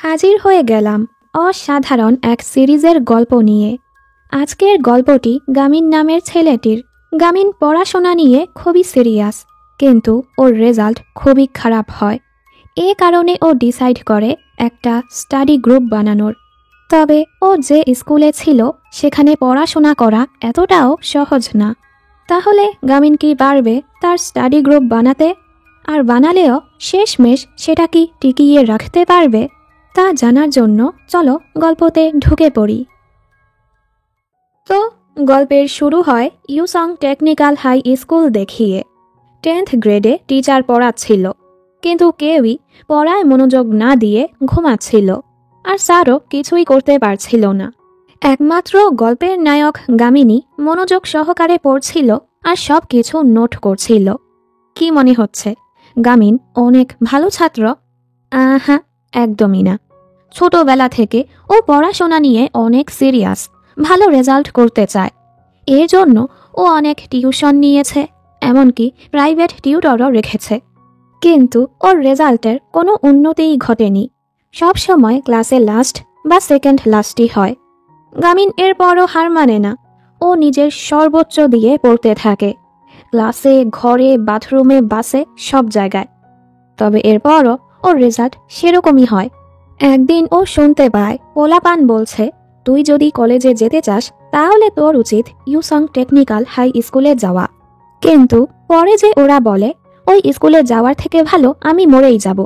হাজির হয়ে গেলাম অসাধারণ এক সিরিজের গল্প নিয়ে। আজকের গল্পটি গামিন নামের ছেলেটির। গামিন পড়াশোনা নিয়ে খুবই সিরিয়াস, কিন্তু ওর রেজাল্ট খুবই খারাপ হয়। এ কারণে ও ডিসাইড করে একটা স্টাডি গ্রুপ বানানোর। তবে ও যে স্কুলে ছিল সেখানে পড়াশোনা করা এতটাও সহজ না। তাহলে গামিন কি পারবে তার স্টাডি গ্রুপ বানাতে? আর বানালেও শেষমেশ সেটা কি টিকিয়ে রাখতে পারবে? তা জানার জন্য চলো গল্পতে ঢুকে পড়ি। তো গল্পের শুরু হয় ইউসং টেকনিক্যাল হাই স্কুল দেখিয়ে। 10th গ্রেডে টিচার পড়াচ্ছিল, কিন্তু কেউই পড়ায় মনোযোগ না দিয়ে ঘুমাচ্ছিল, আর স্যারও কিছুই করতে পারছিল না। একমাত্র গল্পের নায়ক গামিনী মনোযোগ সহকারে পড়ছিল আর সব কিছু নোট করছিল। কি মনে হচ্ছে গামিন অনেক ভালো ছাত্র? আহা, একদমই না। ছোটবেলা থেকে ও পড়াশোনা নিয়ে অনেক সিরিয়াস, ভালো রেজাল্ট করতে চায়। এর জন্য ও অনেক টিউশন নিয়েছে, এমনকি প্রাইভেট টিউটরও রেখেছে। কিন্তু ওর রেজাল্টের কোনো উন্নতিই ঘটেনি। সব সময় ক্লাসে লাস্ট বা সেকেন্ড লাস্টই হয়। গামিন এরপরও হার মানে না। ও নিজের সর্বোচ্চ দিয়ে পড়তে থাকে, ক্লাসে, ঘরে, বাথরুমে, বাসে, সব জায়গায়। তবে এরপরও ওর রেজাল্ট সেরকমই হয়। একদিন ও শুনতে পায় পোলাপান বলছে, তুই যদি কলেজে যেতে চাস তাহলে তোর উচিত ইউসং টেকনিক্যাল হাই স্কুলে যাওয়া। কিন্তু পরে যে ওরা বলে ওই স্কুলে যাওয়ার থেকে ভালো আমি মরেই যাব।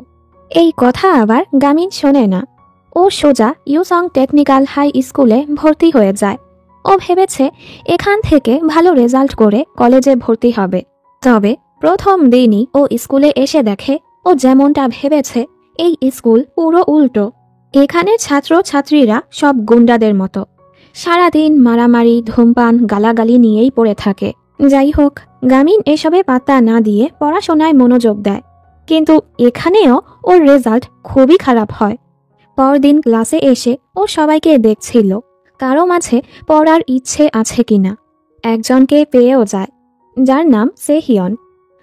এই কথা আবার গামিন শোনে না। ও সোজা ইউসং টেকনিক্যাল হাই স্কুলে ভর্তি হয়ে যায়। ও ভেবেছে এখান থেকে ভালো রেজাল্ট করে কলেজে ভর্তি হবে। তবে প্রথম দিনই ও স্কুলে এসে দেখে ও যেমনটা ভেবেছে এই স্কুল পুরো উল্টো। এখানে ছাত্রছাত্রীরা সব গুন্ডাদের মতো, সারাদিন মারামারি, ধূমপান, গালাগালি নিয়েই পড়ে থাকে। যাই হোক, গামিন এসবে পাত্তা না দিয়ে পড়াশোনায় মনোযোগ দেয়। কিন্তু এখানেও ওর রেজাল্ট খুবই খারাপ হয়। পরদিন ক্লাসে এসে ও সবাইকে দেখছিল কারো মাঝে পড়ার ইচ্ছে আছে কিনা। একজনকে পেয়েও যায়, যার নাম সেহিয়ন।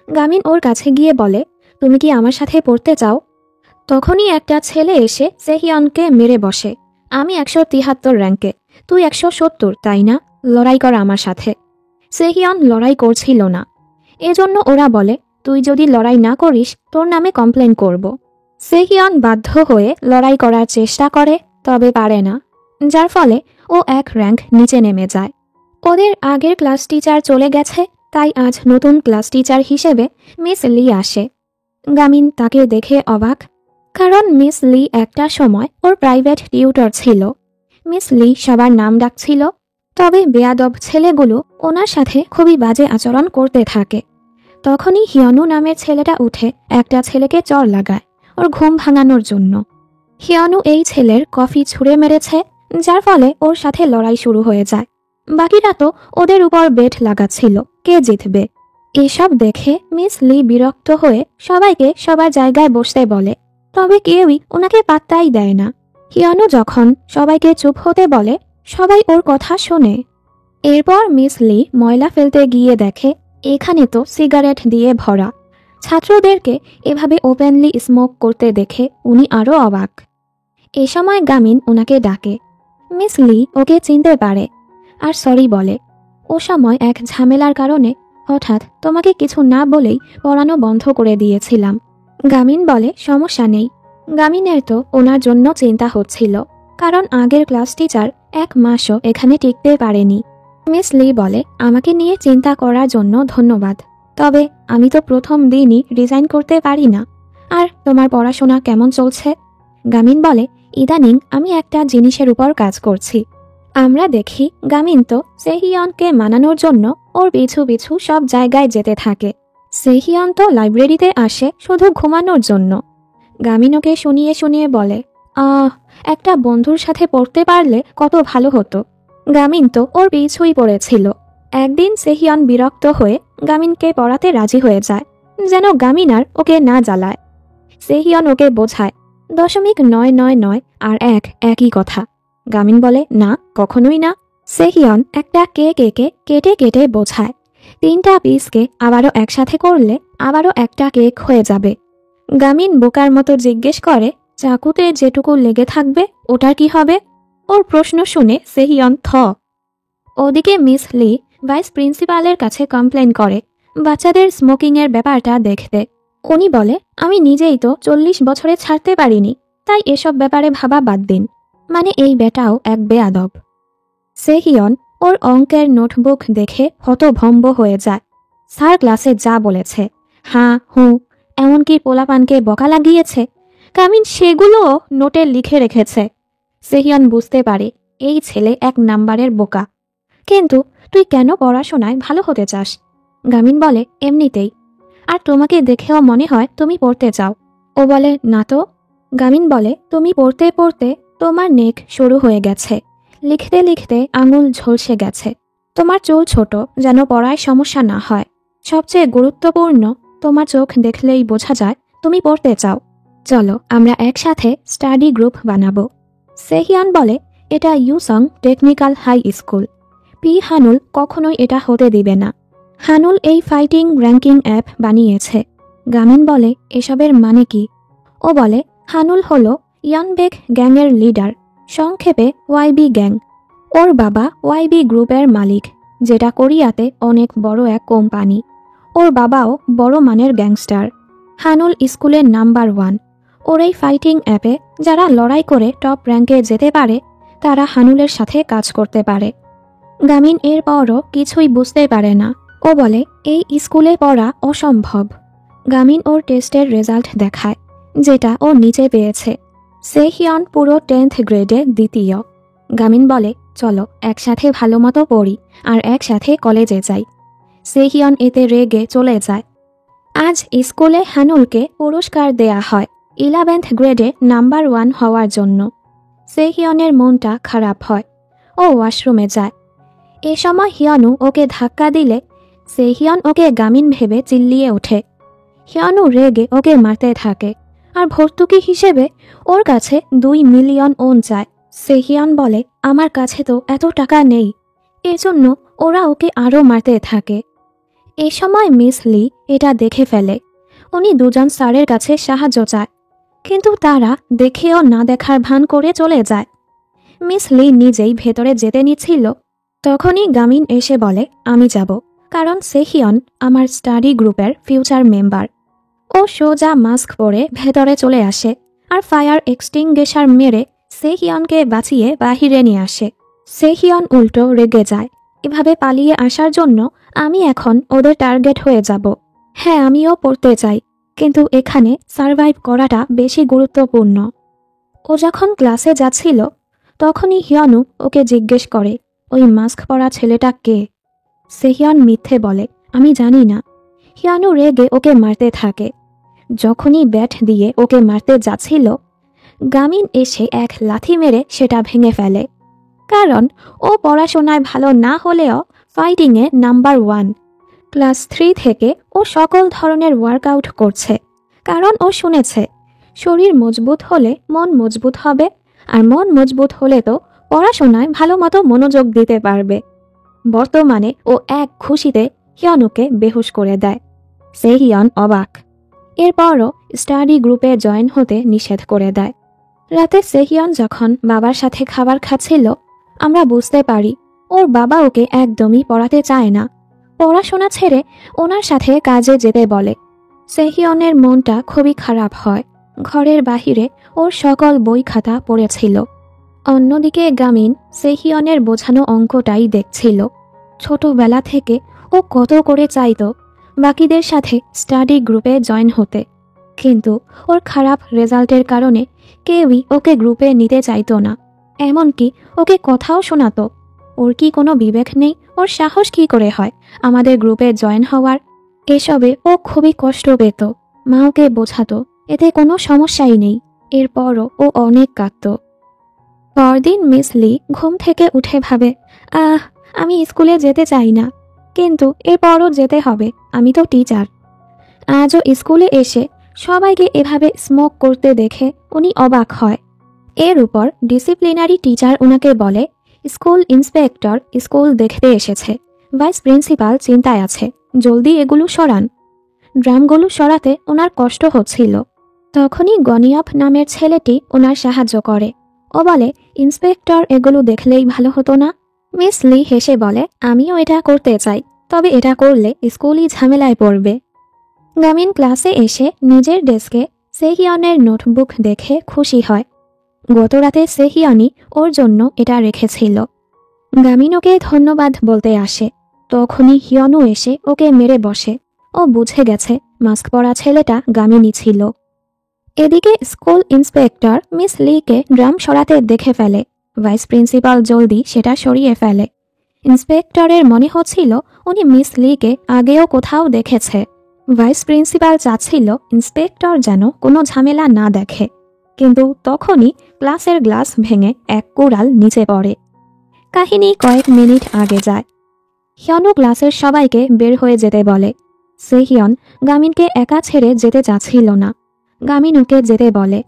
গামিন ওর কাছে গিয়ে বলে, তুমি কি আমার সাথে পড়তে চাও? তখনই একটা ছেলে এসে সেহিয়নকে মেরে বসে। আমি 173 র্যাঙ্কে, তুই 170, তাই না? লড়াই কর আমার সাথে। সেহিয়ন লড়াই করছিল না। এজন্য ওরা বলে, তুই যদি লড়াই না করিস তোর নামে কমপ্লেন করব। সেহিয়ন বাধ্য হয়ে লড়াই করার চেষ্টা করে, তবে পারে না, যার ফলে ও 1 র্যাঙ্ক নিচে নেমে যায়। ওদের আগের ক্লাস টিচার চলে গেছে, তাই আজ নতুন ক্লাস টিচার হিসেবে মিস লি আসে। গামিন তাকে দেখে অবাক, কারণ মিস লি একটা সময় ওর প্রাইভেট টিউটর ছিল। মিস লি সবার নাম ডাকছিল, তবে বেয়াদব ছেলেগুলো ওনার সাথে খুবই বাজে আচরণ করতে থাকে। তখনই হিয়নু নামের ছেলেটা উঠে একটা ছেলেকে চড় লাগায় ওর ঘুম ভাঙানোর জন্য। হিয়নু এই ছেলের কফি ছুঁড়ে মেরেছে, যার ফলে ওর সাথে লড়াই শুরু হয়ে যায়। বাকিরা তো ওদের উপর বেট লাগাচ্ছিল কে জিতবে। এসব দেখে মিস লি বিরক্ত হয়ে সবাইকে সবার জায়গায় বসতে বলে, তবে কেউই ওনাকে পাত্তাই দেয় না। হিয়নু যখন সবাইকে চুপ হতে বলে, সবাই ওর কথা শোনে। এরপর মিস লি ময়লা ফেলতে গিয়ে দেখে এখানে তো সিগারেট দিয়ে ভরা। ছাত্রদেরকে এভাবে ওপেনলি স্মোক করতে দেখে উনি আরও অবাক। এ সময় গামিন ওনাকে ডাকে। মিস লি ওকে চিনতে পারে আর সরি বলে। ও সময় এক ঝামেলার কারণে হঠাৎ তোমাকে কিছু না বলেই পড়ানো বন্ধ করে দিয়েছিলাম। গামিন বলে, সমস্যা নেই। গামিনের তো ওনার জন্য চিন্তা হচ্ছিল, কারণ আগের ক্লাস টিচার 1 মাসও এখানে টিকতে পারেনি। মিস লি বলে, আমাকে নিয়ে চিন্তা করার জন্য ধন্যবাদ, তবে আমি তো প্রথম দিনই রিজাইন করতে পারি না। আর তোমার পড়াশোনা কেমন চলছে? গামিন বলে, ইদানিং আমি একটা জিনিসের উপর কাজ করছি। আমরা দেখি গামিন তো সেহিয়নকে মানানোর জন্য ওর পিছু পিছু সব জায়গায় যেতে থাকে। সেহিয়ন তো লাইব্রেরিতে আসে শুধু ঘুমানোর জন্য। গামিন ওকে শুনিয়ে শুনিয়ে বলে, একটা বন্ধুর সাথে পড়তে পারলে কত ভালো হতো। গামিন তো ওর পিছুই পড়েছিল। একদিন সেহিয়ন বিরক্ত হয়ে গামিনকে পড়াতে রাজি হয়ে যায়, যেন গামিন আর ওকে না জ্বালায়। সেহিয়ন ওকে বোঝায় 0.999 আর 1 একই কথা। গামিন বলে, না, কখনোই না। সেহিয়ন একটা কেকে কেটে কেটে বোঝায় 3টা পিসকে আবারও একসাথে করলে আবারও একটা কেক হয়ে যাবে। গামিন বোকার মতো জিজ্ঞেস করে, চাকুতে যেটুকু লেগে থাকবে ওটার কি হবে? ওর প্রশ্ন শুনে সেহিয়ন ওদিকে মিস লি ভাইস প্রিন্সিপালের কাছে কমপ্লেন করে বাচ্চাদের স্মোকিংয়ের ব্যাপারটা দেখতে। উনি বলে, আমি নিজেই তো 40 বছরে ছাড়তে পারিনি, তাই এসব ব্যাপারে ভাবা বাদ দিন। মানে এই বেটাও এক বেয়াদব। সেহিয়ন ওর অঙ্কের নোটবুক দেখে হতভম্ব হয়ে যায়। স্যার ক্লাসে যা বলেছে, হাঁ হুঁ, এমনকি পোলাপানকে বকা লাগিয়েছে, কামিন সেগুলোও নোটে লিখে রেখেছে। সেহিয়ন বুঝতে পারে এই ছেলে 1 নাম্বারের বোকা। কিন্তু তুই কেন পড়াশোনায় ভালো হতে চাস? গামিন বলে, এমনিতেই। আর তোমাকে দেখেও মনে হয় তুমি পড়তে চাও। ও বলে, না তো। গামিন বলে, তুমি পড়তে পড়তে তোমার নেক শুরু হয়ে গেছে, লিখতে লিখতে আঙুল ঝলসে গেছে, তোমার চুল ছোট যেন পড়ায় সমস্যা না হয়। সবচেয়ে গুরুত্বপূর্ণ, তোমার চোখ দেখলেই বোঝা যায় তুমি পড়তে চাও। চলো আমরা একসাথে স্টাডি গ্রুপ বানাবো। সেহিয়ন বলে, এটা ইউসং টেকনিক্যাল হাই স্কুল, পি হানুল কখনোই এটা হতে দিবে না। হানুল এই ফাইটিং র্যাঙ্কিং অ্যাপ বানিয়েছে। গামিন বলে, এসবের মানে কি? ও বলে, হানুল হলো ইয়ানবেক গ্যাংয়ের লিডার, সংক্ষেপে ওয়াইবি গ্যাং। ওর বাবা ওয়াইবি গ্রুপের মালিক, যেটা কোরিয়াতে অনেক বড় এক কোম্পানি। ওর বাবাও বড় মানের গ্যাংস্টার। হানুল স্কুলের নাম্বার 1। ওর এই ফাইটিং অ্যাপে যারা লড়াই করে টপ র্যাঙ্কে যেতে পারে তারা হানুলের সাথে কাজ করতে পারে। গামিন এরপরও কিছুই বুঝতে পারে না। ও বলে, এই স্কুলে পড়া অসম্ভব। গামিন ওর টেস্টের রেজাল্ট দেখায়, যেটা ও নিচে পেয়েছে। সেহিয়ন পুরো 10th গ্রেডে দ্বিতীয়। গামিন বলে, চলো একসাথে ভালো মতো পড়ি আর একসাথে কলেজে যাই। সেহিয়ন এতে রেগে চলে যায়। আজ স্কুলে হানুলকে পুরস্কার দেয়া হয় 11th গ্রেডে নাম্বার 1 হওয়ার জন্য। সেহিয়নের মনটা খারাপ হয়। ও ওয়াশরুমে যায়। এ সময় হিয়নু ওকে ধাক্কা দিলে সেহিয়ন ওকে গামিন ভেবে চিল্লিয়ে ওঠে। হিয়নু রেগে ওকে মারতে থাকে আর ভর্তুকি হিসেবে ওর কাছে 2 মিলিয়ন ওন চায়। সেহিয়ন বলে, আমার কাছে তো এত টাকা নেই। এজন্য ওরা ওকে আরও মারতে থাকে। এ সময় মিস লি এটা দেখে ফেলে। উনি দুজন স্যারের কাছে সাহায্য চায়, কিন্তু তারা দেখেও না দেখার ভান করে চলে যায়। মিস লি নিজেই ভেতরে যেতে নিচ্ছিল, তখনই গামিন এসে বলে, আমি যাব, কারণ সেহিয়ন আমার স্টাডি গ্রুপের ফিউচার মেম্বার। ও সোজা মাস্ক পরে ভেতরে চলে আসে আর ফায়ার এক্সটিংগুইশার মেরে সেহিয়নকে বাঁচিয়ে বাহিরে নিয়ে আসে। সেহিয়ন উল্টো রেগে যায়। এভাবে পালিয়ে আসার জন্য আমি এখন ওদের টার্গেট হয়ে যাব। হ্যাঁ, আমিও পড়তে চাই, কিন্তু এখানে সারভাইভ করাটা বেশি গুরুত্বপূর্ণ। ও যখন ক্লাসে যাচ্ছিল তখনই হিয়নু ওকে জিজ্ঞেস করে, ওই মাস্ক পরা ছেলেটা কে? সেহিয়ন মিথ্যে বলে, আমি জানি না। হিয়নু রেগে ওকে মারতে থাকে। যখনই ব্যাট দিয়ে ওকে মারতে যাচ্ছিল, গামিন এসে এক লাথি মেরে সেটা ভেঙে ফেলে। কারণ ও পড়াশোনায় ভালো না হলেও ফাইটিংয়ে নাম্বার 1। ক্লাস 3 থেকে ও সকল ধরনের ওয়ার্কআউট করছে, কারণ ও শুনেছে শরীর মজবুত হলে মন মজবুত হবে, আর মন মজবুত হলে তো পড়াশোনায় ভালো মতো মনোযোগ দিতে পারবে। বর্তমানে ও এক খুশিতে হিয়নুকে বেহুশ করে দেয়। সেহিয়ন অবাক। এরপরও স্টাডি গ্রুপে জয়েন হতে নিষেধ করে দেয়। রাতে সেহিয়ন যখন বাবার সাথে খাবার খাচ্ছিল, আমরা বুঝতে পারি ওর বাবা ওকে একদমই পড়াতে চায় না। পড়াশোনা ছেড়ে ওনার সাথে কাজে যেতে বলে। সেহিয়নের মনটা খুবই খারাপ হয়। ঘরের বাহিরে ওর সকল বই খাতা পড়েছিল। অন্যদিকে গামিন সেহিয়নের বোঝানো অঙ্কটাই দেখছিল। ছোটবেলা থেকে ও কত করে চাইতো বাকিদের সাথে স্টাডি গ্রুপে জয়েন হতে, কিন্তু ওর খারাপ রেজাল্টের কারণে কেউই ওকে গ্রুপে নিতে চাইতো না। এমনকি ওকে কথাও শোনাতো। ওর কি কোনো বিবেক নেই? ওর সাহস কি করে হয় আমাদের গ্রুপে জয়েন হওয়ার? এসবে ও খুবই কষ্ট পেত। মা ওকে বোঝাতো এতে কোনো সমস্যাই নেই। এরপরও ও অনেক কাঁদত। পরদিন মিস লি ঘুম থেকে উঠে ভাবে, আমি স্কুলে যেতে চাই না, কিন্তু এরপরও যেতে হবে, আমি তো টিচার। আজও স্কুলে এসে সবাইকে এভাবে স্মোক করতে দেখে উনি অবাক হয়। এর উপর ডিসিপ্লিনারি টিচার ওনাকে বলে, স্কুল ইন্সপেক্টর স্কুল দেখতে এসেছে, ভাইস প্রিন্সিপাল চিন্তায় আছে, জলদি এগুলো সরান। ড্রামগুলো সরাতে ওনার কষ্ট হচ্ছিল। তখনই গনিয়ফ নামের ছেলেটি ওনার সাহায্য করে। ও বলে, ইন্সপেক্টর এগুলো দেখলেই ভালো হতো না? মিস লি হেসে বলে, আমিও এটা করতে চাই, তবে এটা করলে স্কুলই ঝামেলায় পড়বে। গামিন ক্লাসে এসে নিজের ডেস্কে সেহিয়নের নোটবুক দেখে খুশি হয়। গতরাতে সেহিয়নই ওর জন্য এটা রেখেছিল। গামিন ওকে ধন্যবাদ বলতে আসে, তখনই হিয়নও এসে ওকে মেরে বসে। ও বুঝে গেছে মাস্ক পরা ছেলেটা গামিনী ছিল। এদিকে স্কুল ইন্সপেক্টর মিস লিকে ড্রাম সরাতে দেখে ফেলে। ভাইস প্রিন্সিপাল জলদি সেটা সরিয়ে ফেলে। ইন্সপেক্টরের মনে হচ্ছিল উনি মিস লিকে আগেও কোথাও দেখেছে। ভাইস প্রিন্সিপাল চাচ্ছিল ইন্সপেক্টর যেন কোনো ঝামেলা না দেখে, কিন্তু তখনই ক্লাসের গ্লাস ভেঙে এক কুড়াল নিচে পড়ে। কাহিনী কয়েক মিনিট আগে যায়। হিয়নও ক্লাসের সবাইকে বের হয়ে যেতে বলে। সেহিয়ন গামিনকে একা ছেড়ে যেতে চাচ্ছিল না। গামিন ওকে যেতে বলে।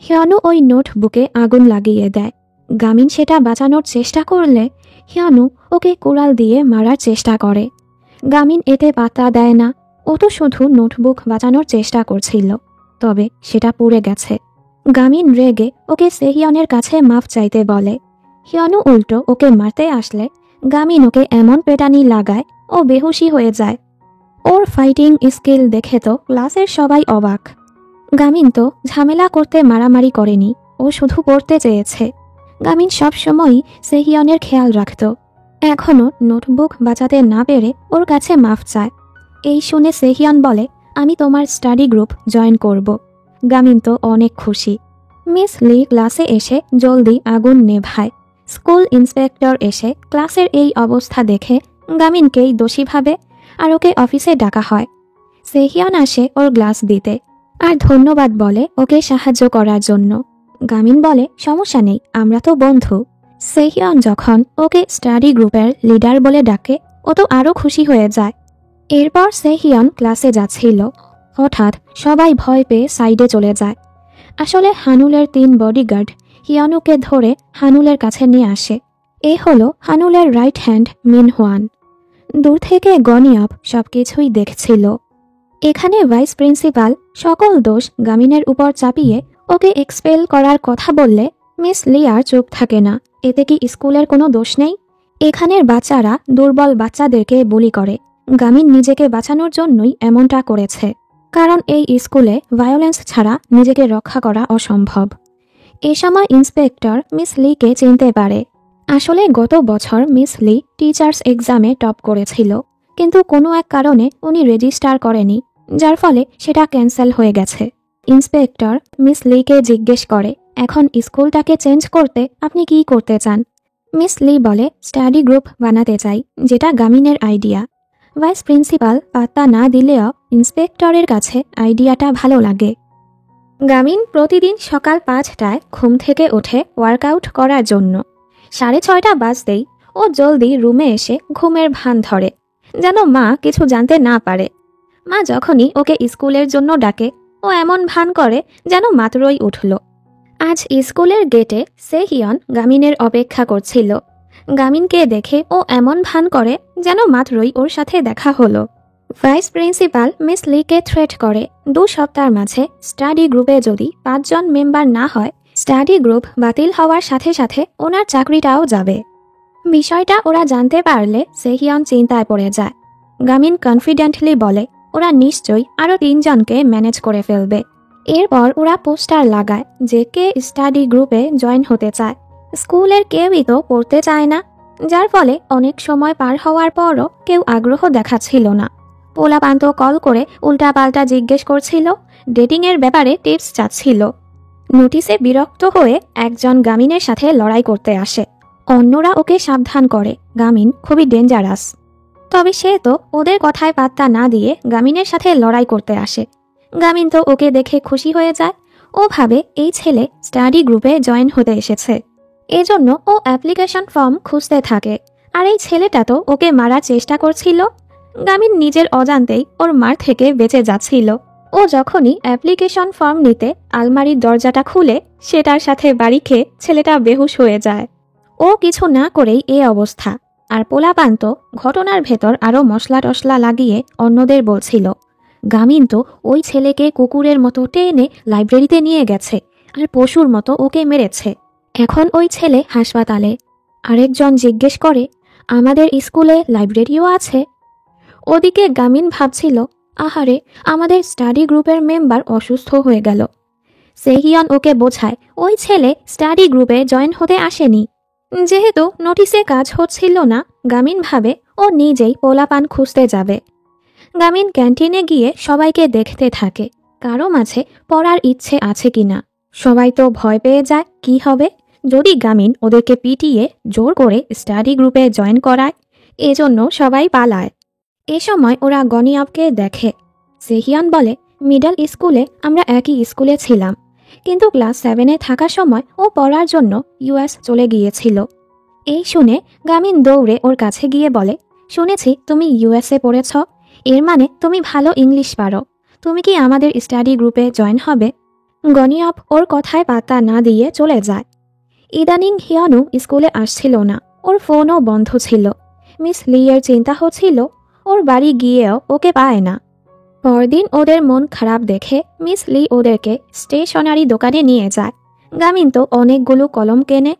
হিয়নও ওই নোটবুকে আগুন লাগিয়ে দেয়। গামিন সেটা বাঁচানোর চেষ্টা করলে হিয়নও ওকে কুড়াল দিয়ে মারার চেষ্টা করে। গামিন এতে পাত্তা দেয় না। ও তো শুধু নোটবুক বাঁচানোর চেষ্টা করছিল, তবে সেটা পুড়ে গেছে। গামিন রেগে ওকে সেহিয়নের কাছে মাফ চাইতে বলে। হিয়নও উল্টো ওকে মারতে আসলে গামিন ওকে এমন পেটানি লাগায় ও বেহুশি হয়ে যায়। ওর ফাইটিং স্কিল দেখে তো ক্লাসের সবাই অবাক। গামিন তো ঝামেলা করতে মারামারি করেনি, ও শুধু পড়তে চেয়েছে। গামিন সবসময়ই সেহিয়নের খেয়াল রাখত। এখনও নোটবুক বাঁচাতে না পেরে ওর কাছে মাফ চায়। এই শুনে সেহিয়ন বলে, আমি তোমার স্টাডি গ্রুপ জয়েন করব। গামিন তো অনেক খুশি। মিস লি ক্লাসে এসে জলদি আগুন নেভায়। স্কুল ইন্সপেক্টর এসে ক্লাসের এই অবস্থা দেখে গামিনকেই দোষী ভাবে আর ওকে অফিসে ডাকা হয়। সেহিয়ন আসে ওর গ্লাস দিতে আর ধন্যবাদ বলে ওকে সাহায্য করার জন্য। গামিন বলে, সমস্যা নেই, আমরা তো বন্ধু। সেহিয়ন যখন ওকে স্টাডি গ্রুপের লিডার বলে ডাকে, ও তো আরও খুশি হয়ে যায়। এরপর সেহিয়ন ক্লাসে যাচ্ছিল। হঠাৎ সবাই ভয় পেয়ে সাইডে চলে যায়। আসলে হানুলের 3 বডিগার্ড হিয়নুকে ধরে হানুলের কাছে নিয়ে আসে। এ হলো হানুলের রাইট হ্যান্ড মিনহুয়ান। দূর থেকে গনিয়ফ সবকিছুই দেখছিল। এখানে ভাইস প্রিন্সিপাল সকল দোষ গামিনের উপর চাপিয়ে ওকে এক্সপেল করার কথা বললে মিস লিয়ার চুপ থাকে না। এতে কি স্কুলের কোনো দোষ নেই? এখানের বাচ্চারা দুর্বল বাচ্চাদেরকে বুলি করে। গামিন নিজেকে বাঁচানোর জন্যই এমনটা করেছে, কারণ এই স্কুলে ভায়োলেন্স ছাড়া নিজেকে রক্ষা করা অসম্ভব। এ সময় ইন্সপেক্টর মিস লিকে চিনতে পারে। আসলে গত বছর মিস লি টিচার্স এক্সামে টপ করেছিল, কিন্তু কোনো এক কারণে উনি রেজিস্টার করেনি, যার ফলে সেটা ক্যান্সেল হয়ে গেছে। ইন্সপেক্টর মিস লিকে জিজ্ঞেস করে, এখন স্কুলটাকে চেঞ্জ করতে আপনি কি করতে চান? মিস লি বলে, স্টাডি গ্রুপ বানাতে চাই, যেটা গামিনের আইডিয়া। ভাইস প্রিন্সিপাল পাত্তা না দিলেও ইন্সপেক্টরের কাছে আইডিয়াটা ভালো লাগে। গামিন প্রতিদিন সকাল 5টায় ঘুম থেকে ওঠে ওয়ার্কআউট করার জন্য। 6:30 বাজতেই ও জলদি রুমে এসে ঘুমের ভান ধরে, যেন মা কিছু জানতে না পারে। মা যখনই ওকে স্কুলের জন্য ডাকে, ও এমন ভান করে যেন মাত্রই উঠল। আজ স্কুলের গেটে সেহিয়ন গামিনের অপেক্ষা করছিল। গামিনকে দেখে ও এমন ভান করে যেন মাত্রই ওর সাথে দেখা হলো। ভাইস প্রিন্সিপাল মিস লিকে থ্রেট করে, 2 সপ্তাহের মাঝে স্টাডি গ্রুপে যদি 5 জন মেম্বার না হয়, স্টাডি গ্রুপ বাতিল হওয়ার সাথে সাথে ওনার চাকরিটাও যাবে। বিষয়টা ওরা জানতে পারলে সেহিয়ন চিন্তায় পড়ে যায়। গামিন কনফিডেন্টলি বলে, ওরা নিশ্চয়ই আরও 3 জনকে ম্যানেজ করে ফেলবে। এরপর ওরা পোস্টার লাগায় যে কে স্টাডি গ্রুপে জয়েন হতে চায়। স্কুলের কেউই তো পড়তে চায় না, যার ফলে অনেক সময় পার হওয়ার পরও কেউ আগ্রহ দেখাচ্ছিল না। পোলাপান্ত কল করে উল্টাপাল্টা জিজ্ঞেস করছিল, ডেটিংয়ের ব্যাপারে টিপস চাচ্ছিল। নোটিশে বিরক্ত হয়ে একজন গামিনের সাথে লড়াই করতে আসে। অন্যরা ওকে সাবধান করে গামিন খুবই ডেঞ্জারাস, তবে সে তো ওদের কথায় পাত্তা না দিয়ে গামিনের সাথে লড়াই করতে আসে। গামিন তো ওকে দেখে খুশি হয়ে যায়। ও ভাবে এই ছেলে স্টাডি গ্রুপে জয়েন হতে এসেছে, এজন্য ও অ্যাপ্লিকেশন ফর্ম খুঁজতে থাকে। আর এই ছেলেটা তো ওকে মারার চেষ্টা করছিল। গামিন নিজের অজান্তেই ওর মার থেকে বেঁচে যাচ্ছিল। ও যখনই অ্যাপ্লিকেশন ফর্ম নিতে আলমারির দরজাটা খুলে, সেটার সাথে বাড়ি খেয়ে ছেলেটা বেহুশ হয়ে যায়। ও কিছু না করেই এ অবস্থা। আর পোলাপান্ত ঘটনার ভেতর আরও মশলা টশলা লাগিয়ে অন্যদের বলছিল, গামিন তো ওই ছেলেকে কুকুরের মতো টেনে লাইব্রেরিতে নিয়ে গেছে আর পশুর মতো ওকে মেরেছে। এখন ওই ছেলে হাসপাতালে। আরেকজন জিজ্ঞেস করে, আমাদের স্কুলে লাইব্রেরিও আছে? ওদিকে গামিন ভাবছিল, আহারে, আমাদের স্টাডি গ্রুপের মেম্বার অসুস্থ হয়ে গেল। সেহিয়ন ওকে বোঝায় ওই ছেলে স্টাডি গ্রুপে জয়েন হতে আসেনি। যেহেতু নোটিসে কাজ হচ্ছিল না, গামিন ভাবে ও নিজেই পোলাপান খুঁজতে যাবে। গামিন ক্যান্টিনে গিয়ে সবাইকে দেখতে থাকে কারো মাঝে পড়ার ইচ্ছে আছে কিনা। সবাই তো ভয় পেয়ে যায় কি হবে যদি গামিন ওদেরকে পিটিয়ে জোর করে স্টাডি গ্রুপে জয়েন করায়। এজন্য সবাই পালায়। এ সময় ওরা গনিয়বকে দেখে। সেহিয়ন বলে, মিডল স্কুলে আমরা একই স্কুলে ছিলাম, কিন্তু ক্লাস 7-এ থাকার সময় ও পড়ার জন্য ইউএস চলে গিয়েছিল। এই শুনে গামিন দৌড়ে ওর কাছে গিয়ে বলে, শুনেছি তুমি ইউএসএ পড়েছ, এর মানে তুমি ভালো ইংলিশ পারো। তুমি কি আমাদের স্টাডি গ্রুপে জয়েন হবে? গনিয়ব ওর কথায় পাত্তা না দিয়ে চলে যায়। ইদানিং হিয়নু স্কুলে আসছিল না, ওর ফোনও বন্ধ ছিল। মিস লি এর চিন্তা হচ্ছিল, ওর বাড়ি গিয়েও ওকে পায় না। পরদিন ওদের মন খারাপ দেখে মিস লি ওদেরকে স্টেশনারি দোকানে নিয়ে যায়। গামিন তো অনেকগুলো কলম কেনে।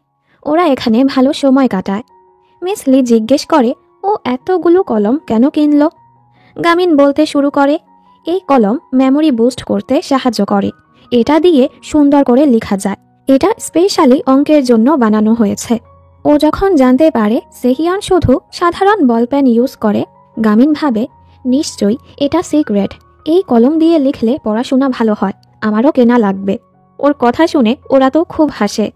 ওরা এখানে ভালো সময় কাটায়। মিস লি জিজ্ঞেস করে, ও এতগুলো কলম কেন কিনল? গামিন বলতে শুরু করে, এই কলম মেমোরি বুস্ট করতে সাহায্য করে। এটা দিয়ে সুন্দর করে লেখা যায়। এটা স্পেশালি অঙ্কের জন্য বানানো হয়েছে। ও যখন জানতে পারে সেহিয়ন শুধু সাধারণ বলপেন ইউজ করে, গামিন ভাবে, নিশ্চয়ই এটা সিক্রেট। এই কলম দিয়ে লিখলে পড়াশোনা ভালো হয়, আমারও কেনা লাগবে। ওর কথা শুনে ওরা তো খুব হাসে।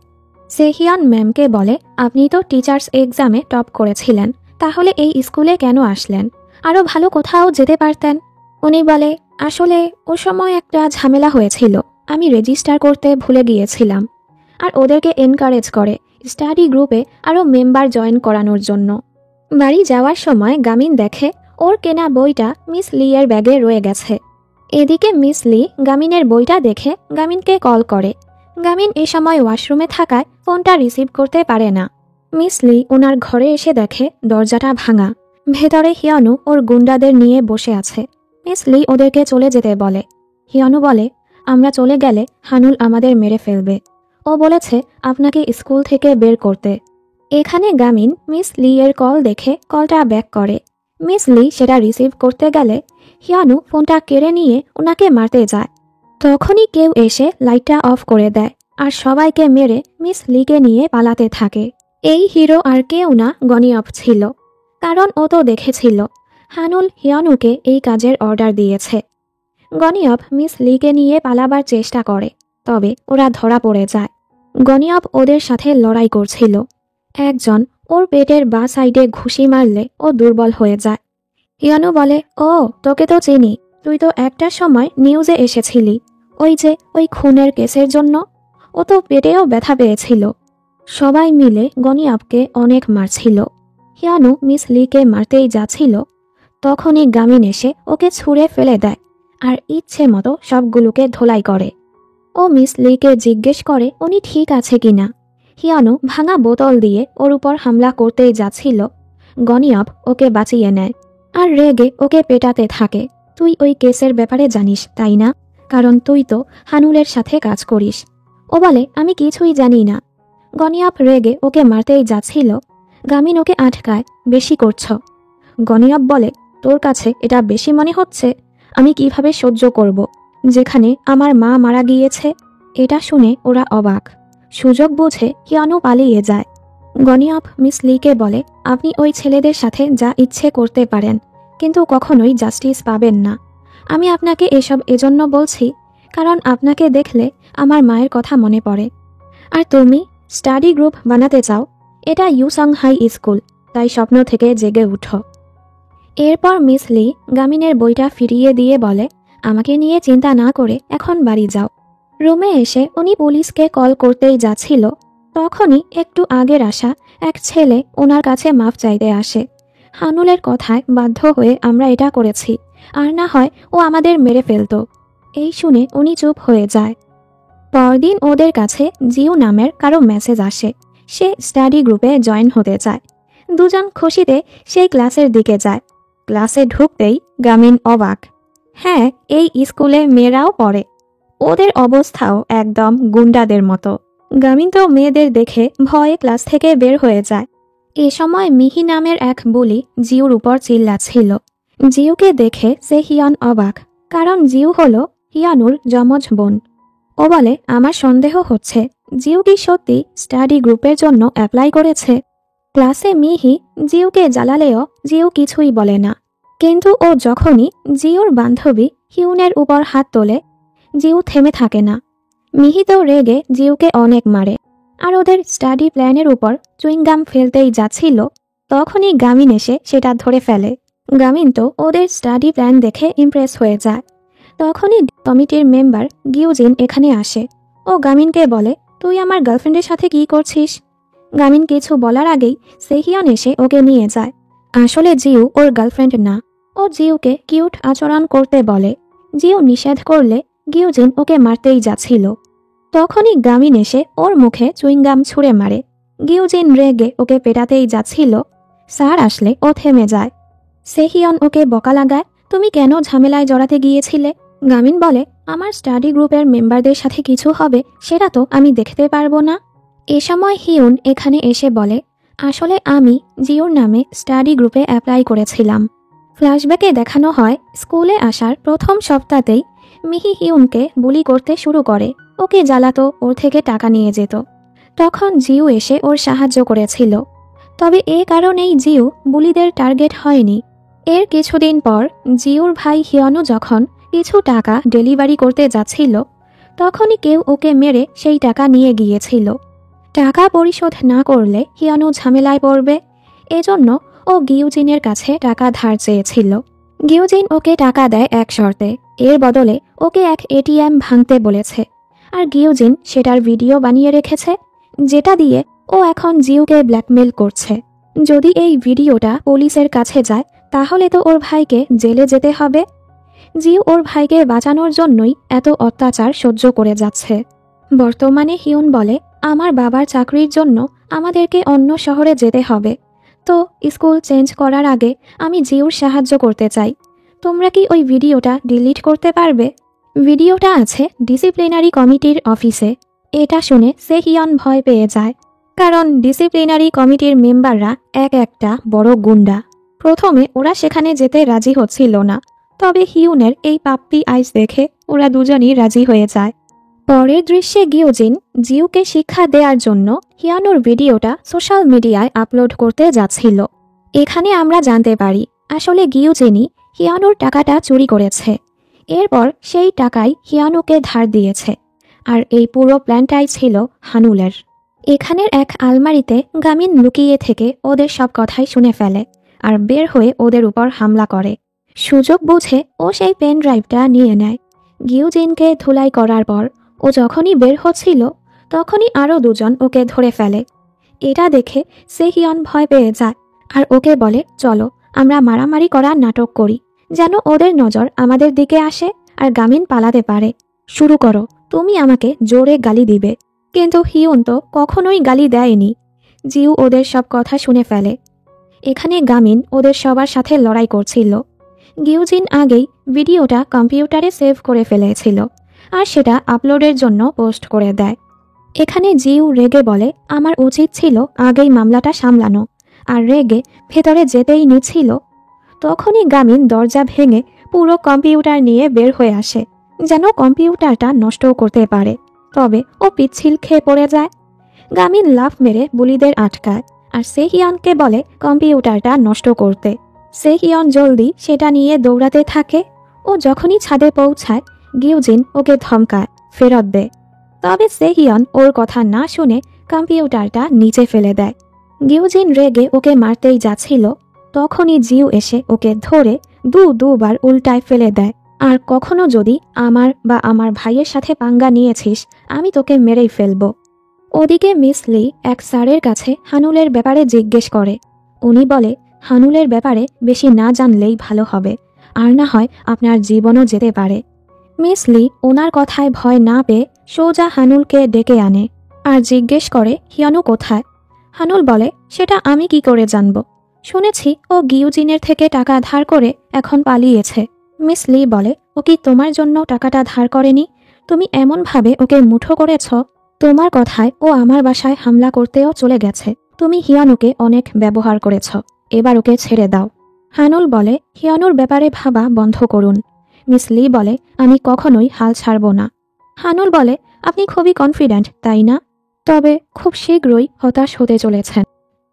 সেহিয়ন ম্যামকে বলে, আপনি তো টিচার্স এক্সামে টপ করেছিলেন, তাহলে এই স্কুলে কেন আসলেন? আরও ভালো কোথাও যেতে পারতেন। উনি বলে, আসলে ও সময় একটা ঝামেলা হয়েছিল, আমি রেজিস্টার করতে ভুলে গিয়েছিলাম। আর ওদেরকে এনকারেজ করে স্টাডি গ্রুপে আরও মেম্বার জয়েন করানোর জন্য। বাড়ি যাওয়ার সময় গামিন দেখে ওর কেনা বইটা মিস লি এর ব্যাগে রয়ে গেছে। এদিকে মিস লি গামিনের বইটা দেখে গামিনকে কল করে। গামিন এ সময় ওয়াশরুমে থাকায় ফোনটা রিসিভ করতে পারে না। মিস লি ওনার ঘরে এসে দেখে দরজাটা ভাঙা। ভেতরে হিয়নু ওর গুন্ডাদের নিয়ে বসে আছে। মিস লি ওদেরকে চলে যেতে বলে। হিয়নু বলে, আমরা চলে গেলে হানুল আমাদের মেরে ফেলবে। ও বলেছে আপনাকে স্কুল থেকে বের করতে। এখানে গামিন মিস লি এর কল দেখে কলটা ব্যাক করে। মিস লি সেটা রিসিভ করতে গেলে হিয়নু ফোনটা কেড়ে নিয়ে ওনাকে মারতে যায়। তখনই কেউ এসে লাইটটা অফ করে দেয় আর সবাইকে মেরে মিস লিকে নিয়ে পালাতে থাকে। এই হিরো আর কেউ না, গনিয়ব ছিল। কারণ ও তো দেখেছিল হানুল হিয়নুকে এই কাজের অর্ডার দিয়েছে। গনিয়ব মিস লিকে নিয়ে পালাবার চেষ্টা করে, তবে ওরা ধরা পড়ে যায়। গনিয়ব ওদের সাথে লড়াই করছিল। একজন ওর পেটের বাঁ সাইডে ঘুষি মারলে ও দুর্বল হয়ে যায়। হিয়নু বলে, ও তোকে তো চিনি, তুই তো একটা সময় নিউজে এসেছিলি, ওই খুনের কেসের জন্য। ও তো পেটেও ব্যথা পেয়েছিল। সবাই মিলে গনিয়বকে অনেক মারছিল। হিয়নু মিস লিকে মারতেই যাচ্ছিল, তখনই গামিন এসে ওকে ছুঁড়ে ফেলে দেয় আর ইচ্ছে মতো সবগুলোকে ধোলাই করে। ও মিস লিকে জিজ্ঞেস করে উনি ঠিক আছে কিনা। হিয়নু ভাঙা বোতল দিয়ে ওর উপর হামলা করতেই যাচ্ছিল। গনিয়ব ওকে বাঁচিয়ে নেয় আর রেগে ওকে পেটাতে থাকে। তুই ওই কেসের ব্যাপারে জানিস তাই না? কারণ তুই তো হানুলের সাথে কাজ করিস। ও বলে, আমি কিছুই জানি না। গনিয়ব রেগে ওকে মারতেই যাচ্ছিল। গামিন ওকে আটকায়, বেশি করছ। গনিয়ব বলে, তোর কাছে এটা বেশি মনে হচ্ছে? আমি কিভাবে সহ্য করব, যেখানে আমার মা মারা গিয়েছে? এটা শুনে ওরা অবাক। সুযোগ বুঝে হিয়নু পালিয়ে যায়। গনিয়ব মিস লিকে বলে, আপনি ওই ছেলেদের সাথে যা ইচ্ছে করতে পারেন, কিন্তু কখনোই জাস্টিস পাবেন না। আমি আপনাকে এসব এজন্য বলছি কারণ আপনাকে দেখলে আমার মায়ের কথা মনে পড়ে। আর তুমি স্টাডি গ্রুপ বানাতে চাও, এটা ইউসং হাই স্কুল, তাই স্বপ্ন থেকে জেগে উঠো। এরপর মিস লি গামিনের বইটা ফিরিয়ে দিয়ে বলে, আমাকে নিয়ে চিন্তা না করে এখন বাড়ি যাও। রুমে এসে উনি পুলিশকে কল করতেই যাচ্ছিল, তখনই একটু আগের আসা এক ছেলে ওনার কাছে মাফ চাইতে আসে। হানুলের কথায় বাধ্য হয়ে আমরা এটা করেছি, আর না হয় ও আমাদের মেরে ফেলতো। এই শুনে উনি চুপ হয়ে যায়। পরদিন ওদের কাছে জিউ নামের কারো মেসেজ আসে। সে স্টাডি গ্রুপে জয়েন হতে চায়। দুজন খুশিতে সেই ক্লাসের দিকে যায়। ক্লাসে ঢুকতেই গামিন অবাক। হ্যাঁ, এই স্কুলে মেয়েরাও পড়ে। ওদের অবস্থাও একদম গুন্ডাদের মতো। গামিন তো মেয়েদের দেখে ভয়ে ক্লাস থেকে বের হয়ে যায়। এ সময় মিহি নামের এক বুলি জিউর উপর চিল্লাচ্ছিল। জিউকে দেখে সে হিয়ন অবাক, কারণ জিউ হলো হিয়ানুর যমজ বোন। ও বলে, আমার সন্দেহ হচ্ছে জিউ কি সত্যি স্টাডি গ্রুপের জন্য অ্যাপ্লাই করেছে। ক্লাসে মিহি জিউকে জ্বালালেও জিউ কিছুই বলে না, কিন্তু ও যখনই জিউর বান্ধবী হিউনের উপর হাত তোলে জিউ থেমে থাকে না। মিহি তো রেগে জিউকে অনেক মারে, আর ওদের স্টাডি প্ল্যানের উপর চুইংগাম ফেলতেই যাচ্ছিল, তখনই গামিন এসে সেটা ধরে ফেলে। গামিন তো ওদের স্টাডি প্ল্যান দেখে ইমপ্রেস হয়ে যায়। তখনই কমিটির মেম্বার গিউজিন এখানে আসে। ও গামিনকে বলে, তুই আমার গার্লফ্রেন্ডের সাথে কি করছিস? গামিন কিছু বলার আগেই সেহিয়ন এসে ওকে নিয়ে যায়। আসলে জিউ ওর গার্লফ্রেন্ড না, ও জিউকে কিউট আচরণ করতে বলে। জিউ নিষেধ করলে গিউজিন ওকে মারতেই যাচ্ছিল। তখনই গামিন এসে ওর মুখে চুইংগাম ছুঁড়ে মারে। গিউজিন রেগে ওকে পেটাতেই যাচ্ছিল। স্যার আসলে ও থেমে যায়। সেহিয়ন ওকে বকা লাগায়, তুমি কেন ঝামেলায় জড়াতে গিয়েছিলে? গামিন বলে, আমার স্টাডি গ্রুপের মেম্বারদের সাথে কিছু হবে সেটা তো আমি দেখতে পারবো না। এ সময় হিউন এখানে এসে বলে, আসলে আমি জিউর নামে স্টাডি গ্রুপে অ্যাপ্লাই করেছিলাম। ফ্ল্যাশব্যাকে দেখানো হয় স্কুলে আসার প্রথম সপ্তাহতেই মিহি হিউনকে বুলি করতে শুরু করে, ওকে জ্বালাতো, ওর থেকে টাকা নিয়ে যেত। তখন জিউ এসে ওর সাহায্য করেছিল। তবে এ কারণেই জিউ বুলিদের টার্গেট হয়নি। এর কিছুদিন পর জিউর ভাই হিয়নু যখন কিছু টাকা ডেলিভারি করতে যাচ্ছিল, তখনই কেউ ওকে মেরে সেই টাকা নিয়ে গিয়েছিল। টাকা পরিশোধ না করলে হিয়নু ঝামেলায় পড়বে, এজন্য ও গিউজিনের কাছে টাকা ধার চেয়েছিল। গিউজিন ওকে টাকা দেয় এক শর্তে, এর বদলে ওকে এক এটিএম ভাঙতে বলেছে। আর গিউজিন সেটার ভিডিও বানিয়ে রেখেছে, যেটা দিয়ে ও এখন জিউকে ব্ল্যাকমেল করছে। যদি এই ভিডিওটা পুলিশের কাছে যায় তাহলে তো ওর ভাইকে জেলে যেতে হবে। জিউ ওর ভাইকে বাঁচানোর জন্যই এত অত্যাচার সহ্য করে যাচ্ছে। বর্তমানে হিউন বলে, আমার বাবার চাকরির জন্য আমাদেরকে অন্য শহরে যেতে হবে, তো স্কুল চেঞ্জ করার আগে আমি জিউর সাহায্য করতে চাই। তোমরা কি ওই ভিডিওটা ডিলিট করতে পারবে? ভিডিওটা আছে ডিসিপ্লিনারি কমিটির অফিসে। এটা শুনে সেহিয়ন ভয় পেয়ে যায়, কারণ ডিসিপ্লিনারি কমিটির মেম্বাররা এক একটা বড় গুন্ডা। প্রথমে ওরা সেখানে যেতে রাজি হচ্ছিল না, তবে হিউনের এই পাপ্পি আইস দেখে ওরা দুজনই রাজি হয়ে যায়। পরের দৃশ্যে গিউজিন জিউকে শিক্ষা দেওয়ার জন্য হিয়ানুর ভিডিওটা সোশ্যাল মিডিয়ায় আপলোড করতে যাচ্ছিল। এখানে আমরা জানতে পারি আসলে গিউজিনই হিয়ানুর টাকাটা চুরি করেছে। এরপর সেই টাকাই হিয়ানুকে ধার দিয়েছে, আর এই পুরো প্ল্যানটাই ছিল হানুলের। এখানের এক আলমারিতে গামিন লুকিয়ে থেকে ওদের সব কথাই শুনে ফেলে আর বের হয়ে ওদের উপর হামলা করে। সুযোগ বুঝে ও সেই পেন ড্রাইভটা নিয়ে নেয়। গিউজিনকে ধুলাই করার পর ও যখনই বের হচ্ছিল তখনই আরও দুজন ওকে ধরে ফেলে। এটা দেখে সেহিয়ন ভয় পেয়ে যায় আর ওকে বলে, চলো আমরা মারামারি করার নাটক করি, যেন ওদের নজর আমাদের দিকে আসে আর গামিন পালাতে পারে। শুরু করো, তুমি আমাকে জোরে গালি দিবে। কিন্তু হিউন তো কখনোই গালি দেয়নি। জিউ ওদের সব কথা শুনে ফেলে। এখানে গামিন ওদের সবার সাথে লড়াই করছিল। গিউজিন আগেই ভিডিওটা কম্পিউটারে সেভ করে ফেলেছিল আর সেটা আপলোডের জন্য পোস্ট করে দেয়। এখানে জিউ রেগে বলে, আমার উচিত ছিল আগেই মামলাটা সামলানো, আর রেগে ভেতরে যেতেই নিচ্ছিল। তখনই গামিন দরজা ভেঙে পুরো কম্পিউটার নিয়ে বের হয়ে আসে, যেন কম্পিউটারটা নষ্ট করতে পারে। তবে ও পিচ্ছিল খেয়ে পড়ে যায়। গামিন লাফ মেরে বুলিদের আটকায় আর সেহিয়নকে বলে কম্পিউটারটা নষ্ট করতে। সেহিয়ন জলদি সেটা নিয়ে দৌড়াতে থাকে। ও যখনই ছাদে পৌঁছায় গিউজিন ওকে ধমকায়, ফেরত দে। তবে সেহিয়ন ওর কথা না শুনে কম্পিউটারটা নিচে ফেলে দেয়। গিউজিন রেগে ওকে মারতেই যাচ্ছিল, তখনই জিউ এসে ওকে ধরে দুবার উল্টায় ফেলে দেয়। আর কখনো যদি আমার বা আমার ভাইয়ের সাথে পাঙ্গা নিয়েছিস, আমি তোকে মেরেই ফেলব। ওদিকে মিস লি এক স্যারের কাছে হানুলের ব্যাপারে জিজ্ঞেস করে। উনি বলে, হানুলের ব্যাপারে বেশি না জানলেই ভালো হবে, আর না হয় আপনার জীবনও যেতে পারে। মিস লি ওনার কথায় ভয় না পেয়ে সোজা হানুলকে ডেকে আনে আর জিজ্ঞেস করে হিয়ানু কোথায়। হানুল বলে, সেটা আমি কি করে জানব? শুনেছি ও গিউজিনের থেকে টাকা ধার করে এখন পালিয়েছে। মিস লি বলে, ও কি তোমার জন্য টাকাটা ধার করেনি? তুমি এমনভাবে ওকে মুঠো করেছ, তোমার কথায় ও আমার বাসায় হামলা করতেও চলে গেছে। তুমি হিয়ানুকে অনেক ব্যবহার করেছ, এবার ওকে ছেড়ে দাও। হানুল বলে, হিয়ানুর ব্যাপারে ভাবা বন্ধ করুন। মিস লি বলে, আমি কখনোই হাল ছাড়ব না। হানুল বলে, আপনি খুবই কনফিডেন্ট, তাই না? তবে খুব শীঘ্রই হতাশ হতে চলেছেন।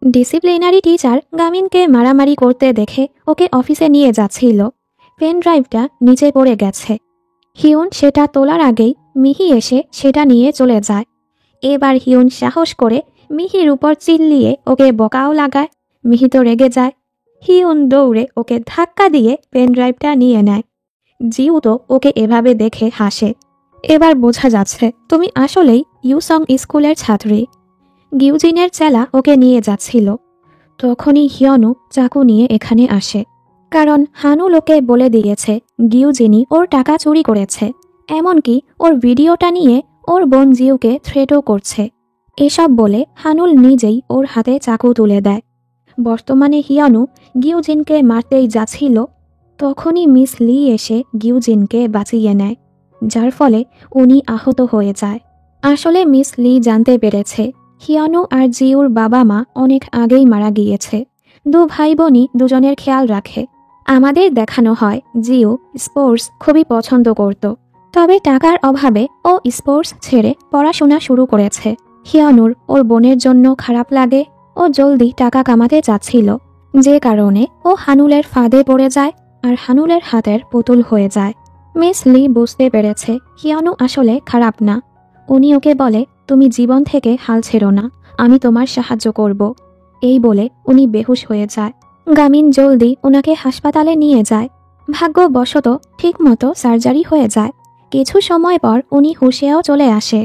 ডিসিপ্লিনারি টিচার গামিনকে মারামারি করতে দেখে ওকে অফিসে নিয়ে যাচ্ছিল। পেন ড্রাইভটা নিচে পড়ে গেছে। হিউন সেটা তোলার আগেই মিহি এসে সেটা নিয়ে চলে যায়। এবার হিউন সাহস করে মিহির উপর চিল্লিয়ে ওকে বকাও লাগায়। মিহি তো রেগে যায়। হিউন দৌড়ে ওকে ধাক্কা দিয়ে পেন ড্রাইভটা নিয়ে নেয়। জিউ তো ওকে এভাবে দেখে হাসে। এবার বোঝা যাচ্ছে তুমি আসলেই ইউসং স্কুলের ছাত্রী। গিউজিনের চেলা ওকে নিয়ে যাচ্ছিল। তখনই হিয়নু চাকু নিয়ে এখানে আসে, কারণ হানুল ওকে বলে দিয়েছে গিউজিনি ওর টাকা চুরি করেছে। এমনকি ওর ভিডিওটা নিয়ে ওর বোন জিউকে থ্রেটও করছে। এসব বলে হানুল নিজেই ওর হাতে চাকু তুলে দেয়। বর্তমানে হিয়নু গিউজিনকে মারতেই যাচ্ছিল, তখনই মিস লি এসে গিউজিনকে বাঁচিয়ে নেয়, যার ফলে উনি আহত হয়ে যায়। আসলে মিস লি জানতে পেরেছে হিয়ানু আর জিউর বাবা মা অনেক আগেই মারা গিয়েছে। দু ভাই বোনই দুজনের খেয়াল রাখে। আমাদের দেখানো হয় জিউ স্পোর্টস খুবই পছন্দ করত, তবে টাকার অভাবে ও স্পোর্টস ছেড়ে পড়াশোনা শুরু করেছে। হিয়ানুর ওর বোনের জন্য খারাপ লাগে। ও জলদি টাকা কামাতে চাচ্ছিল, যে কারণে ও হানুলের ফাঁদে পড়ে যায় আর হানুলের হাতের পুতুল হয়ে যায়। মিস লি বুঝতে পেরেছে হিয়ানু আসলে খারাপ না। উনি ওকে বলে, তুমি জীবন থেকে হাল ছেড়ো না, আমি তোমার সাহায্য করব। এই বলে উনি বেহুশ হয়ে যায়। গামিন জলদি ওনাকে হাসপাতালে নিয়ে যায়। ভাগ্যবশত ঠিকমতো সার্জারি হয়ে যায়। কিছু সময় পর উনি হুঁশেও চলে আসে।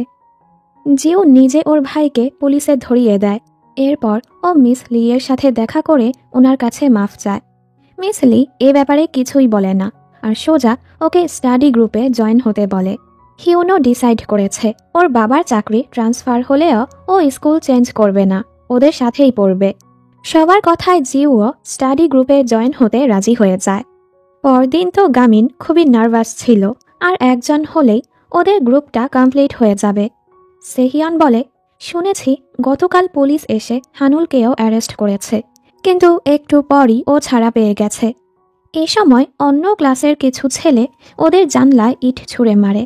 জিউ নিজে ওর ভাইকে পুলিশে ধরিয়ে দেয়। এরপর ও মিস লি এর সাথে দেখা করে ওনার কাছে মাফ চায়। মিস লি এ ব্যাপারে কিছুই বলে না আর সোজা ওকে স্টাডি গ্রুপে জয়েন হতে বলে। হিউনো ডিসাইড করেছে ওর বাবার চাকরি ট্রান্সফার হলেও ও স্কুল চেঞ্জ করবে না, ওদের সাথেই পড়বে। সবার কথায় জিউও স্টাডি গ্রুপে জয়েন হতে রাজি হয়ে যায়। পরদিন তো গামিন খুবই নার্ভাস ছিল, আর একজন হলেই ওদের গ্রুপটা কমপ্লিট হয়ে যাবে। সেহিয়ন বলে, শুনেছি গতকাল পুলিশ এসে হানুলকেও অ্যারেস্ট করেছে, কিন্তু একটু পরই ও ছাড়া পেয়ে গেছে। এ সময় অন্য ক্লাসের কিছু ছেলে ওদের জানলায় ইট ছুঁড়ে মারে।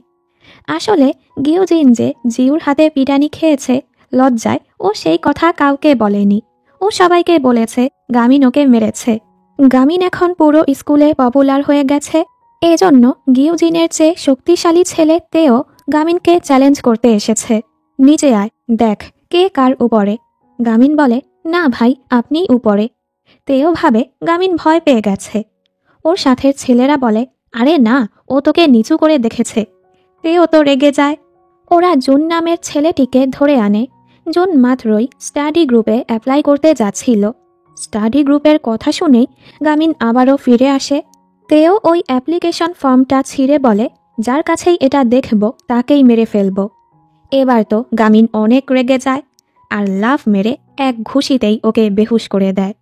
আসলে গিউজিন যে জিউর হাতে পিটানি খেয়েছে, লজ্জায় ও সেই কথা কাউকে বলেনি। ও সবাইকে বলেছে গামিন ওকে মেরেছে। গামিন এখন পুরো স্কুলে পপুলার হয়ে গেছে। এজন্য গিউজিনের চেয়ে শক্তিশালী ছেলে তেও গামিনকে চ্যালেঞ্জ করতে এসেছে। নিচে আয়, দেখ কে কার উপরে। গামিন বলে, না ভাই, আপনিই উপরে। তেও ভাবে গামিন ভয় পেয়ে গেছে। ওর সাথের ছেলেরা বলে, আরে না, ও তোকে নিচু করে দেখেছে। তেও তো রেগে যায়। ওরা জুন নামের ছেলেটিকে ধরে আনে। জুন মাত্রই স্টাডি গ্রুপে অ্যাপ্লাই করতে যাচ্ছিল। স্টাডি গ্রুপের কথা শুনেই গামিন আবারও ফিরে আসে। তেও ওই অ্যাপ্লিকেশন ফর্মটা ছিঁড়ে বলে, যার কাছেই এটা দেখব তাকেই মেরে ফেলব। এবার তো গামিন অনেক রেগে যায় আর লাফ মেরে এক ঘুষিতেই ওকে বেহুশ করে দেয়।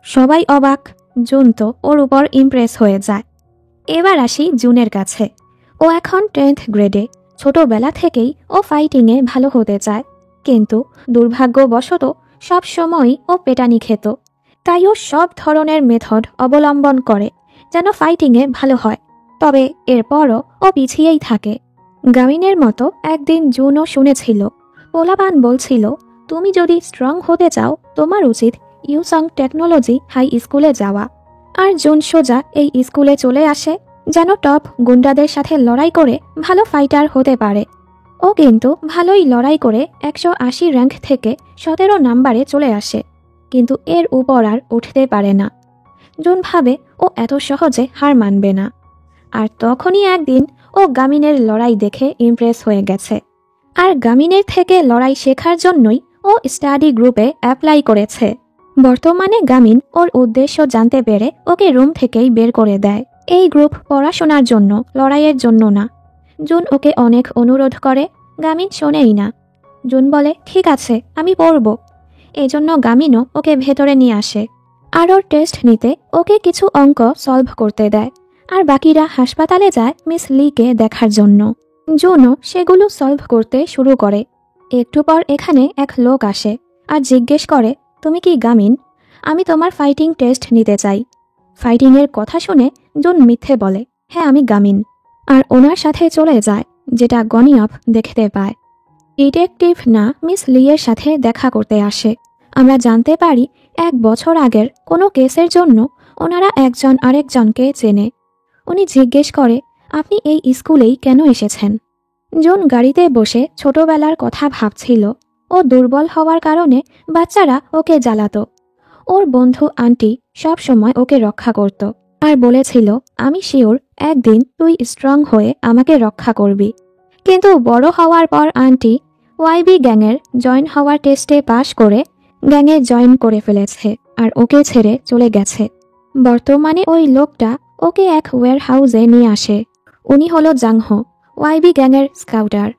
সবাই অবাক। জুন তো ওর উপর ইমপ্রেস হয়ে যায়। এবার আসি জুনের কাছে। ও এখন 10th গ্রেডে। ছোটবেলা থেকেই ও ফাইটিংয়ে ভালো হতে চায়, কিন্তু দুর্ভাগ্যবশত সব সময়ই ও পেটানি খেত। তাই ও সব ধরনের মেথড অবলম্বন করে যেন ফাইটিংয়ে ভালো হয়, তবে এরপরও ও পিছিয়েই থাকে। গামিনের মতো একদিন জুনও শুনেছিল পোলাপান বলছিল, তুমি যদি স্ট্রং হতে চাও তোমার উচিত ইউসং টেকনোলজি হাই স্কুলে যাওয়া। আর জুন সোজা এই স্কুলে চলে আসে যেন টপ গুন্ডাদের সাথে লড়াই করে ভালো ফাইটার হতে পারে। ও কিন্তু ভালোই লড়াই করে 180 র্যাঙ্ক থেকে 17 নাম্বারে চলে আসে, কিন্তু এর উপর আর উঠতে পারে না। জুন ভাবে ও এত সহজে হার মানবে না। আর তখনই একদিন ও গামিনের লড়াই দেখে ইমপ্রেস হয়ে গেছে, আর গামিনের থেকে লড়াই শেখার জন্যই ও স্টাডি গ্রুপে অ্যাপ্লাই করেছে। বর্তমানে গামিন ওর উদ্দেশ্য জানতে পেরে ওকে রুম থেকেই বের করে দেয়। এই গ্রুপ পড়াশোনার জন্য, লড়াইয়ের জন্য না। জুন ওকে অনেক অনুরোধ করে, গামিন শোনেই না। জুন বলে, ঠিক আছে, আমি পড়ব। এজন্য গামিনও ওকে ভেতরে নিয়ে আসে আর ওর টেস্ট নিতে ওকে কিছু অঙ্ক সলভ করতে দেয়। আর বাকিরা হাসপাতালে যায় মিস লিকে দেখার জন্য। জুনও সেগুলো সলভ করতে শুরু করে। একটু পর এখানে এক লোক আসে আর জিজ্ঞেস করে, তুমি কি গামিন? আমি তোমার ফাইটিং টেস্ট নিতে চাই। ফাইটিংয়ের কথা শুনে জুন মিথ্যে বলে, হ্যাঁ আমি গামিন, আর ওনার সাথে চলে যায়, যেটা গনিয়ফ দেখতে পায়। ডিটেকটিভ না মিস লিয়ের সাথে দেখা করতে আসে। আমরা জানতে পারি 1 বছর আগের কোনো কেসের জন্য ওনারা একজন আরেকজনকে চেনে। উনি জিজ্ঞেস করে, আপনি এই স্কুলেই কেন এসেছেন? জুন গাড়িতে বসে ছোটবেলার কথা ভাবছিল। ও দুর্বল হওয়ার কারণে বাচ্চারা ওকে জ্বালাতো। ওর বন্ধু আন্টি সব সময় ওকে রক্ষা করত আর বলেছিল, আমি শিওর একদিন তুই স্ট্রং হয়ে আমাকে রক্ষা করবি। কিন্তু বড় হওয়ার পর আন্টি ওয়াইবি গ্যাংয়ের জয়েন হওয়ার টেস্টে পাশ করে গ্যাংয়ে জয়েন করে ফেলেছে আর ওকে ছেড়ে চলে গেছে। বর্তমানে ওই লোকটা ওকে এক ওয়্যার হাউসে নিয়ে আসে। উনি হলো জাংহো, ওয়াইবি গ্যাংয়ের স্কাউটার।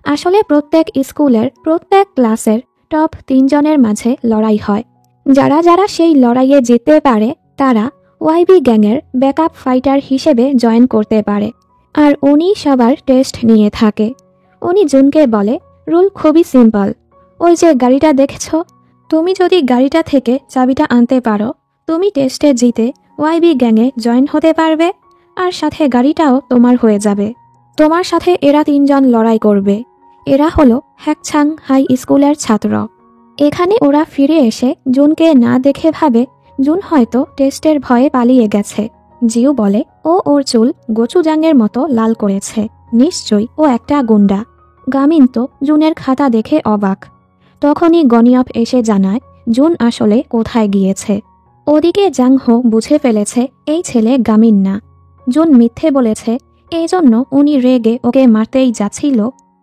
আসলে প্রত্যেক স্কুলের প্রত্যেক ক্লাসের টপ 3 জনের মাঝে লড়াই হয়। যারা যারা সেই লড়াইয়ে জিততে পারে তারা ওয়াইবি গ্যাংয়ের ব্যাকআপ ফাইটার হিসেবে জয়েন করতে পারে। আর উনি সবার টেস্ট নিয়ে থাকে। উনি জুনকে বলে, রুল খুবই সিম্পল। ওই যে গাড়িটা দেখছ, তুমি যদি গাড়িটা থেকে চাবিটা আনতে পারো, তুমি টেস্টে জিতে ওয়াইবি গ্যাংয়ে জয়েন হতে পারবে, আর সাথে গাড়িটাও তোমার হয়ে যাবে। তোমার সাথে এরা 3 জন লড়াই করবে। এরা হলো হ্যাকছাং হাই স্কুলের ছাত্র। এখানে ওরা ফিরে এসে জুনকে না দেখে ভাবে জুন হয়তো টেস্টের ভয়ে পালিয়ে গেছে। জিউ বলে, ও ওর চুল গোচুজাংয়ের মতো লাল করেছে, নিশ্চয়ই ও একটা গুন্ডা। গামিন তো জুনের খাতা দেখে অবাক। তখনই গনিয়ফ এসে জানায় জুন আসলে কোথায় গিয়েছে। ওদিকে জাংহো বুঝে ফেলেছে এই ছেলে গামিন না। জুন মিথ্যে বলেছে, এই জন্য উনি রেগে ওকে মারতেই যাচ্ছিল।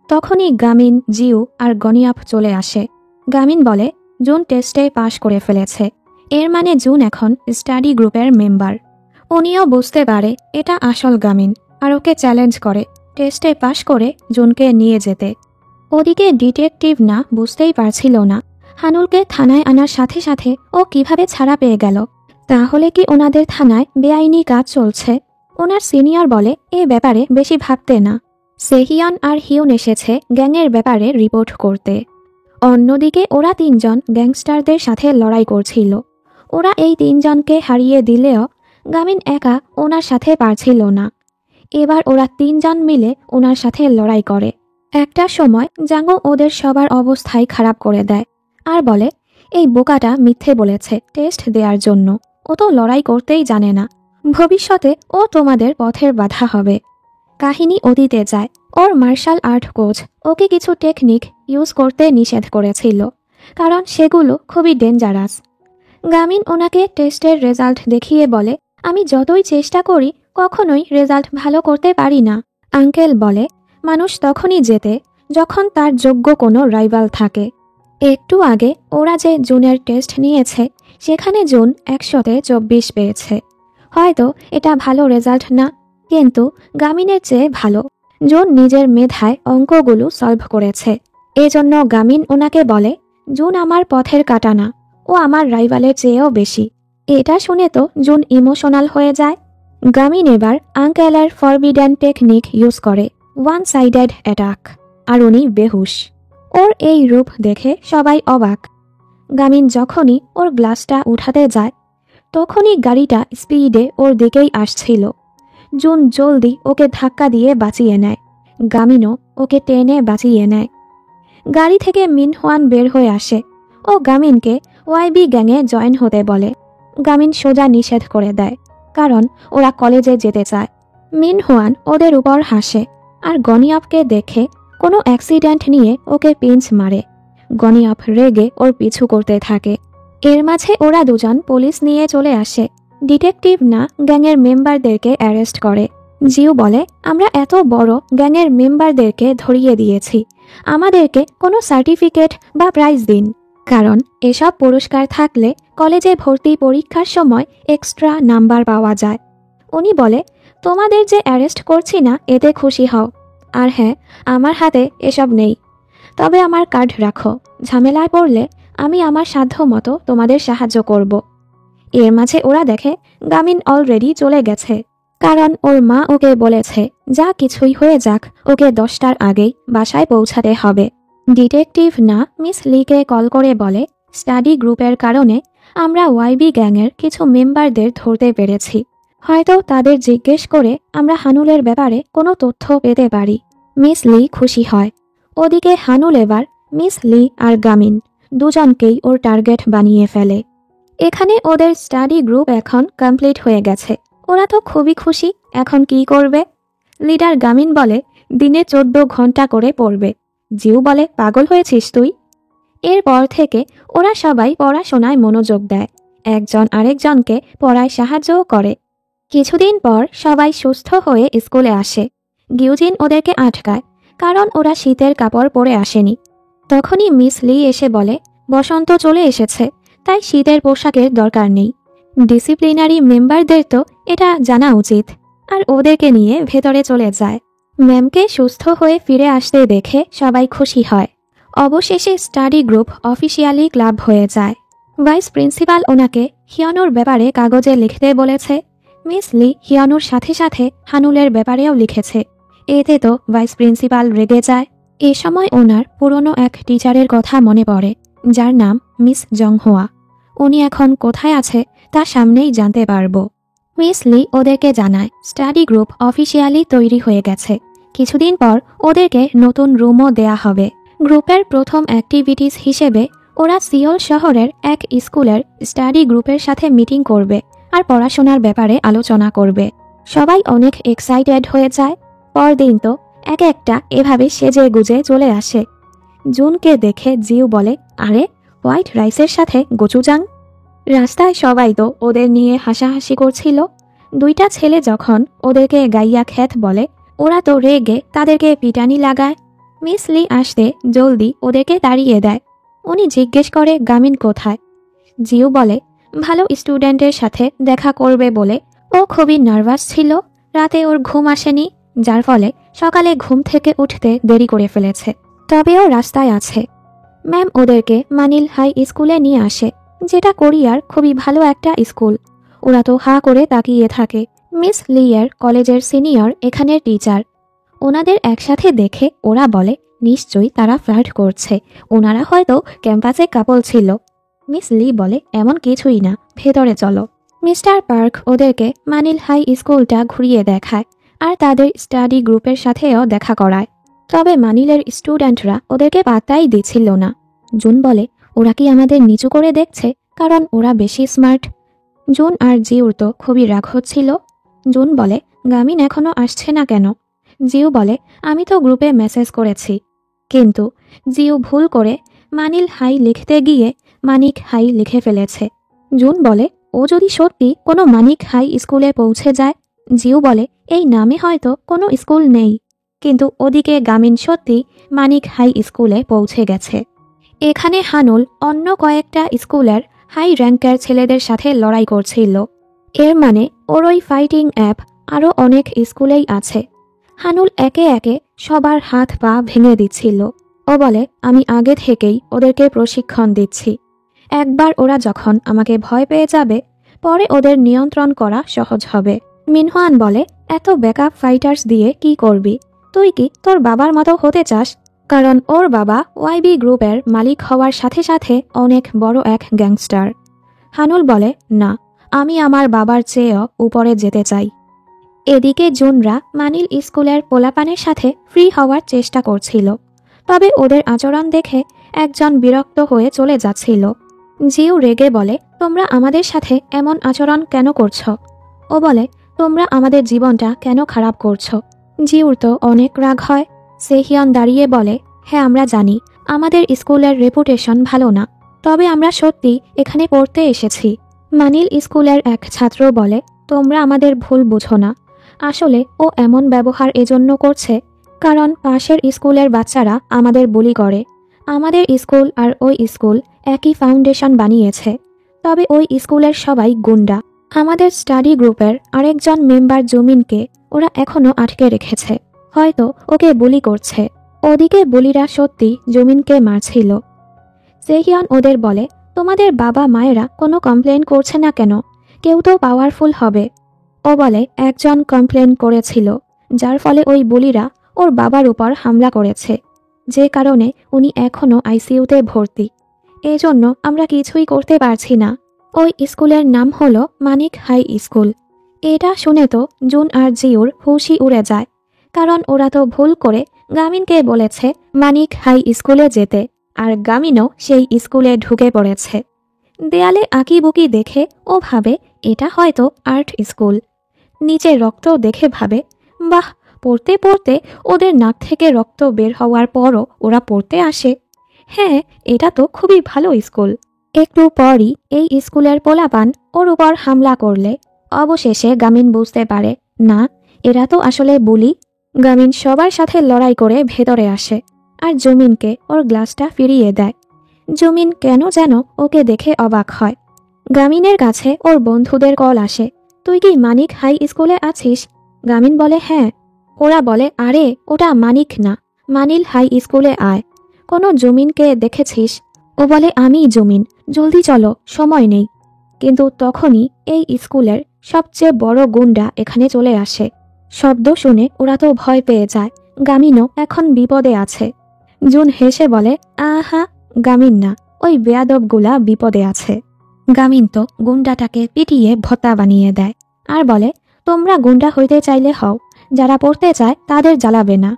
তখনই গামিন, জিউ আর গনিয়ফ চলে আসে। গামিন বলে, জুন টেস্টে পাশ করে ফেলেছে, এর মানে জুন এখন স্টাডি গ্রুপের মেম্বার। উনিও বুঝতে পারে এটা আসল গামিন আর ওকে চ্যালেঞ্জ করে টেস্টে পাশ করে জুনকে নিয়ে যেতে। ওদিকে ডিটেকটিভ না বুঝতেই পারছিল না হানুলকে থানায় আনার সাথে সাথে ও কিভাবে ছাড়া পেয়ে গেল। তাহলে কি ওনাদের থানায় বেআইনি কাজ চলছে? ওনার সিনিয়র বলে, এ ব্যাপারে বেশি ভাবতে না। সেহিয়ন আর হিউন এসেছে গ্যাংয়ের ব্যাপারে রিপোর্ট করতে। অন্যদিকে ওরা 3 জন গ্যাংস্টারদের সাথে লড়াই করছিল। ওরা এই 3 জনকে হারিয়ে দিলেও গামিন একা ওনার সাথে পারছিল না। এবার ওরা 3 জন মিলে ওনার সাথে লড়াই করে। একটা সময় জাঙ্গো ওদের সবার অবস্থাই খারাপ করে দেয় আর বলে, এই বোকাটা মিথ্যে বলেছে টেস্ট দেওয়ার জন্য, ও তো লড়াই করতেই জানে না। ভবিষ্যতে ও তোমাদের পথের বাধা হবে। কাহিনী অতীতে যায়। ওর মার্শাল আর্ট কোচ ওকে কিছু টেকনিক ইউজ করতে নিষেধ করেছিল, কারণ সেগুলো খুবই ডেঞ্জারাস। গামিন ওনাকে টেস্টের রেজাল্ট দেখিয়ে বলে, আমি যতই চেষ্টা করি কখনোই রেজাল্ট ভালো করতে পারি না। আঙ্কেল বলে, মানুষ তখনই জেতে যখন তার যোগ্য কোনো রাইভাল থাকে। একটু আগে ওরা যে জুনের টেস্ট নিয়েছে সেখানে জুন 100-তে 24 পেয়েছে। হয়তো এটা ভালো রেজাল্ট না, কিন্তু গামিনের চেয়ে ভালো। জুন নিজের মেধায় অঙ্কগুলো সলভ করেছে। এজন্য গামিন ওনাকে বলে, জুন আমার পথের কাটা না, ও আমার রাইভালের চেয়েও বেশি। এটা শুনে তো জুন ইমোশনাল হয়ে যায়। গামিন এবার আঙ্কেলের ফরবিডেন টেকনিক ইউজ করে, 1 সাইডেড অ্যাটাক, আর উনি বেহুশ। ওর এই রূপ দেখে সবাই অবাক। গামিন যখনই ওর গ্লাসটা উঠাতে যায় তখনই গাড়িটা স্পিডে ওর দিকেই আসছিল। জুন জলদি ওকে ধাক্কা দিয়ে বাঁচিয়ে নেয়। গামিনও ওকে টেনে বাঁচিয়ে নেয়। গাড়ি থেকে মিনহুয়ান বের হয়ে আসে। ও গামিনকে ওয়াইবি গ্যাংয়ে জয়েন হতে বলে। গামিন সোজা নিষেধ করে দেয়, কারণ ওরা কলেজে যেতে চায়। মিনহুয়ান ওদের উপর হাসে আর গনিয়ফকে দেখে কোনো অ্যাক্সিডেন্ট নিয়ে ওকে পিঞ্চ মারে। গনিয়ফ রেগে ওর পিছু করতে থাকে। এর মাঝে ওরা 2 জন পুলিশ নিয়ে চলে আসে। ডিটেকটিভ না গ্যাংয়ের মেম্বারদেরকে অ্যারেস্ট করে। জিউ বলে, আমরা এত বড় গ্যাংয়ের মেম্বারদেরকে ধরিয়ে দিয়েছি, আমাদেরকে কোনো সার্টিফিকেট বা প্রাইজ দিন, কারণ এসব পুরস্কার থাকলে কলেজে ভর্তি পরীক্ষার সময় এক্সট্রা নাম্বার পাওয়া যায়। উনি বলে, তোমাদের যে অ্যারেস্ট করছি না এতে খুশি হও। আর হ্যাঁ, আমার হাতে এসব নেই, তবে আমার কার্ড রাখো, ঝামেলায় পড়লে আমি আমার সাধ্য মতো তোমাদের সাহায্য করব। এর মাঝে ওরা দেখে গামিন অলরেডি চলে গেছে। কারণ ওর মা ওকে বলেছে যা কিছুই হয়ে যাক ওকে 10টার আগেই বাসায় পৌঁছাতে হবে। ডিটেকটিভ না মিস লিকে কল করে বলে, স্টাডি গ্রুপের কারণে আমরা ওয়াইবি গ্যাংয়ের কিছু মেম্বারদের ধরতে পেরেছি। হয়তো তাদের জিজ্ঞেস করে আমরা হানুলের ব্যাপারে কোনো তথ্য পেতে পারি। মিস লি খুশি হয়। ওদিকে হানুল এবার মিস লি আর গামিন দুজনকেই ওর টার্গেট বানিয়ে ফেলে। এখানে ওদের স্টাডি গ্রুপ এখন কমপ্লিট হয়ে গেছে। ওরা তো খুবই খুশি। এখন কি করবে? লিডার গামিন বলে, দিনে 14 ঘন্টা করে পড়বে। জিউ বলে, পাগল হয়েছিস তুই? এরপর থেকে ওরা সবাই পড়াশোনায় মনোযোগ দেয়, একজন আরেকজনকে পড়ায় সাহায্যও করে। কিছুদিন পর সবাই সুস্থ হয়ে স্কুলে আসে। গিউজিন ওদেরকে আটকায়, কারণ ওরা শীতের কাপড় পরে আসেনি। তখনই মিস লি এসে বলে, বসন্ত চলে এসেছে, তাই শীতের পোশাকের দরকার নেই। ডিসিপ্লিনারি মেম্বারদের তো এটা জানা উচিত। আর ওদেরকে নিয়ে ভেতরে চলে যায়। ম্যামকে সুস্থ হয়ে ফিরে আসতে দেখে সবাই খুশি হয়। অবশেষে স্টাডি গ্রুপ অফিসিয়ালি ক্লাব হয়ে যায়। ভাইস প্রিন্সিপাল ওনাকে হিয়নুর ব্যাপারে কাগজে লিখতে বলেছে। মিস লি হিয়নুর সাথে সাথে হানুলের ব্যাপারেও লিখেছে। এতে তো ভাইস প্রিন্সিপাল রেগে যায়। এ সময় ওনার পুরনো এক টিচারের কথা মনে পড়ে, যার নাম মিস জংহোয়া। উনি এখন কোথায় আছে তা সামনেই জানতে পারবো। মিস লি ওদেরকে জানায় স্টাডি গ্রুপ অফিসিয়ালি তৈরি হয়ে গেছে। কিছুদিন পর ওদেরকে নতুন রুমও দেয়া হবে। গ্রুপের প্রথম অ্যাক্টিভিটিস হিসেবে ওরা সিওল শহরের এক স্কুলের স্টাডি গ্রুপের সাথে মিটিং করবে আর পড়াশোনার ব্যাপারে আলোচনা করবে। সবাই অনেক এক্সাইটেড হয়ে যায়। পরদিন তো এক একটা এভাবে সেজে গুজে চলে আসে। জুনকে দেখে জিউ বলে, আরে হোয়াইট রাইসের সাথে গোচুজাং। রাস্তায় সবাই তো ওদের নিয়ে হাসাহাসি করছিল। দুইটা ছেলে যখন ওদেরকে গাইয়া খ্যাত বলে, ওরা তো রেগে তাদেরকে পিটানি লাগায়। মিস লি আসতে জলদি ওদেরকে তাড়িয়ে দেয়। উনি জিজ্ঞেস করে গামিন কোথায়। জিউ বলে, ভালো স্টুডেন্টের সাথে দেখা করবে বলে ও খুবই নার্ভাস ছিল। রাতে ওর ঘুম আসেনি, যার ফলে সকালে ঘুম থেকে উঠতে দেরি করে ফেলেছে। তবেও রাস্তায় আছে। ম্যাম ওদেরকে মানিল হাই স্কুলে নিয়ে আসে, যেটা কোরিয়ার খুবই ভালো একটা স্কুল। ওরা তো হা করে তাকিয়ে থাকে। মিস লিয়ের কলেজের সিনিয়র এখানের টিচার। ওনাদের একসাথে দেখে ওরা বলে, নিশ্চয়ই তারা ফ্লার্ট করছে, ওনারা হয়তো ক্যাম্পাসে কাপল ছিল। মিস লি বলে, এমন কিছুই না, ভেতরে চলো। মিস্টার পার্ক ওদেরকে মানিল হাই স্কুলটা ঘুরিয়ে দেখায় আর তাদের স্টাডি গ্রুপের সাথেও দেখা করায়। তবে মানিলের স্টুডেন্টরা ওদেরকে পাত্তাই দিচ্ছিল না। জুন বলে, ওরা কি আমাদের নিচু করে দেখছে কারণ ওরা বেশি স্মার্ট? জুন আর জিউর তো খুবই রাগ হচ্ছিল। জুন বলে, গামিন এখনো আসছে না কেন? জিউ বলে, আমি তো গ্রুপে মেসেজ করেছি। কিন্তু জিউ ভুল করে মানিল হাই লিখতে গিয়ে মানিক হাই লিখে ফেলেছে। জুন বলে, ও যদি সত্যি কোনো মানিক হাই স্কুলে পৌঁছে যায়। জিউ বলে, এই নামে হয়তো কোনো স্কুল নেই। কিন্তু ওদিকে গামিন সত্যি মানিক হাই স্কুলে পৌঁছে গেছে। এখানে হানুল অন্য কয়েকটা স্কুলের হাই র্যাঙ্কের ছেলেদের সাথে লড়াই করছিল। এর মানে ওর ওই ফাইটিং অ্যাপ আরও অনেক স্কুলেই আছে। হানুল একে একে সবার হাত পা ভেঙে দিচ্ছিল। ও বলে, আমি আগে থেকেই ওদেরকে প্রশিক্ষণ দিচ্ছি। একবার ওরা যখন আমাকে ভয় পেয়ে যাবে, পরে ওদের নিয়ন্ত্রণ করা সহজ হবে। মিনহুয়ান বলে, এত ব্যাকআপ ফাইটার্স দিয়ে কি করবি? তুই কি তোর বাবার মতো হতে চাস? কারণ ওর বাবা ওয়াইবি গ্রুপের মালিক হওয়ার সাথে সাথে অনেক বড় এক গ্যাংস্টার। হানুল বলে, না, আমি আমার বাবার চেয়েও উপরে যেতে চাই। এদিকে জুনরা মানিল স্কুলের পোলাপানের সাথে ফ্রি হওয়ার চেষ্টা করছিল। তবে ওদের আচরণ দেখে একজন বিরক্ত হয়ে চলে যাচ্ছিল। জিউ রেগে বলে, তোমরা আমাদের সাথে এমন আচরণ কেন করছো? ও বলে, তোমরা আমাদের জীবনটা কেন খারাপ করছো? জিউর তো অনেক রাগ হয়। সেহিয়ন দাঁড়িয়ে বলে, হ্যাঁ আমরা জানি আমাদের স্কুলের রেপুটেশন ভালো না, তবে আমরা সত্যি এখানে পড়তে এসেছি। মানিল স্কুলের এক ছাত্র বলে, তোমরা আমাদের ভুল বুঝো না। আসলে ও এমন ব্যবহার এজন্য করছে কারণ পাশের স্কুলের বাচ্চারা আমাদের বুলি করে। আমাদের স্কুল আর ওই স্কুল একই ফাউন্ডেশন বানিয়েছে। তবে ওই স্কুলের সবাই গুন্ডা। আমাদের স্টাডি গ্রুপের আরেকজন মেম্বার জমিনকে ওরা এখনো আটকে রেখেছে, হয়তো ওকে বুলি করছে। ওদিকে বুলিরা সত্যি জমিনকে মারছিল। সেহিয়ন ওদের বলে, তোমাদের বাবা মায়েরা কোনো কমপ্লেন করছে না কেন? কেউ তো পাওয়ারফুল হবে। ও বলে একজন কমপ্লেন করেছিল, যার ফলে ওই বুলিরা ওর বাবার উপর হামলা করেছে, যে কারণে উনি এখনও আইসিইউতে ভর্তি। এজন্য আমরা কিছুই করতে পারছি না। ওই স্কুলের নাম হলো মানিক হাই স্কুল। এটা শুনে তো জুন আর জিউর হুশই উড়ে যায়, কারণ ওরা তো ভুল করে গামিনকে বলেছে মানিক হাই স্কুলে যেতে, আর গামিনও সেই স্কুলে ঢুকে পড়েছে। দেয়ালে আঁকিবুকি দেখে ও ভাবে এটা হয়তো আর্ট স্কুল। নিচে রক্ত দেখে ভাবে, বাহ, পড়তে পড়তে ওদের নাক থেকে রক্ত বের হওয়ার পরও ওরা পড়তে আসে। হ্যাঁ, এটা তো খুবই ভালো স্কুল। একটু পরই এই স্কুলের পোলাপান ওর উপর হামলা করলে অবশেষে গামিন বুঝতে পারে, না, এরা তো আসলে বুলি। গামিন সবার সাথে লড়াই করে ভেতরে আসে আর জমিনকে ওর গ্লাসটা ফিরিয়ে দেয়। জমিন কেন যেন ওকে দেখে অবাক হয়। গামিনের কাছে ওর বন্ধুদের কল আসে, তুই কি মানিক হাই স্কুলে আছিস? গামিন বলে হ্যাঁ। ওরা বলে, আরে ওটা মানিক না, মানিল হাই স্কুলে আয়। কোনো জমিনকে দেখেছিস? ও বলে, আমি জমিন, জলদি চলো, সময় নেই। কিন্তু তখনই এই স্কুলের সবচেয়ে বড় গুন্ডা এখানে চলে আসে। শব্দ শুনে ওরা তো ভয় পেয়ে যায়, গামিনও এখন বিপদে আছে। জুন হেসে বলে, আহা, গামিন না, ওই বেয়াদবগুলা বিপদে আছে। গামিন তো গুন্ডাটাকে পিটিয়ে ভত্তা বানিয়ে দেয় আর বলে, তোমরা গুন্ডা হইতে চাইলে হও, যারা পড়তে চায় তাদের জ্বালাবে না।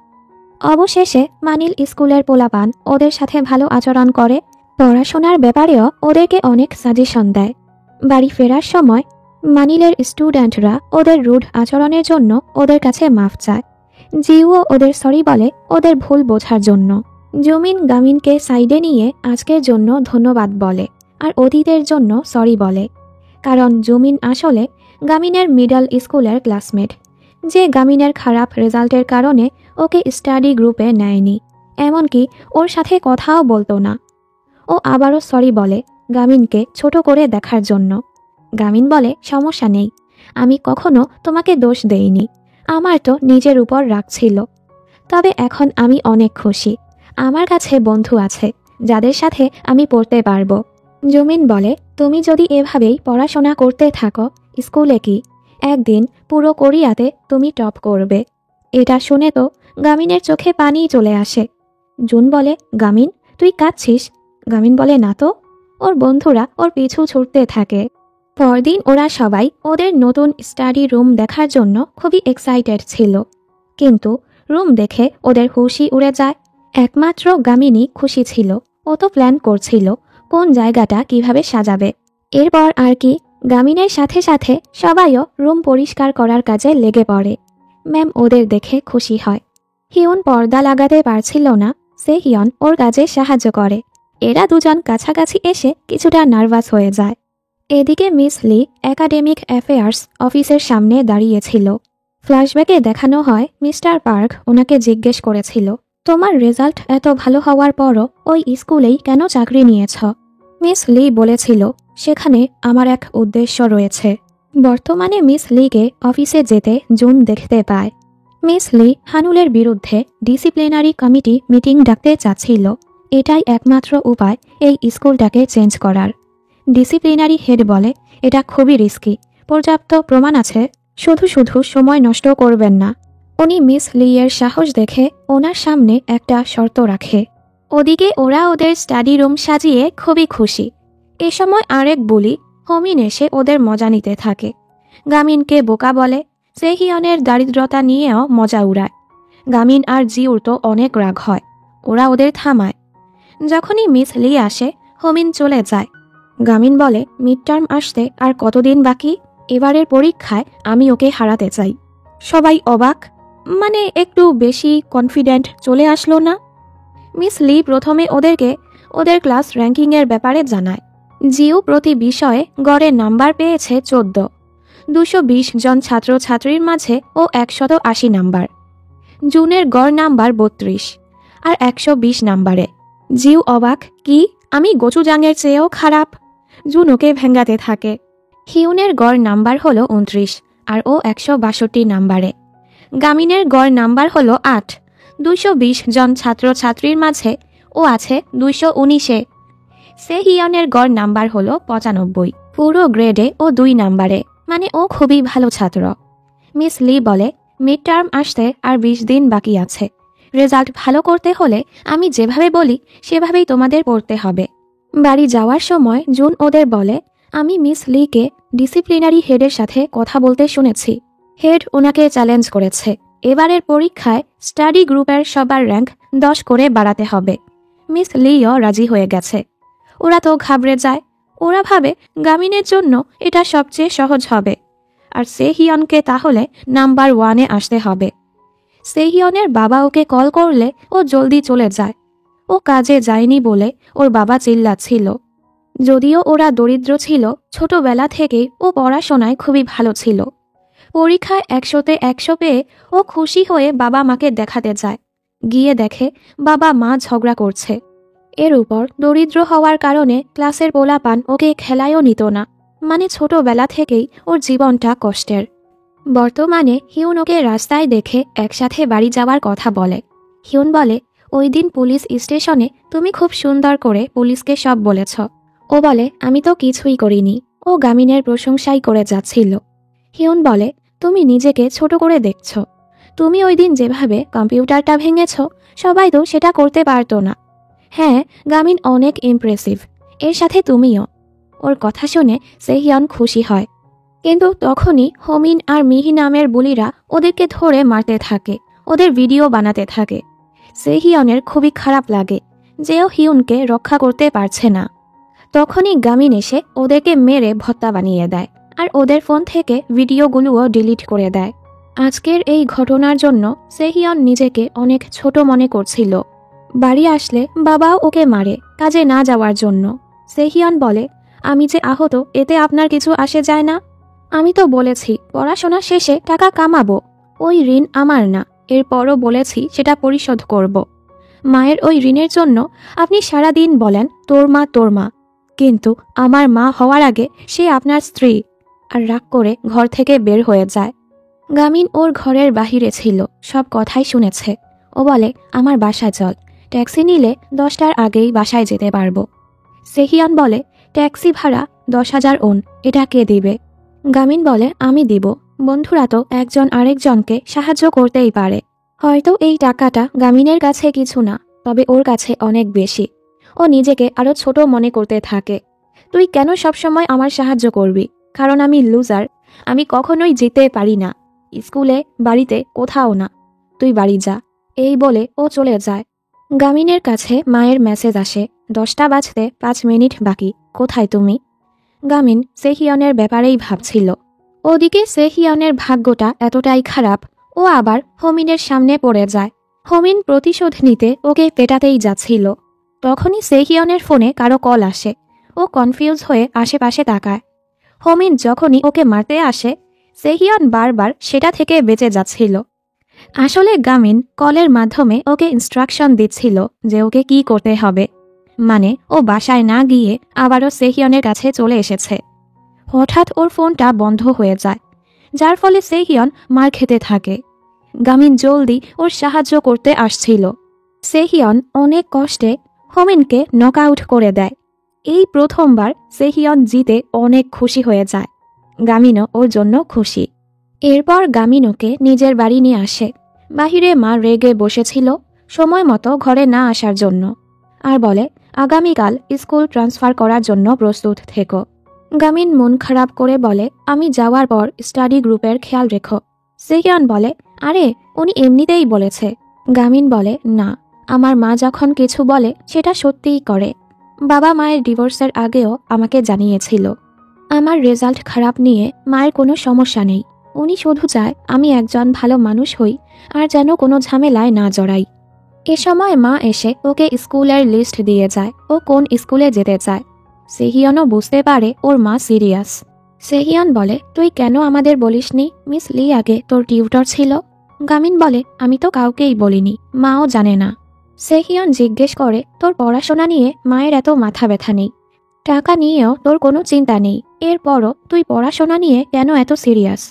অবশেষে মানিল স্কুলের পোলাপান ওদের সাথে ভালো আচরণ করে, পড়াশোনার ব্যাপারেও ওদেরকে অনেক সাজেশন দেয়। বাড়ি ফেরার সময় মানিলের স্টুডেন্টরা ওদের রুড আচরণের জন্য ওদের কাছে মাফ চায়। জিউও ওদের সরি বলে ওদের ভুল বোঝার জন্য। জমিন গামিনকে সাইডে নিয়ে আজকের জন্য ধন্যবাদ বলে আর অতীতের জন্য সরি বলে, কারণ জমিন আসলে গামিনের মিডল স্কুলের ক্লাসমেট, যে গামিনের খারাপ রেজাল্টের কারণে ওকে স্টাডি গ্রুপে নেয়নি, এমনকি ওর সাথে কথাও বলতো না। ও আবারও সরি বলে গামিনকে ছোট করে দেখার জন্য। গামিন বলে, সমস্যা নেই, আমি কখনো তোমাকে দোষ দেইনি, আমার তো নিজের উপর রাগ ছিল। তবে এখন আমি অনেক খুশি, আমার কাছে বন্ধু আছে যাদের সাথে আমি পড়তে পারবো। জমিন বলে, তুমি যদি এভাবেই পড়াশোনা করতে থাকো, স্কুলে কি একদিন পুরো কোরিয়াতে তুমি টপ করবে। এটা শুনে তো গামিনের চোখে পানি চলে আসে। জুন বলে, গামিন, তুই কাঁদছিস? গামিন বলে, না তো। ওর বন্ধুরা ওর পিছু ছুটতে থাকে। পরদিন ওরা সবাই ওদের নতুন স্টাডি রুম দেখার জন্য খুবই এক্সাইটেড ছিল, কিন্তু রুম দেখে ওদের হুশই উড়ে যায়। একমাত্র গামিনী খুশি ছিল, ও তো প্ল্যান করছিল কোন জায়গাটা কিভাবে সাজাবে। এরপর আর কি, গামিনের সাথে সাথে সবাইও রুম পরিষ্কার করার কাজে লেগে পড়ে। ম্যাম ওদের দেখে খুশি হয়। হিয়ন পর্দা লাগাতে পারছিল না, সে হিয়ন ওর কাজে সাহায্য করে। এরা দুজন কাছাকাছি এসে কিছুটা নার্ভাস হয়ে যায়। এদিকে মিস লি একাডেমিক অ্যাফেয়ার্স অফিসের সামনে দাঁড়িয়েছিল। ফ্ল্যাশব্যাকে দেখানো হয় মিস্টার পার্ক ওনাকে জিজ্ঞেস করেছিল, তোমার রেজাল্ট এত ভালো হওয়ার পরও ওই স্কুলেই কেন চাকরি নিয়েছ? মিস লি বলেছিল, সেখানে আমার এক উদ্দেশ্য রয়েছে। বর্তমানে মিস লিকে অফিসে যেতে জুন দেখতে পায়। মিস লি হানুলের বিরুদ্ধে ডিসিপ্লিনারি কমিটি মিটিং ডাকতে চাচ্ছিল। এটাই একমাত্র উপায় এই স্কুলটাকে চেঞ্জ করার। ডিসিপ্লিনারি হেড বলে, এটা খুবই রিস্কি, পর্যাপ্ত প্রমাণ আছে, শুধু শুধু সময় নষ্ট করবেন না। উনি মিস লি এর সাহস দেখে ওনার সামনে একটা শর্ত রাখে। ওদিকে ওরা ওদের স্টাডি রুম সাজিয়ে খুবই খুশি। এ সময় আরেক বুলি হমিন এসে ওদের মজা নিতে থাকে। গামিনকে বোকা বলে, সেহিয়নের দারিদ্রতা নিয়েও মজা উড়ায়। গামিন আর জিউর তো অনেক রাগ হয়, ওরা ওদের থামায়। যখনই মিস লি আসে, হমিন চলে যায়। গামিন বলে, মিড টার্ম আসতে আর কতদিন বাকি? এবারের পরীক্ষায় আমি ওকে হারাতে চাই। সবাই অবাক, মানে একটু বেশি কনফিডেন্ট চলে আসলো না? মিস লি প্রথমে ওদেরকে ওদের ক্লাস র্যাঙ্কিংয়ের ব্যাপারে জানায়। জিউ প্রতি বিষয়ে গড়ে নাম্বার পেয়েছে 14। 220 জন ছাত্রছাত্রীর মাঝে ও 180 নাম্বার। জুনের গড় নাম্বার 32 আর 120 নাম্বারে। জিউ অবাক, কি আমি গোচুজাংয়ের চেয়েও খারাপ? জুন ওকে ভেঙ্গাতে থাকে। হিউনের গড় নাম্বার হলো 29 আর ও 162 নাম্বারে। গামিনের গড় নাম্বার হলো 8। 220 জন ছাত্রছাত্রীর মাঝে ও আছে 219-এ। সেহিয়নের গড় নাম্বার হলো 95, পুরো গ্রেডে ও 2 নাম্বারে। মানে ও খুবই ভালো ছাত্র। মিস লি বলে, মিড টার্ম আসতে আর 20 দিন বাকি আছে। রেজাল্ট ভালো করতে হলে আমি যেভাবে বলি সেভাবেই তোমাদের পড়তে হবে। বাড়ি যাওয়ার সময় জুন ওদের বলে, আমি মিস লিকে ডিসিপ্লিনারি হেডের সাথে কথা বলতে শুনেছি। হেড ওনাকে চ্যালেঞ্জ করেছে, এবারের পরীক্ষায় স্টাডি গ্রুপের সবার র্যাঙ্ক 10 করে বাড়াতে হবে। মিস লিও রাজি হয়ে গেছে। ওরা তো ঘাবড়ে যায়। ওরা ভাবে গামিনের জন্য এটা সবচেয়ে সহজ হবে, আর সেহিয়নকে তাহলে নাম্বার 1-এ আসতে হবে। সেহিয়নের বাবা ওকে কল করলে ও জলদি চলে যায়। ও কাজে যায়নি বলে ওর বাবা চিল্লাচ্ছিল। যদিও ওরা দরিদ্র ছিল, ছোটবেলা থেকেই ও পড়াশোনায় খুবই ভালো ছিল। পরীক্ষায় 100-তে 100 পেয়ে ও খুশি হয়ে বাবা মাকে দেখাতে যায়। গিয়ে দেখে বাবা মা ঝগড়া করছে। এর উপর দরিদ্র হওয়ার কারণে ক্লাসের পোলাপান ওকে খেলায়ও নিত না। মানে ছোটবেলা থেকেই ওর জীবনটা কষ্টের। বর্তমানে হিউন ওকে রাস্তায় দেখে একসাথে বাড়ি যাওয়ার কথা বলে। হিউন বলে, ওই দিন পুলিশ স্টেশনে তুমি খুব সুন্দর করে পুলিশকে সব বলেছ। ও বলে, আমি তো কিছুই করিনি। ও গামিনের প্রশংসাই করে যাচ্ছিল। হিউন বলে, তুমি নিজেকে ছোট করে দেখছ। তুমি ওই দিন যেভাবে কম্পিউটারটা ভেঙেছ, সবাই তো সেটা করতে পারতো না। হ্যাঁ, গামিন অনেক ইমপ্রেসিভ, এর সাথে তুমিও। ওর কথা শুনে সেহিয়ন খুশি হয়। কিন্তু তখনই হোমিন আর মিহি নামের বুলিরা ওদেরকে ধরে মারতে থাকে, ওদের ভিডিও বানাতে থাকে। সেহিয়নের খুবই খারাপ লাগে যে ও হিউনকে রক্ষা করতে পারছে না। তখনই গামিন এসে ওদেরকে মেরে ভর্তা বানিয়ে দেয়, আর ওদের ফোন থেকে ভিডিওগুলোও ডিলিট করে দেয়। আজকের এই ঘটনার জন্য সেহিয়ন নিজেকে অনেক ছোট মনে করছিল। বাড়ি আসলে বাবাও ওকে মারে কাজে না যাওয়ার জন্য। সেহিয়ন বলে, আমি যে আহত এতে আপনার কিছু আসে যায় না। আমি তো বলেছি পড়াশোনা শেষে টাকা কামাবো, ওই ঋণ আমার না। এরপরও বলেছি সেটা পরিশোধ করব। মায়ের ওই ঋণের জন্য আপনি সারাদিন বলেন তোর মা তোর মা, কিন্তু আমার মা হওয়ার আগে সে আপনার স্ত্রী। আর রাগ করে ঘর থেকে বের হয়ে যায়। গামিন ওর ঘরের বাহিরে ছিল, সব কথাই শুনেছে। ও বলে, আমার বাসায় চল, ট্যাক্সি নিলে 10টার আগেই বাসায় যেতে পারবো। সেহিয়ন বলে, ট্যাক্সি ভাড়া 10,000 ওন, এটা কে দিবে? গামিন বলে, আমি দিব। বন্ধুরা তো একজন আরেকজনকে সাহায্য করতেই পারে। হয়তো এই টাকাটা গামিনের কাছে কিছু না, তবে ওর কাছে অনেক বেশি। ও নিজেকে আরো ছোট মনে করতে থাকে। তুই কেন সবসময় আমার সাহায্য করবি? কারণ আমি লুজার, আমি কখনোই যেতে পারি না, স্কুলে বাড়িতে কোথাও না। তুই বাড়ি যা। এই বলে ও চলে যায়। গামিনের কাছে মায়ের মেসেজ আসে, 10টা বাজতে 5 মিনিট বাকি, কোথায় তুমি? গামিন সেহিয়নের ব্যাপারেই ভাবছিল। ওদিকে সেহিয়নের ভাগ্যটা এতটাই খারাপ, ও আবার হোমিনের সামনে পড়ে যায়। হোমিন প্রতিশোধ নিতে ওকে পেটাতেই যাচ্ছিল। তখনই সেহিয়নের ফোনে কারো কল আসে। ও কনফিউজ হয়ে আশেপাশে তাকায়। হোমিন যখনই ওকে মারতে আসে, সেহিয়ন বারবার সেটা থেকে বেঁচে যাচ্ছিল। আসলে গামিন কলের মাধ্যমে ওকে ইনস্ট্রাকশন দিচ্ছিল যে ওকে কি করতে হবে। মানে ও বাসায় না গিয়ে আবারও সেহিয়নের কাছে চলে এসেছে। হঠাৎ ওর ফোনটা বন্ধ হয়ে যায়, যার ফলে সেহিয়ন মার খেতে থাকে। গামিন জলদি ওর সাহায্য করতে আসছিল। সেহিয়ন অনেক কষ্টে হোমিনকে নকআউট করে দেয়। এই প্রথমবার সেহিয়ন জিতে অনেক খুশি হয়ে যায়। গামিনও ওর জন্য খুশি। এরপর গামিন ওকে নিজের বাড়ি নিয়ে আসে। বাহিরে মা রেগে বসেছিল সময় মতো ঘরে না আসার জন্য, আর বলে, আগামীকাল স্কুল ট্রান্সফার করার জন্য প্রস্তুত থেকো। গামিন মন খারাপ করে বলে, আমি যাওয়ার পর স্টাডি গ্রুপের খেয়াল রেখো। সেহিয়ন বলে, আরে উনি এমনিতেই বলেছে। গামিন বলে, না, আমার মা যখন কিছু বলে সেটা সত্যিই করে। বাবা মায়ের ডিভোর্সের আগেও আমাকে জানিয়েছিল। আমার রেজাল্ট খারাপ নিয়ে মায়ের কোনো সমস্যা নেই। উনি শুধু চায় আমি একজন ভালো মানুষ হই আর যেন কোনো ঝামেলায় না জড়াই। এ সময় মা এসে ওকে স্কুলের লিস্ট দিয়ে যায় ও কোন স্কুলে যেতে চায়। সেহিয়নও বুঝতে পারে ওর মা সিরিয়াস। সেহিয়ন বলে, তুই কেন আমাদের বলিসনি? মিস লি আগে তোর টিউটর ছিল। গামিন বলে, আমি তো কাউকেই বলিনি, মাও জানে না। সেহিয়ন জিজ্ঞেস করে, তোর পড়াশোনা নিয়ে মায়ের এত মাথা ব্যথা নেই, টাকা নিয়েও তোর কোনো চিন্তা নেই, এরপরও তুই পড়াশোনা নিয়ে কেন এত সিরিয়াস?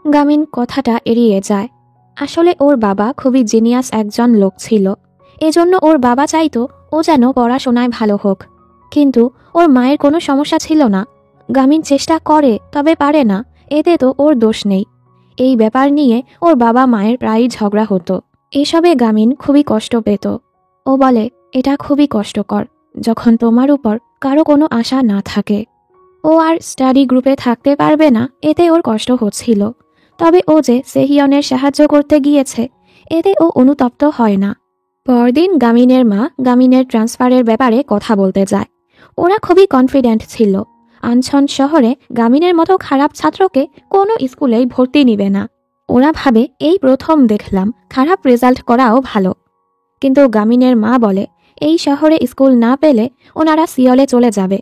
গামিন কথাটা এড়িয়ে যায়। আসলে ওর বাবা খুবই জিনিয়াস একজন লোক ছিল, এজন্য ওর বাবা চাইতো ও যেন পড়াশোনায় ভালো হোক। কিন্তু ওর মায়ের কোনো সমস্যা ছিল না। গামিন চেষ্টা করে তবে পারে না, এতে তো ওর দোষ নেই। এই ব্যাপার নিয়ে ওর বাবা মায়ের প্রায়ই ঝগড়া হতো। এসবে গামিন খুবই কষ্ট পেত। ও বলে, এটা খুবই কষ্টকর যখন তোমার উপর কারো কোনো আশা না থাকে। ও আর স্টাডি গ্রুপে থাকতে পারবে না, এতে ওর কষ্ট হচ্ছিল। তবে ও যে সেহিয়নের সাহায্য করতে গিয়েছে, এতে ও অনুতপ্ত হয় না। পরদিন গামিনের মা গামিনের ট্রান্সফারের ব্যাপারে কথা বলতে যায়। ওরা খুবই কনফিডেন্ট ছিল। আনছন শহরে গামিনের মতো খারাপ ছাত্রকে কোনো স্কুলেই ভর্তি নিবে না। ওরা ভাবে, এই প্রথম দেখলাম খারাপ রেজাল্ট করাও ভালো। কিন্তু গামিনের মা বলে, এই শহরে স্কুল না পেলে ওনারা সিওলে চলে যাবে।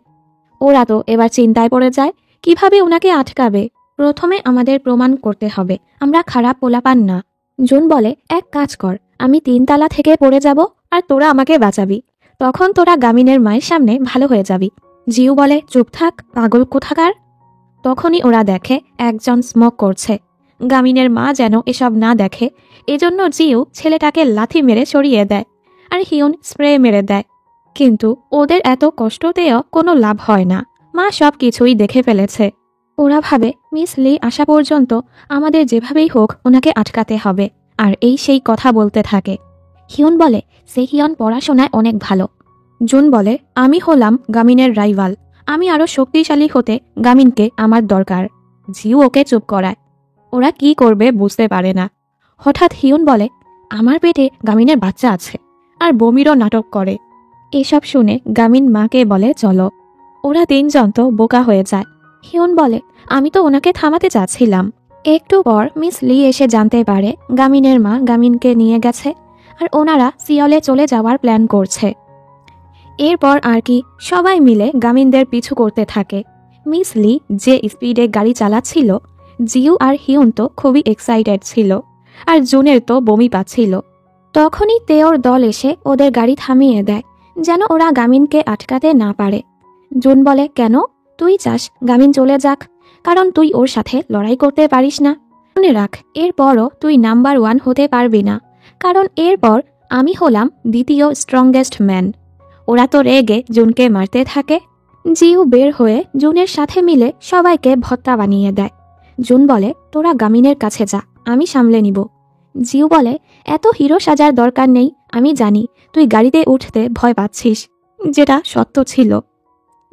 ওরা তো এবার চিন্তায় পড়ে যায়, কিভাবে ওনাকে আটকাবে। প্রথমে আমাদের প্রমাণ করতে হবে আমরা খারাপ পোলাপান না। জুন বলে, এক কাজ কর, আমি 3 তালা থেকে পড়ে যাব আর তোরা আমাকে বাঁচাবি। তখন তোরা গামিনের মায়ের সামনে ভালো হয়ে যাবি। জিউ বলে, চুপ থাক পাগল কোথাকার। তখনই ওরা দেখে একজন স্মোক করছে। গামিনের মা যেন এসব না দেখে, এজন্য জিউ ছেলেটাকে লাথি মেরে সরিয়ে দেয় আর হিউন স্প্রে মেরে দেয়। কিন্তু ওদের এত কষ্টতেও কোনো লাভ হয় না। মা সব কিছুই দেখে ফেলেছে। ওরা ভাবে, মিস লি আসা পর্যন্ত আমাদের যেভাবেই হোক ওনাকে আটকাতে হবে। আর এই সেই কথা বলতে থাকে। হিউন বলে, সেহিয়ন পড়াশোনায় অনেক ভালো। জুন বলে, আমি হলাম গামিনের রাইভাল। আমি আরো শক্তিশালী হতে গামিনকে আমার দরকার। জিউ ওকে চুপ করায়। ওরা কি করবে বুঝতে পারে না। হঠাৎ হিউন বলে, আমার পেটে গামিনের বাচ্চা আছে আর বমিরও নাটক করে। এসব শুনে গামিন মাকে বলে, চলো। ওরা 3 জন তো বোকা হয়ে যায়। হিউন বলে, আমি তো ওনাকে থামাতে চাচ্ছিলাম। একটু পর মিস লি এসে জানতে পারে গামিনের মা গামিনকে নিয়ে গেছে আর ওনারা সিওলে চলে যাওয়ার প্ল্যান করছে। এরপর আর কি সবাই মিলে গামিনদের পিছু করতে থাকে। মিস লি যে স্পিডে গাড়ি চালাচ্ছিল, জিউ আর হিউন তো খুবই এক্সাইটেড ছিল আর জুনের তো বমি পাচ্ছিল। তখনই তেওর দল এসে ওদের গাড়ি থামিয়ে দেয়, যেন ওরা গামিনকে আটকাতে না পারে। জুন বলে, কেন? তুই চাস গামিন চলে যাক, কারণ তুই ওর সাথে লড়াই করতে পারিস না। মনে রাখ, এরপরও তুই নাম্বার 1 হতে পারবি না, কারণ এরপর আমি হলাম দ্বিতীয় স্ট্রংগেস্ট ম্যান। ওরা তো রেগে জুনকে মারতে থাকে। জিউ বের হয়ে জুনের সাথে মিলে সবাইকে ভত্তা বানিয়ে দেয়। জুন বলে, তোরা গামিনের কাছে যা, আমি সামলে নিব। জিউ বলে, এত হিরো সাজার দরকার নেই, আমি জানি তুই গাড়িতে উঠতে ভয় পাচ্ছিস, যেটা সত্য ছিল।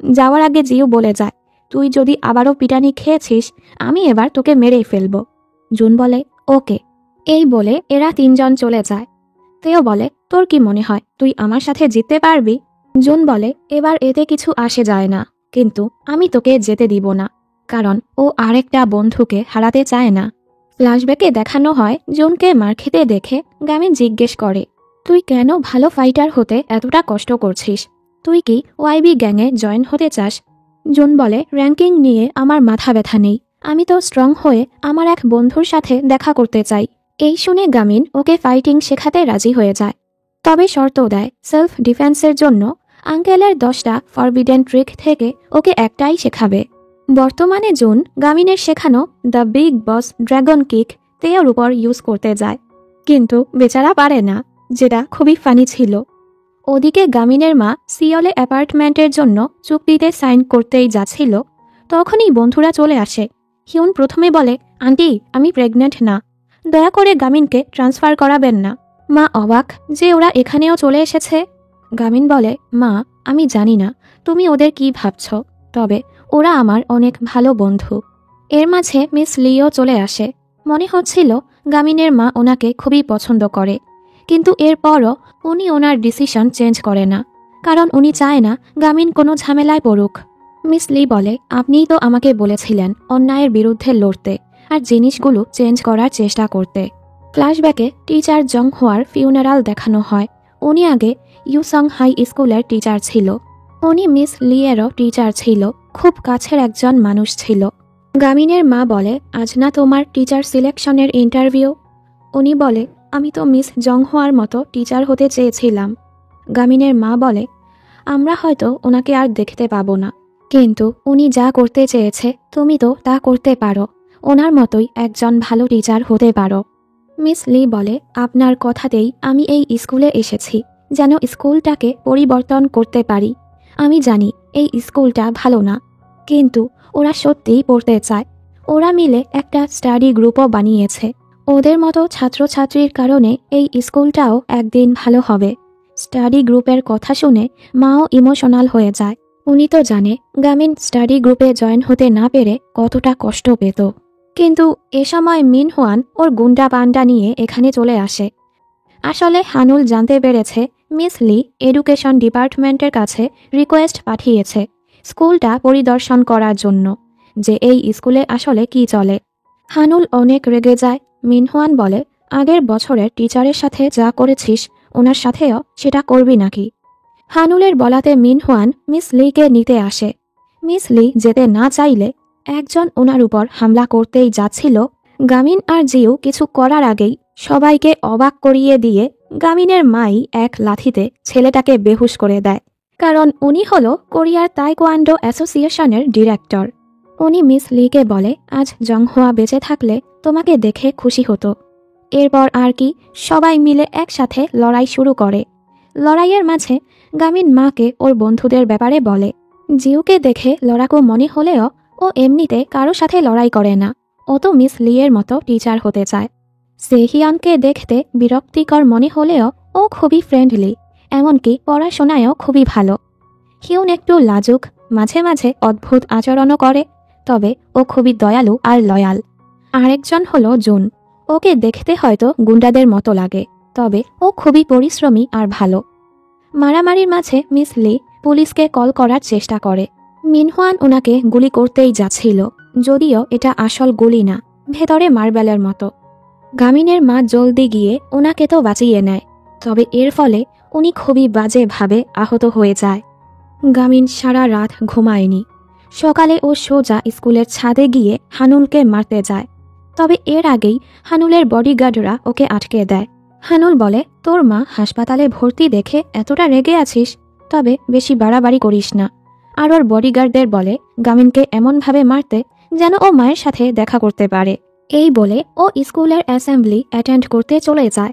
যাওয়ার আগে জিউ বলে যায়, তুই যদি আবারও পিটানি খেয়েছিস, আমি এবার তোকে মেরেই ফেলব। জুন বলে, ওকে। এই বলে এরা 3 জন চলে যায়। তেও বলে, তোর কি মনে হয় তুই আমার সাথে জিততে পারবি? জুন বলে, এবার এতে কিছু আসে যায় না, কিন্তু আমি তোকে যেতে দিব না, কারণ ও আরেকটা বন্ধুকে হারাতে চায় না। ফ্ল্যাশব্যাকে দেখানো হয় জুনকে মার খেতে দেখে গামিন জিজ্ঞেস করে, তুই কেন ভালো ফাইটার হতে এতটা কষ্ট করছিস? তুই কি ওয়াইবি গ্যাংয়ে জয়েন হতে চাস? জুন বলে, র্যাঙ্কিং নিয়ে আমার মাথা ব্যথা নেই, আমি তো স্ট্রং হয়ে আমার এক বন্ধুর সাথে দেখা করতে চাই। এই শুনে গামিন ওকে ফাইটিং শেখাতে রাজি হয়ে যায়, তবে শর্ত দেয় সেলফ ডিফেন্সের জন্য আঙ্কেলের 10টা ফরবিডেন ট্রিক থেকে ওকে একটাই শেখাবে। বর্তমানে জুন গামিনের শেখানো the big boss dragon kick তেওর উপর ইউজ করতে যায়, কিন্তু বেচারা পারে না, যেটা খুবই ফানি ছিল। ওদিকে গামিনের মা সিওলে অ্যাপার্টমেন্টের জন্য চুক্তিতে সাইন করতেই যাচ্ছিল, তখনই বন্ধুরা চলে আসে। হিউন প্রথমে বলে, আন্টি আমি প্রেগনেন্ট না, দয়া করে গামিনকে ট্রান্সফার করাবেন না। মা অবাক যে ওরা এখানেও চলে এসেছে। গামিন বলে, মা আমি জানি না তুমি ওদের কি ভাবছ, তবে ওরা আমার অনেক ভালো বন্ধু। এর মাঝে মিস লিও চলে আসে। মনে হচ্ছিল গামিনের মা ওনাকে খুবই পছন্দ করে, কিন্তু এরপরও উনি ওনার ডিসিশন চেঞ্জ করে না, কারণ উনি চায় না গামিন কোনো ঝামেলায় পড়ুক। মিস লি বলে, আপনিই তো আমাকে বলেছিলেন অন্যায়ের বিরুদ্ধে লড়তে আর জিনিসগুলো চেঞ্জ করার চেষ্টা করতে। ফ্ল্যাশব্যাকে টিচার জং হোয়ার ফিউনারাল দেখানো হয়। উনি আগে ইউসং হাই স্কুলের টিচার ছিল। উনি মিস লিয়েরও টিচার ছিল, খুব কাছের একজন মানুষ ছিল। গামিনের মা বলে, আজ না তোমার টিচার সিলেকশনের ইন্টারভিউ? উনি বলে, আমি তো মিস জংহোয়ার মতো টিচার হতে চেয়েছিলাম। গামিনের মা বলে, আমরা হয়তো ওনাকে আর দেখতে পাবো না, কিন্তু উনি যা করতে চেয়েছে তুমি তো তা করতে পারো, ওনার মতোই একজন ভালো টিচার হতে পারো। মিস লি বলে, আপনার কথাতেই আমি এই স্কুলে এসেছি, যেন স্কুলটাকে পরিবর্তন করতে পারি। আমি জানি এই স্কুলটা ভালো না, কিন্তু ওরা সত্যিই পড়তে চায়। ওরা মিলে একটা স্টাডি গ্রুপও বানিয়েছে। ওদের মতো ছাত্রছাত্রীর কারণে এই স্কুলটাও একদিন ভালো হবে। স্টাডি গ্রুপের কথা শুনে মাও ইমোশনাল হয়ে যায়। উনি তো জানে গামিন স্টাডি গ্রুপে জয়েন হতে না পেরে কতটা কষ্ট পেত। কিন্তু এ সময় মিনহুয়ান ওর গুন্ডা পান্ডা নিয়ে এখানে চলে আসে। আসলে হানুল জানতে পেরেছে মিস লি এডুকেশন ডিপার্টমেন্টের কাছে রিকোয়েস্ট পাঠিয়েছে স্কুলটা পরিদর্শন করার জন্য, যে এই স্কুলে আসলে কি চলে। হানুল অনেক রেগে যায়। মিনহুয়ান বলে, আগের বছরের টিচারের সাথে যা করেছিস ওনার সাথেও সেটা করবি নাকি? হানুলের বলাতে মিনহুয়ান মিস লিকে নিতে আসে। মিস লি যেতে না চাইলে একজন ওনার উপর হামলা করতেই যাচ্ছিল। গামিন আর জিউ কিছু করার আগেই সবাইকে অবাক করিয়ে দিয়ে গামিনের মাই এক লাথিতে ছেলেটাকে বেহুশ করে দেয়। কারণ উনি হলো কোরিয়ার তাইকোয়ান্ডো অ্যাসোসিয়েশনের ডিরেক্টর। উনি মিস লিকে বলে, আজ জংহুয়া বেঁচে থাকলে তোমাকে দেখে খুশি হতো। এরপর আর কি সবাই মিলে একসাথে লড়াই শুরু করে। লড়াইয়ের মাঝে গামিন মাকে ওর বন্ধুদের ব্যাপারে বলে। জিউকে দেখে লড়াকু মনে হলেও ও এমনিতে কারো সাথে লড়াই করে না, ও তো মিস লিয়ের মতো টিচার হতে চায়। সেহিয়নকে দেখতে বিরক্তিকর মনে হলেও ও খুবই ফ্রেন্ডলি, এমনকি পড়াশোনায়ও খুবই ভালো। হিউন একটু লাজুক, মাঝে মাঝে অদ্ভুত আচরণও করে, তবে ও খুবই দয়ালু আর লয়াল। আরেকজন হলো জুন। ওকে দেখতে হয়তো গুন্ডাদের মতো লাগে, তবে ও খুবই পরিশ্রমী আর ভালো। মারামারির মাঝে মিস লি পুলিশকে কল করার চেষ্টা করে। মিনহুয়ান ওনাকে গুলি করতেই যাচ্ছিল, যদিও এটা আসল গুলি না, ভেতরে মার্বেলের মতো। গামিনের মা জলদি গিয়ে ওনাকে তো বাঁচিয়ে নেয়, তবে এর ফলে উনি খুবই বাজেভাবে আহত হয়ে যায়। গামিন সারা রাত ঘুমায়নি। সকালে ও সোজা স্কুলের ছাদে গিয়ে হানুলকে মারতে যায়, তবে এর আগেই হানুলের বডিগার্ডরা ওকে আটকে দেয়। হানুল বলে, তোর মা হাসপাতালে ভর্তি দেখে এতটা রেগে আছিস, তবে বেশি বাড়াবাড়ি করিস না। আর ওর বডিগার্ডদের বলে গামিনকে এমনভাবে মারতে যেন ও মায়ের সাথে দেখা করতে পারে। এই বলে ও স্কুলের অ্যাসেম্বলি অ্যাটেন্ড করতে চলে যায়।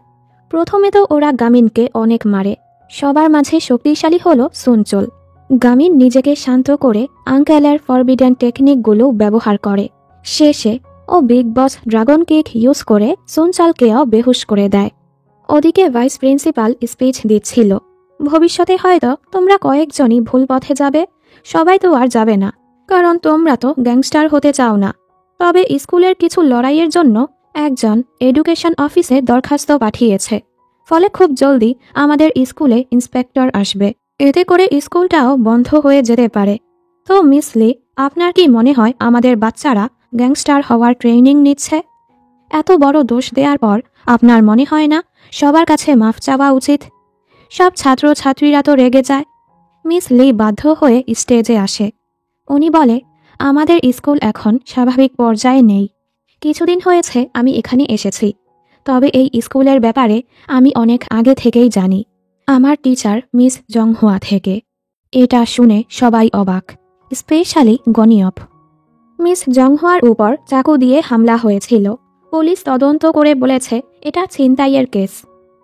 প্রথমে তো ওরা গামিনকে অনেক মারে। সবার মাঝে শক্তিশালী হলো সুনচল। গামিন নিজেকে শান্ত করে আঙ্কেলের ফরবিডেন টেকনিকগুলো ব্যবহার করে। শেষে ও big boss dragon kick use করে সুনচলকেও বেহুশ করে দেয়। ওদিকে ভাইস প্রিন্সিপাল স্পিচ দিচ্ছিল, ভবিষ্যতে হয়তো তোমরা কয়েকজনই ভুল পথে যাবে, সবাই তো আর যাবে না, কারণ তোমরা তো গ্যাংস্টার হতে চাও না। তবে স্কুলের কিছু লড়াইয়ের জন্য একজন এডুকেশন অফিসে দরখাস্ত পাঠিয়েছে, ফলে খুব জলদি আমাদের স্কুলে ইন্সপেক্টর আসবে। এতে করে স্কুলটাও বন্ধ হয়ে যেতে পারে। তো মিস লি, আপনার কি মনে হয় আমাদের বাচ্চারা গ্যাংস্টার হওয়ার ট্রেনিং নিচ্ছে? এত বড় দোষ দেওয়ার পর আপনার মনে হয় না সবার কাছে মাফ চাওয়া উচিত? সব ছাত্রছাত্রীরা তো রেগে যায়। মিস লি বাধ্য হয়ে স্টেজে আসে। উনি বলে, আমাদের স্কুল এখন স্বাভাবিক পর্যায়ে নেই। কিছুদিন হয়েছে আমি এখানে এসেছি, তবে এই স্কুলের ব্যাপারে আমি অনেক আগে থেকেই জানি, আমার টিচার মিস জংহুয়া থেকে। এটা শুনে সবাই অবাক, স্পেশালি গনিয়প। মিস জংহুয়ার উপর চাকু দিয়ে হামলা হয়েছিল। পুলিশ তদন্ত করে বলেছে এটা ছিনতাইয়ের কেস।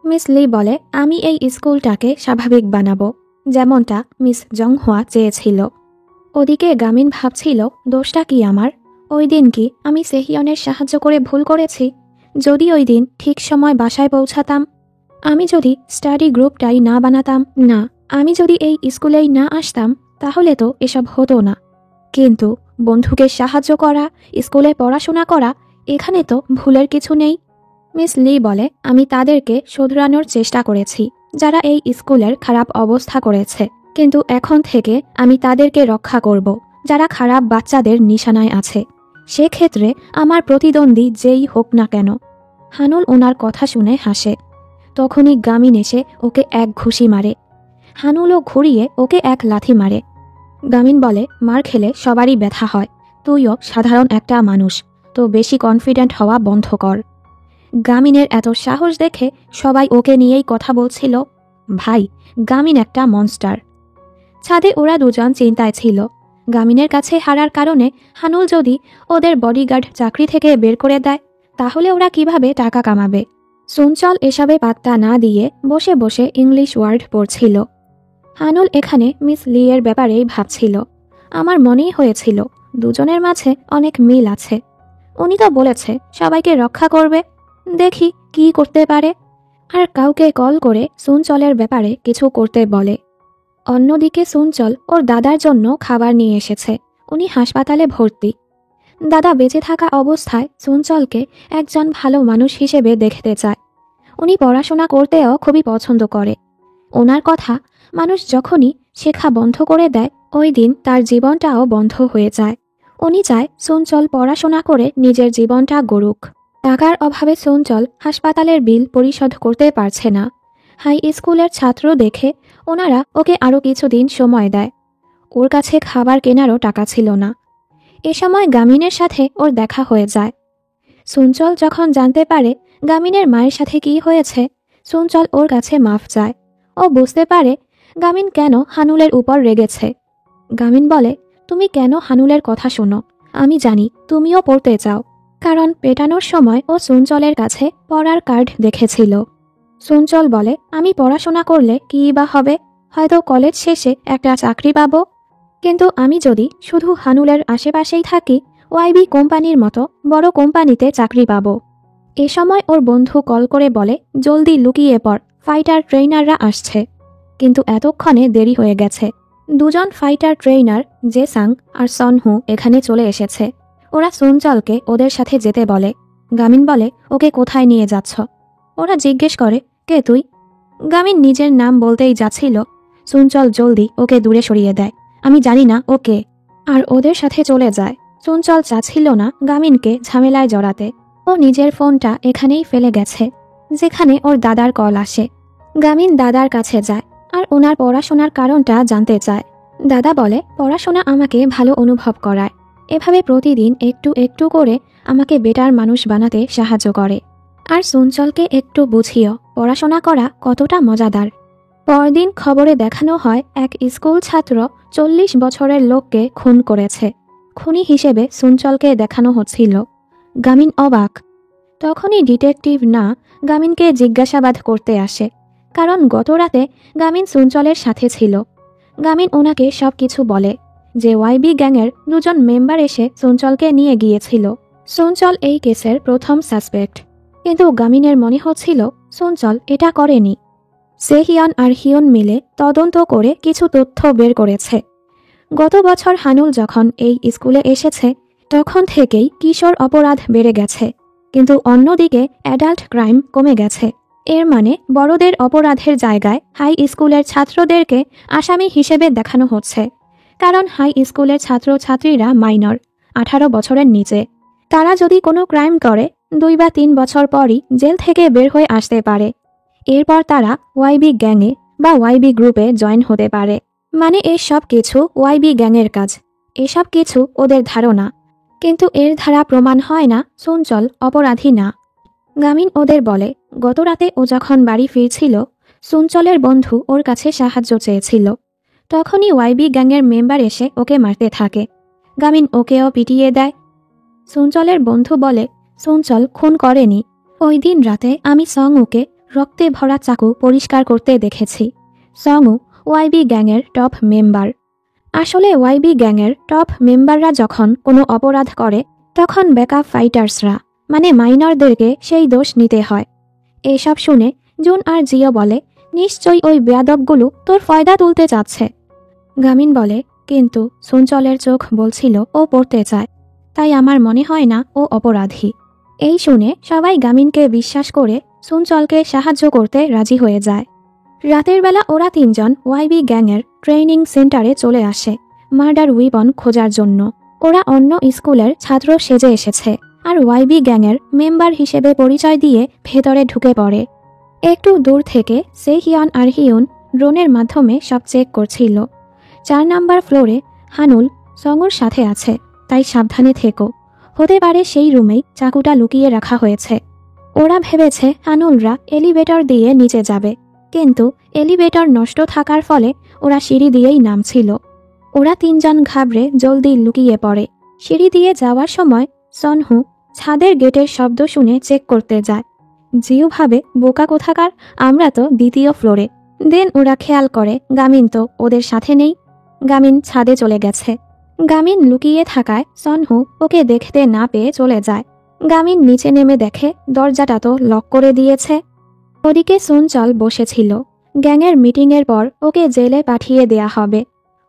মিস লি বলে, আমি এই স্কুলটাকে স্বাভাবিক বানাবো, যেমনটা মিস জংহুয়া চেয়েছিল। ওদিকে গামিন ভাবছিল, দোষটা কি আমার? ওই দিন কি আমি সেহিয়নের সাহায্য করে ভুল করেছি? যদি ওই দিন ঠিক সময় বাসায় পৌঁছাতাম, আমি যদি স্টাডি গ্রুপটাই না বানাতাম, না আমি যদি এই স্কুলেই না আসতাম, তাহলে তো এসব হতো না। কিন্তু বন্ধুকে সাহায্য করা, স্কুলে পড়াশোনা করা, এখানে তো ভুলের কিছু নেই। মিস লি বলে, আমি তাদেরকে শোধরানোর চেষ্টা করেছি যারা এই স্কুলের খারাপ অবস্থা করেছে, কিন্তু এখন থেকে আমি তাদেরকে রক্ষা করব যারা খারাপ বাচ্চাদের নিশানায় আছে। সেক্ষেত্রে আমার প্রতিদ্বন্দ্বী যেই হোক না কেন। হানুল ওনার কথা শুনে হাসে। তখনই গামিন এসে ওকে এক ঘুষি মারে। হানুলও ঘুরিয়ে ওকে এক লাথি মারে। গামিন বলে, মার খেলে সবারই ব্যথা হয়, তুইও সাধারণ একটা মানুষ, তো বেশি কনফিডেন্ট হওয়া বন্ধ কর। গামিনের এত সাহস দেখে সবাই ওকে নিয়েই কথা বলছিল। ভাই, গামিন একটা মনস্টার। ছাদে ওরা দুজন চিন্তায় ছিল, গামিনের কাছে হারার কারণে হানুল যদি ওদের বডিগার্ড চাকরি থেকে বের করে দেয়, তাহলে ওরা কিভাবে টাকা কামাবে? সুনচল এসবে পাত্তা না দিয়ে বসে বসে ইংলিশ ওয়ার্ড পড়ছিল। হানুল এখানে মিস লি এর ব্যাপারেই ভাবছিল। আমার মনেই হয়েছিল দুজনের মাঝে অনেক মিল আছে। উনি তো বলেছে সবাইকে রক্ষা করবে, দেখি কি করতে পারে। আর কাউকে কল করে সুনচলের ব্যাপারে কিছু করতে বলে। অন্যদিকে সুনচল ওর দাদার জন্য খাবার নিয়ে এসেছে। উনি হাসপাতালে ভর্তি। দাদা বেঁচে থাকা অবস্থায় সুনচলকে একজন ভালো মানুষ হিসেবে দেখতে চায়। উনি পড়াশোনা করতেও খুবই পছন্দ করে। ওনার কথা মানুষ যখনই শেখা বন্ধ করে দেয়, ওই দিন তার জীবনটাও বন্ধ হয়ে যায়। উনি চায় সুনচল পড়াশোনা করে নিজের জীবনটা গড়ুক। টাকার অভাবে সুনচল হাসপাতালের বিল পরিশোধ করতে পারছে না। হাই স্কুলের ছাত্র দেখে ওনারা ওকে আরও কিছুদিন সময় দেয়। ওর কাছে খাবার কেনারও টাকা ছিল না। এ সময় গামিনের সাথে ওর দেখা হয়ে যায়। সুনচল যখন জানতে পারে গামিনের মায়ের সাথে কি হয়েছে, সুনচল ওর কাছে মাফ চায়। ও বুঝতে পারে গামিন কেন হানুলের উপর রেগেছে। গামিন বলে, তুমি কেন হানুলের কথা শোনো? আমি জানি তুমিও পড়তে চাও। কারণ পেটানোর সময় ও সুনচলের কাছে পড়ার কার্ড দেখেছিল। সুনচল বলে, আমি পড়াশোনা করলে কী বা হবে? হয়তো কলেজ শেষে একটা চাকরি পাবো। কিন্তু আমি যদি শুধু হানুলের আশেপাশেই থাকি, ওয়াইবি কোম্পানির মতো বড় কোম্পানিতে চাকরি পাবো। এ সময় ওর বন্ধু কল করে বলে, জলদি লুকিয়ে পড়, ফাইটার ট্রেইনাররা আসছে। কিন্তু এতক্ষণে দেরি হয়ে গেছে। দুজন ফাইটার ট্রেইনার জেসাং আর সনহু এখানে চলে এসেছে। ওরা সুনচলকে ওদের সাথে যেতে বলে। গামিন বলে, ওকে কোথায় নিয়ে যাচ্ছ? ওরা জিজ্ঞেস করে, কে তুই? গামিন নিজের নাম বলতেই যাচ্ছিল। সুনচল জলদি ওকে দূরে সরিয়ে দেয়। আমি জানি না ও কে। আর ওদের সাথে চলে যায়। সুনচল চাচ্ছিল না গামিনকে ঝামেলায় জড়াতে। ও নিজের ফোনটা এখানেই ফেলে গেছে, যেখানে ওর দাদার কল আসে। গামিন দাদার কাছে যায় আর ওনার পড়াশোনার কারণটা জানতে চায়। দাদা বলে, পড়াশোনা আমাকে ভালো অনুভব করায়। এভাবে প্রতিদিন একটু একটু করে আমাকে বেটার মানুষ বানাতে সাহায্য করে। আর সুনচলকে একটু বুঝিও পড়াশোনা করা কতটা মজাদার। পরদিন খবরে দেখানো হয় এক স্কুল ছাত্র 40 বছরের লোককে খুন করেছে। খুনি হিসেবে সুনচলকে দেখানো হচ্ছিল। গামিন অবাক। তখনই ডিটেকটিভ না গামিনকে জিজ্ঞাসাবাদ করতে আসে, কারণ গত রাতে গামিন সুনচলের সাথে ছিল। গামিন ওনাকে সব কিছু বলে যে ওয়াইবি গ্যাংয়ের দুজন মেম্বার এসে সুনচলকে নিয়ে গিয়েছিল। সুনচল এই কেসের প্রথম সাসপেক্ট। কিন্তু গামিনের মনে হচ্ছিল সুনচল এটা করেনি। সেহিয়ন আর হিয়ন মিলে তদন্ত করে কিছু তথ্য বের করেছে। গত বছর হানুল যখন এই স্কুলে এসেছে, তখন থেকেই কিশোর অপরাধ বেড়ে গেছে, কিন্তু অন্যদিকে অ্যাডাল্ট ক্রাইম কমে গেছে। এর মানে বড়দের অপরাধের জায়গায় হাই স্কুলের ছাত্রদেরকে আসামি হিসেবে দেখানো হচ্ছে। কারণ হাই স্কুলের ছাত্রছাত্রীরা মাইনর, 18 বছরের নিচে। তারা যদি কোনো ক্রাইম করে 2 বা 3 বছর পরই জেল থেকে বের হয়ে আসতে পারে। এরপর তারা ওয়াইবি গ্যাংয়ে বা ওয়াইবি গ্রুপে জয়েন হতে পারে। মানে এই সব কিছু ওয়াইবি গ্যাংয়ের কাজ। এসব কিছু ওদের ধারণা, কিন্তু এর দ্বারা প্রমাণ হয় না সুনচল অপরাধী না। গামিন ওদের বলে, গত রাতে ও যখন বাড়ি ফিরছিল, সুনচলের বন্ধু ওর কাছে সাহায্য চেয়েছিল। তখনই ওয়াইবি গ্যাংয়ের মেম্বার এসে ওকে মারতে থাকে। গামিন ওকেও পিটিয়ে দেয়। সুনচলের বন্ধু বলে, সুনচল খুন করেনি। ওই দিন রাতে আমি সংউকে রক্তে ভরা চাকু পরিষ্কার করতে দেখেছি। সংউ ওয়াইবি গ্যাংয়ের টপ মেম্বার। আসলে ওয়াইবি গ্যাংয়ের টপ মেম্বাররা যখন কোনো অপরাধ করে, তখন ব্যাকআপ ফাইটার্সরা মানে মাইনরদেরকে সেই দোষ নিতে হয়। এসব শুনে জুন আর জিও বলে, নিশ্চয়ই ওই বেয়াদবগুলো তোর ফয়দা তুলতে চাচ্ছে। গামিন বলে, কিন্তু সুনচলের চোখ বলছিল ও পড়তে চায়, তাই আমার মনে হয় না ও অপরাধী। এই শুনে সবাই গামিনকে বিশ্বাস করে সুনচলকে সাহায্য করতে রাজি হয়ে যায়। রাতের বেলা ওরা 3 জন ওয়াইবি গ্যাংয়ের ট্রেনিং সেন্টারে চলে আসে মার্ডার উইপন খোঁজার জন্য। ওরা অন্য স্কুলের ছাত্র সেজে এসেছে আর ওয়াইবি গ্যাংয়ের মেম্বার হিসেবে পরিচয় দিয়ে ভেতরে ঢুকে পড়ে। একটু দূর থেকে সেহিয়ন আর হিয়ন ড্রোনের মাধ্যমে সব চেক করছিল। 4 নাম্বার ফ্লোরে হানুল সংগুর সাথে আছে, তাই সাবধানে থেকো। হতে পারে সেই রুমেই চাকুটা লুকিয়ে রাখা হয়েছে। ওরা ভেবেছে হানুলরা এলিভেটর দিয়ে নিচে যাবে, কিন্তু এলিভেটর নষ্ট থাকার ফলে ওরা সিঁড়ি দিয়েই নামছিল। ওরা 3 জন ঘাবড়ে জলদি লুকিয়ে পড়ে। সিঁড়ি দিয়ে যাওয়ার সময় সনহু ছাদের গেটের শব্দ শুনে চেক করতে যায়। জিও ভাবে, বোকা কোথাকার, আমরা তো 2য় ফ্লোরে। দেন ওরা খেয়াল করে গামিন তো ওদের সাথে নেই। গামিন ছাদে চলে গেছে। গামিন লুকিয়ে থাকায় সনহু ওকে দেখতে না পেয়ে চলে যায়। গামিন নিচে নেমে দেখে দরজাটা তো লক করে দিয়েছে। ওদিকে সুনচল বসেছিল। গ্যাংয়ের মিটিংয়ের পর ওকে জেলে পাঠিয়ে দেয়া হবে।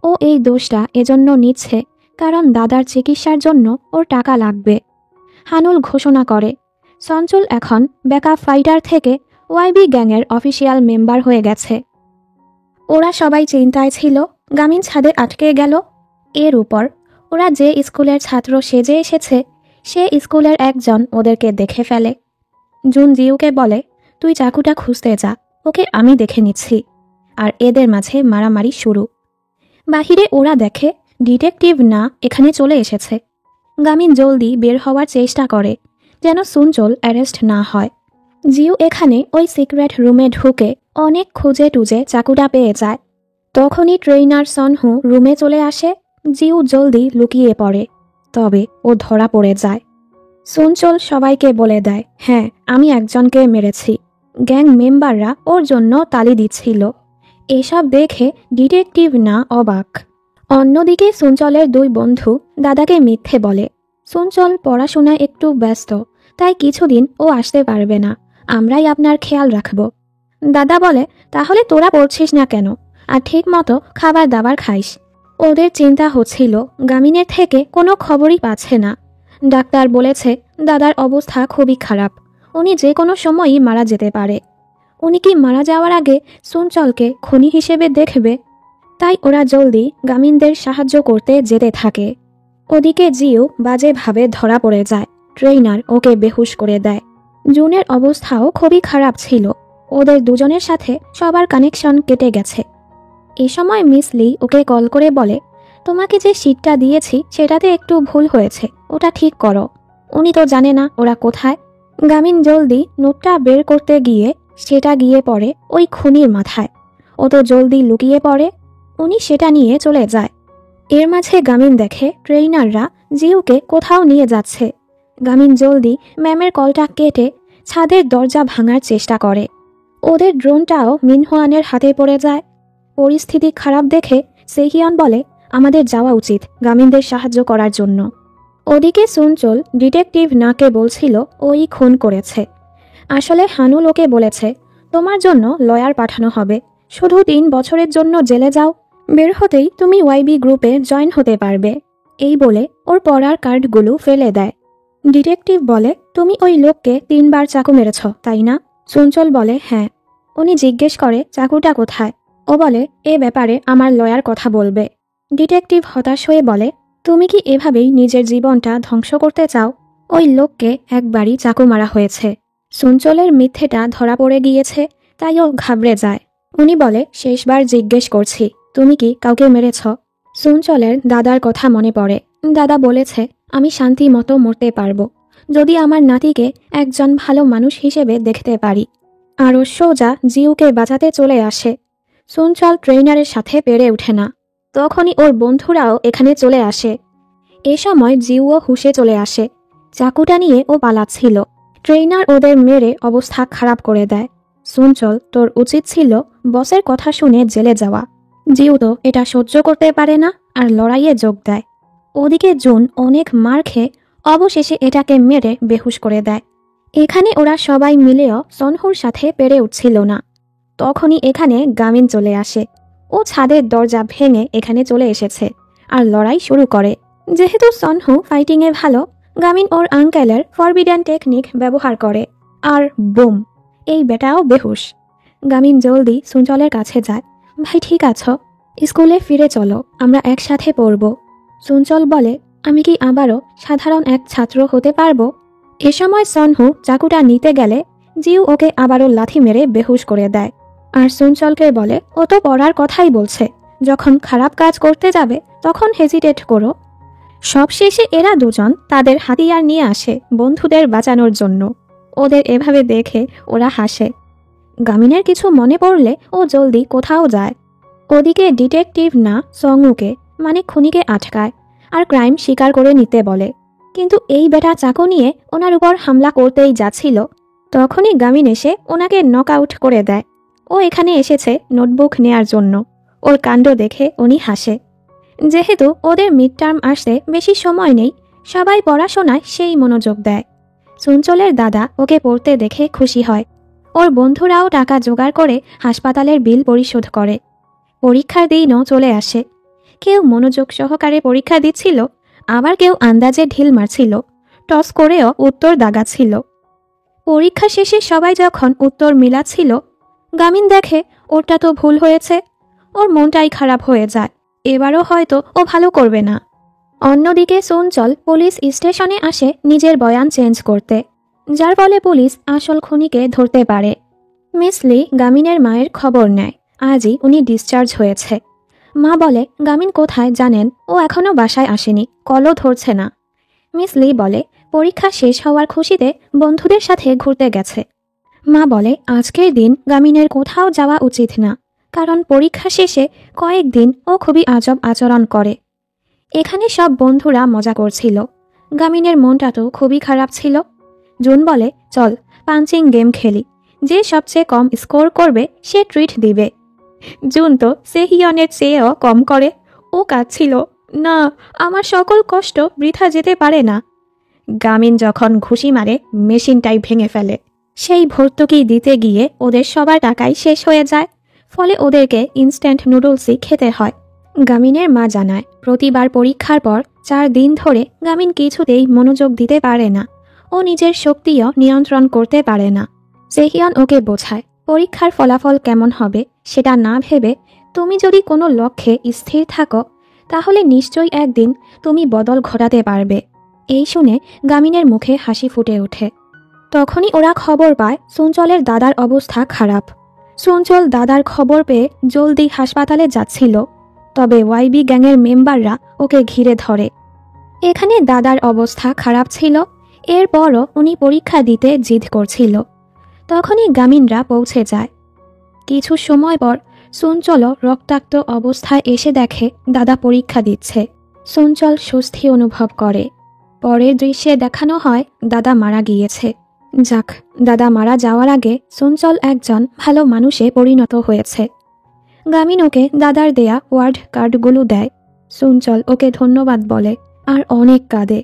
ও এই দোষটা এজন্য নিচ্ছে কারণ দাদার চিকিৎসার জন্য ওর টাকা লাগবে। হানুল ঘোষণা করে সঞ্চল এখন ব্যাকআপ ফাইটার থেকে ওয়াইবি গ্যাংয়ের অফিসিয়াল মেম্বার হয়ে গেছে। ওরা সবাই চিন্তায় ছিল গামিন ছাদে আটকে গেল। এর উপর ওরা যে স্কুলের ছাত্র সেজে এসেছে সে স্কুলের একজন ওদেরকে দেখে ফেলে। জুন জিউকে বলে, তুই চাকুটা খুঁজতে যা, ওকে আমি দেখে নিচ্ছি। আর এদের মাঝে মারামারি শুরু। বাহিরে ওরা দেখে ডিটেকটিভ না এখানে চলে এসেছে। গামিন জলদি বের হওয়ার চেষ্টা করে যেন সুনচল অ্যারেস্ট না হয়। জিউ এখানে ওই সিক্রেট রুমে ঢুকে অনেক খুঁজে টুজে চাকুটা পেয়ে যায়। তখনই ট্রেইনার সনহু রুমে চলে আসে। জিউ জলদি লুকিয়ে পড়ে, তবে ও ধরা পড়ে যায়। সুনচল সবাইকে বলে দেয়, হ্যাঁ আমি একজনকে মেরেছি। গ্যাং মেম্বাররা ওর জন্য তালি দিচ্ছিল। এসব দেখে ডিটেকটিভ না অবাক। অন্যদিকে সুনচলের দুই বন্ধু দাদাকে মিথ্যে বলে, সুনচল পড়াশোনায় একটু ব্যস্ত, তাই কিছুদিন ও আসতে পারবে না, আমরাই আপনার খেয়াল রাখব। দাদা বলে, তাহলে তোরা পড়ছিস না কেন, আর ঠিক মতো খাবার দাবার খাইস। ওদের চিন্তা হচ্ছিল গামিনের থেকে কোনো খবরই পাচ্ছে না। ডাক্তার বলেছে দাদার অবস্থা খুবই খারাপ, উনি যে কোনো সময়ই মারা যেতে পারে। উনি কি মারা যাওয়ার আগে সুনচলকে খুনি হিসেবে দেখবে? তাই ওরা জলদি গামিনদের সাহায্য করতে যেতে থাকে। ওদিকে জিউ বাজেভাবে ধরা পড়ে যায়। ট্রেইনার ওকে বেহুশ করে দেয়। জুনের অবস্থাও খুবই খারাপ ছিল। ওদের দুজনের সাথে সবার কানেকশন কেটে গেছে। এ সময় মিস লি ওকে কল করে বলে, তোমাকে যে শীটটা দিয়েছি সেটাতে একটু ভুল হয়েছে, ওটা ঠিক করো। উনি তো জানে না ওরা কোথায়। গামিন জলদি নোটটা বের করতে গিয়ে সেটা গিয়ে পড়ে ওই খুনির মাথায়। ও তো জলদি লুকিয়ে পড়ে। উনি সেটা নিয়ে চলে যায়। এর মাঝে গামিন দেখে ট্রেইনাররা জিউকে কোথাও নিয়ে যাচ্ছে। গামিন জলদি ম্যামের কলটা কেটে ছাদের দরজা ভাঙার চেষ্টা করে। ওদের ড্রোনটাও মিনহুয়ানের হাতে পড়ে যায়। পরিস্থিতি খারাপ দেখে সেহিয়ন বলে, আমাদের যাওয়া উচিত গামিনদের সাহায্য করার জন্য। ওদিকে সুনচল ডিটেকটিভ নাকে বলছিল ওই খুন করেছে। আসলে হানুল ওকে বলেছে, তোমার জন্য লয়ার পাঠানো হবে, শুধু 3 বছরের জন্য জেলে যাও, বের হতেই তুমি ওয়াইবি গ্রুপে জয়েন হতে পারবে। এই বলে ওর পড়ার কার্ডগুলো ফেলে দেয়। ডিটেকটিভ বলে, তুমি ওই লোককে 3 বার চাকু মেরেছ তাই না? সুনচল বলে, হ্যাঁ। উনি জিজ্ঞেস করে চাকুটা কোথায়। ও বলে, এ ব্যাপারে আমার লয়ার কথা বলবে। ডিটেকটিভ হতাশ হয়ে বলে, তুমি কি এভাবেই নিজের জীবনটা ধ্বংস করতে চাও? ওই লোককে একবারই চাকু মারা হয়েছে। সুনচলের মিথ্যেটা ধরা পড়ে গিয়েছে, তাই ও ঘাবড়ে যায়। উনি বলে, শেষবার জিজ্ঞেস করছি, তুমি কি কাউকে মেরেছ? সুনচলের দাদার কথা মনে পড়ে। দাদা বলেছে আমি শান্তি মতো মরতে পারবো যদি আমার নাতিকে একজন ভালো মানুষ হিসেবে দেখতে পারি। আরও সোজা জিউকে বাঁচাতে চলে আসে। সুনচল ট্রেইনারের সাথে পেরে ওঠে না। তখনই ওর বন্ধুরাও এখানে চলে আসে। এ সময় জিউও হুশে চলে আসে। চাকুটা নিয়ে ও পালাচ্ছিল। ট্রেইনার ওদের মেরে অবস্থা খারাপ করে দেয়। সুনচল, তোর উচিত ছিল বসের কথা শুনে জেলে যাওয়া। জিউ তো এটা সহ্য করতে পারে না আর লড়াইয়ে যোগ দেয়। ওদিকে জুন অনেক মার খেয়ে অবশেষে এটাকে মেরে বেহুশ করে দেয়। এখানে ওরা সবাই মিলেও সনহুর সাথে পেরে উঠছিল না। তখনই এখানে গামিন চলে আসে। ও ছাদের দরজা ভেঙে এখানে চলে এসেছে আর লড়াই শুরু করে। যেহেতু সনহু ফাইটিংয়ে ভালো, গামিন ওর আঙ্কেলের ফরবিডেন টেকনিক ব্যবহার করে আর বুম, এই বেটাও বেহুশ। গামিন জলদি সুনচলের কাছে যায়। ভাই ঠিক আছো? স্কুলে ফিরে চলো, আমরা একসাথে পড়ব। সুনচল বলে, আমি কি আবারও সাধারণ এক ছাত্র হতে পারবো? এ সময় সনহু চাকুটা নিতে গেলে জিউ ওকে আবারও লাথি মেরে বেহুশ করে দেয়। আর সুনচলকে বলে, ও তো পড়ার কথাই বলছে, যখন খারাপ কাজ করতে যাবে তখন হেজিটেট করো। সবশেষে এরা দুজন তাদের হাতিয়ার নিয়ে আসে বন্ধুদের বাঁচানোর জন্য। ওদের এভাবে দেখে ওরা হাসে। গামিনের কিছু মনে পড়লে ও জলদি কোথাও যায়। ওদিকে ডিটেকটিভ না সংউকে মানে খুনিকে আটকায় আর ক্রাইম স্বীকার করে নিতে বলে। কিন্তু এই বেটা চাকু নিয়ে ওনার উপর হামলা করতেই যাচ্ছিল। তখনই গামিন এসে ওনাকে নক আউট করে দেয়। ও এখানে এসেছে নোটবুক নেয়ার জন্য। ওর কাণ্ড দেখে উনি হাসে। যেহেতু ওদের মিড টার্ম আসতে বেশি সময় নেই, সবাই পড়াশোনায় সেই মনোযোগ দেয়। চঞ্চলের দাদা ওকে পড়তে দেখে খুশি হয়। ওর বন্ধুরাও টাকা জোগাড় করে হাসপাতালের বিল পরিশোধ করে। পরীক্ষার দিনও চলে আসে। কেউ মনোযোগ সহকারে পরীক্ষা দিচ্ছিল, আবার কেউ আন্দাজে ঢিল মারছিল, টস করেও উত্তর দাগাচ্ছিল। পরীক্ষা শেষে সবাই যখন উত্তর মিলাচ্ছিল, গামিন দেখে ওরটা তো ভুল হয়েছে। ওর মনটাই খারাপ হয়ে যায়, এবারও হয়তো ও ভালো করবে না। অন্যদিকে চঞ্চল পুলিশ স্টেশনে আসে নিজের বয়ান চেঞ্জ করতে, যার ফলে পুলিশ আসল খুনিকে ধরতে পারে। মিস লি গামিনের মায়ের খবর নেয়, আজই উনি ডিসচার্জ হয়েছে। মা বলে গামিন কোথায় জানেন, ও এখনও বাসায় আসেনি, কলও ধরছে না। মিস লি বলে পরীক্ষা শেষ হওয়ার খুশিতে বন্ধুদের সাথে ঘুরতে গেছে। মা বলে আজকের দিন গামিনের কোথাও যাওয়া উচিত না, কারণ পরীক্ষা শেষে কয়েকদিন ও খুবই আজব আচরণ করে। এখানে সব বন্ধুরা মজা করছিল, গামিনের মনটা তো খুবই খারাপ ছিল। জুন বলে চল পাঞ্চিং গেম খেলি, যে সবচেয়ে কম স্কোর করবে সে ট্রিট দিবে। জুন তো সেহিয়নের চেয়েও কম করে। ও কাঁদছিল, না, আমার সকল কষ্ট বৃথা যেতে পারে না। গামিন যখন ঘুষি মারে মেশিনটাই ভেঙে ফেলে। সেই ভর্তুকি দিতে গিয়ে ওদের সবার টাকাই শেষ হয়ে যায়, ফলে ওদেরকে ইনস্ট্যান্ট নুডলসই খেতে হয়। গামিনের মা জানায় প্রতিবার পরীক্ষার পর 4 দিন ধরে গামিন কিছুতেই মনোযোগ দিতে পারে না, ও নিজের শক্তিও নিয়ন্ত্রণ করতে পারে না। সেহিয়ন ওকে বোঝায় পরীক্ষার ফলাফল কেমন হবে সেটা না ভেবে তুমি যদি কোনো লক্ষ্যে স্থির থাকো, তাহলে নিশ্চয়ই একদিন তুমি বদল ঘটাতে পারবে। এই শুনে গামিনের মুখে হাসি ফুটে ওঠে। তখনই ওরা খবর পায় চঞ্চলের দাদার অবস্থা খারাপ। চঞ্চল দাদার খবর পেয়ে জলদি হাসপাতালে যাচ্ছিল, তবে ওয়াইবি গ্যাংয়ের মেম্বাররা ওকে ঘিরে ধরে। এখানে দাদার অবস্থা খারাপ ছিল, এরপরও উনি পরীক্ষা দিতে জিদ করছিল। তখনই গামিনরা পৌঁছে যায়। কিছু সময় পর চঞ্চলও রক্তাক্ত অবস্থায় এসে দেখে দাদা পরীক্ষা দিচ্ছে। চঞ্চল স্বস্তি অনুভব করে। পরের দৃশ্যে দেখানো হয় দাদা মারা গিয়েছে। যাক, দাদা মারা যাওয়ার আগে চঞ্চল একজন ভালো মানুষে পরিণত হয়েছে। গামিন ওকে দাদার দেয়া ওয়ার্ড কার্ডগুলো দেয়। চঞ্চল ওকে ধন্যবাদ বলে আর অনেক কাঁদে।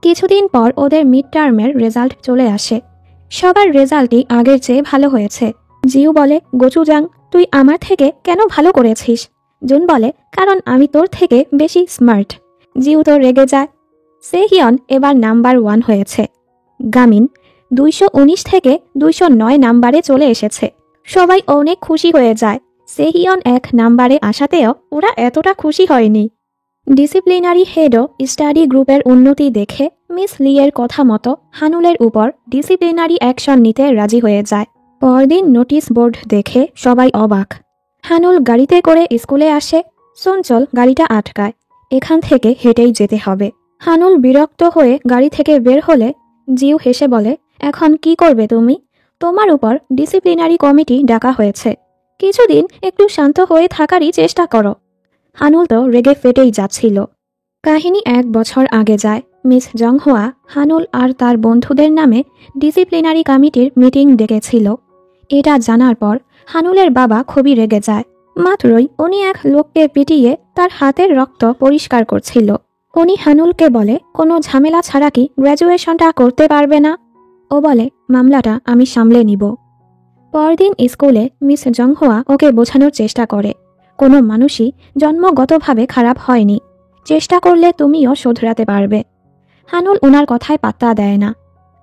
কিছুদিন পর ওদের মিড টার্মের রেজাল্ট চলে আসে। সবার রেজাল্টই আগের চেয়ে ভালো হয়েছে। জিউ বলে গোচুজাং, তুই আমার থেকে কেন ভালো করেছিস? জুন বলে কারণ আমি তোর থেকে বেশি স্মার্ট। জিউ তো রেগে যায়। সেহিয়ন এবার নাম্বার 1 হয়েছে। গামিন 219 থেকে 209 নাম্বারে চলে এসেছে। সবাই অনেক খুশি হয়ে যায়। সেহিয়ন 1 নাম্বারে আসাতেও ওরা এতটা খুশি হয়নি। ডিসিপ্লিনারি হেডও স্টাডি গ্রুপের উন্নতি দেখে মিস লিয়ের কথা মতো হানুলের উপর ডিসিপ্লিনারি অ্যাকশন নিতে রাজি হয়ে যায়। পরদিন নোটিশ বোর্ড দেখে সবাই অবাক। হানুল গাড়িতে করে স্কুলে আসে, চঞ্চল গাড়িটা আটকায়। এখান থেকে হেঁটেই যেতে হবে। হানুল বিরক্ত হয়ে গাড়ি থেকে বের হলে জিউ হেসে বলে, এখন কি করবে তুমি? তোমার উপর ডিসিপ্লিনারি কমিটি ডাকা হয়েছে, কিছুদিন একটু শান্ত হয়ে থাকারই চেষ্টা করো। হানুল তো রেগে ফেটেই যাচ্ছিল। কাহিনী 1 বছর আগে যায়। মিস জংহুয়া হানুল আর তার বন্ধুদের নামে ডিসিপ্লিনারি কমিটির মিটিং ডেকেছিল। এটা জানার পর হানুলের বাবা খুবই রেগে যায়। মাত্রই উনি এক লোককে পিটিয়ে তার হাতের রক্ত পরিষ্কার করছিল। উনি হানুলকে বলে কোনো ঝামেলা ছাড়া কি গ্র্যাজুয়েশনটা করতে পারবে না? ও বলে মামলাটা আমি সামলে নিব। পরদিন স্কুলে মিস জংহুয়া ওকে বোঝানোর চেষ্টা করে কোনো মানুষই জন্মগতভাবে খারাপ হয়নি, চেষ্টা করলে তুমিও শোধরাতে পারবে। হানুল ওনার কথায় পাত্তা দেয় না।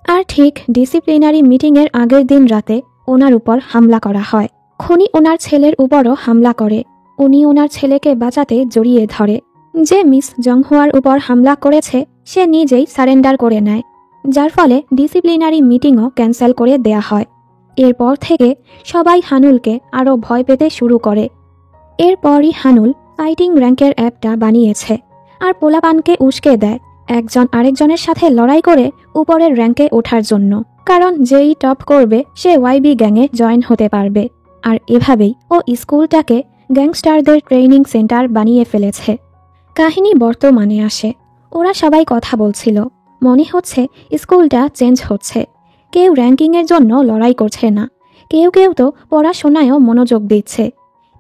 আর ঠিক ডিসিপ্লিনারি মিটিংয়ের আগের দিন রাতে ওনার উপর হামলা করা হয়। খুনি ওনার ছেলের উপরও হামলা করে। উনি ওনার ছেলেকে বাঁচাতে জড়িয়ে ধরে। যে মিস জংহুয়ার উপর হামলা করেছে সে নিজেই সারেন্ডার করে নেয়, যার ফলে ডিসিপ্লিনারি মিটিংও ক্যান্সেল করে দেয়া হয়। এরপর থেকে সবাই হানুলকে আরও ভয় পেতে শুরু করে। এরপরই হানুল ফাইটিং র্যাঙ্কের অ্যাপটা বানিয়েছে আর পোলাপানকে উস্কে দেয় একজন আরেকজনের সাথে লড়াই করে উপরের র্যাঙ্কে ওঠার জন্য, কারণ যেই টপ করবে সে ওয়াইবি গ্যাংয়ে জয়েন হতে পারবে। আর এভাবেই ও স্কুলটাকে গ্যাংস্টারদের ট্রেনিং সেন্টার বানিয়ে ফেলেছে। কাহিনী বর্তমানে আসে। ওরা সবাই কথা বলছিল, মনে হচ্ছে স্কুলটা চেঞ্জ হচ্ছে। কেউ র্যাঙ্কিংয়ের জন্য লড়াই করছে না, কেউ কেউ তো পড়াশোনায়ও মনোযোগ দিচ্ছে।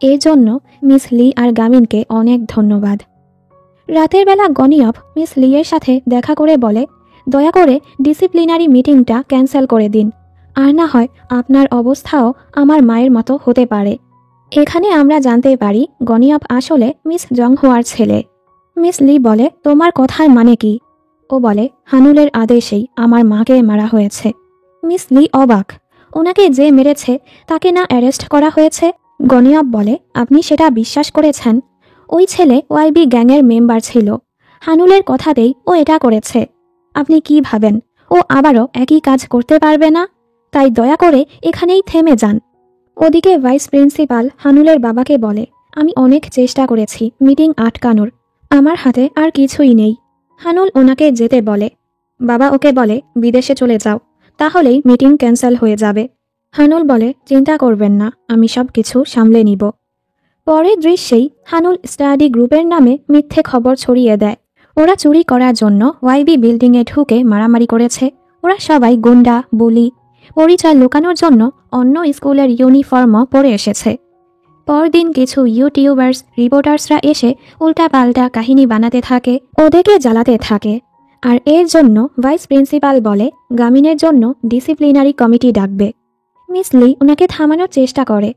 এর জন্য মিস লি আর গামিনকে অনেক ধন্যবাদ। রাতের বেলা গনিয়ব মিস লি এর সাথে দেখা করে বলে, দয়া করে ডিসিপ্লিনারি মিটিংটা ক্যান্সেল করে দিন, আর না হয় আপনার অবস্থাও আমার মায়ের মতো হতে পারে। এখানে আমরা জানতে পারি গনিয়ব আসলে মিস জংহুয়ার ছেলে। মিস লি বলে, তোমার কথার মানে কি? ও বলে, হানুলের আদেশেই আমার মাকে মারা হয়েছে। মিস লি অবাক, ওনাকে যে মেরেছে তাকে না অ্যারেস্ট করা হয়েছে? গনিয়ব বলে, আপনি সেটা বিশ্বাস করেছেন? ওই ছেলে ওয়াইবি গ্যাংয়ের মেম্বার ছিল, হানুলের কথাতেই ও এটা করেছে। আপনি কি ভাবেন ও আবারও একই কাজ করতে পারবে না? তাই দয়া করে এখানেই থেমে যান। ওদিকে ভাইস প্রিন্সিপাল হানুলের বাবাকে বলে, আমি অনেক চেষ্টা করেছি মিটিং আটকানোর, আমার হাতে আর কিছুই নেই। হানুল ওনাকে যেতে বলে। বাবা ওকে বলে, বিদেশে চলে যাও, তাহলেই মিটিং ক্যান্সেল হয়ে যাবে। হানুল বলে, চিন্তা করবেন না, আমি সব কিছু সামলে নিব। পরের দৃশ্যেই হানুল স্টাডি গ্রুপের নামে মিথ্যে খবর ছড়িয়ে দেয়। ওরা চুরি করার জন্য ওয়াইবি বিল্ডিংয়ে ঢুকে মারামারি করেছে। ওরা সবাই গুন্ডা, বুলি, পরিচয় লুকানোর জন্য অন্য স্কুলের ইউনিফর্মও পরে এসেছে। পরদিন কিছু ইউটিউবার্স রিপোর্টার্সরা এসে উল্টাপাল্টা কাহিনী বানাতে থাকে, ওদেরকে জ্বালাতে থাকে। আর এর জন্য ভাইস প্রিন্সিপাল বলে গামিনের জন্য ডিসিপ্লিনারি কমিটি ডাকবে। মিস লি ওনাকে থামানোর চেষ্টা করে।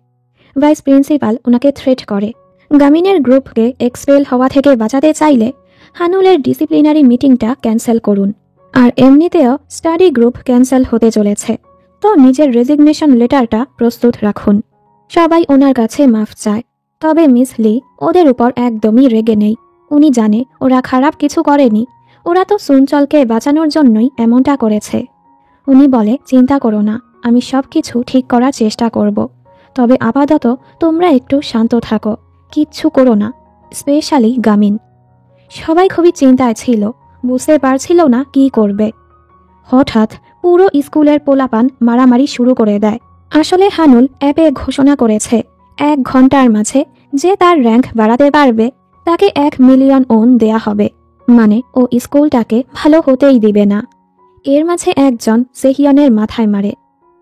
ভাইস প্রিন্সিপাল ওনাকে থ্রেট করে, গামিনের গ্রুপকে এক্সপেল হওয়া থেকে বাঁচাতে চাইলে হানুলের ডিসিপ্লিনারি মিটিংটা ক্যান্সেল করুন। আর এমনিতেও স্টাডি গ্রুপ ক্যান্সেল হতে চলেছে, তো নিজের রেজিগনেশন লেটারটা প্রস্তুত রাখুন। সবাই ওনার কাছে মাফ চায়, তবে মিস লি ওদের উপর একদমই রেগে নেই। উনি জানে ওরা খারাপ কিছু করেনি, ওরা তো সুনচলকে বাঁচানোর জন্যই এমনটা করেছে। উনি বলে, চিন্তা করো না, আমি সব কিছু ঠিক করার চেষ্টা করব, তবে আপাতত তোমরা একটু শান্ত থাকো, কিচ্ছু করো না, স্পেশালি গামিন। সবাই খুবই চিন্তায় ছিল, বুঝতে পারছিল না কি করবে। হঠাৎ পুরো স্কুলের পোলাপান মারামারি শুরু করে দেয়। আসলে হানুল অ্যাপে ঘোষণা করেছে 1 ঘন্টার মাঝে যে তার র্যাঙ্ক বাড়াতে পারবে তাকে 1 মিলিয়ন ওন দেয়া হবে, মানে ও স্কুলটাকে ভালো হতেই দিবে না। এর মাঝে একজন সেহিয়নের মাথায় মারে।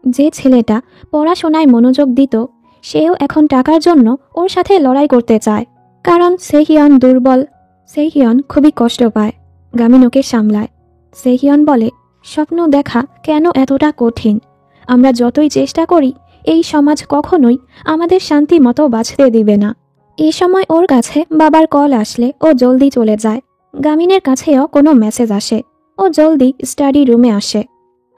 যে ছেলেটা পড়াশোনায় মনোযোগ দিত সেও এখন টাকার জন্য ওর সাথে লড়াই করতে চায়, কারণ সেহিয়ন দুর্বল। সেহিয়ন খুবই কষ্ট পায়, গামিন ওকে সামলায়। সেহিয়ন বলে, স্বপ্ন দেখা কেন এতটা কঠিন? আমরা যতই চেষ্টা করি এই সমাজ কখনোই আমাদের শান্তি মতো বাঁচতে দিবে না। এই সময় ওর কাছে বাবার কল আসলে ও জলদি চলে যায়। গামিনের কাছেও কোনো মেসেজ আসে, ও জলদি স্টাডি রুমে আসে।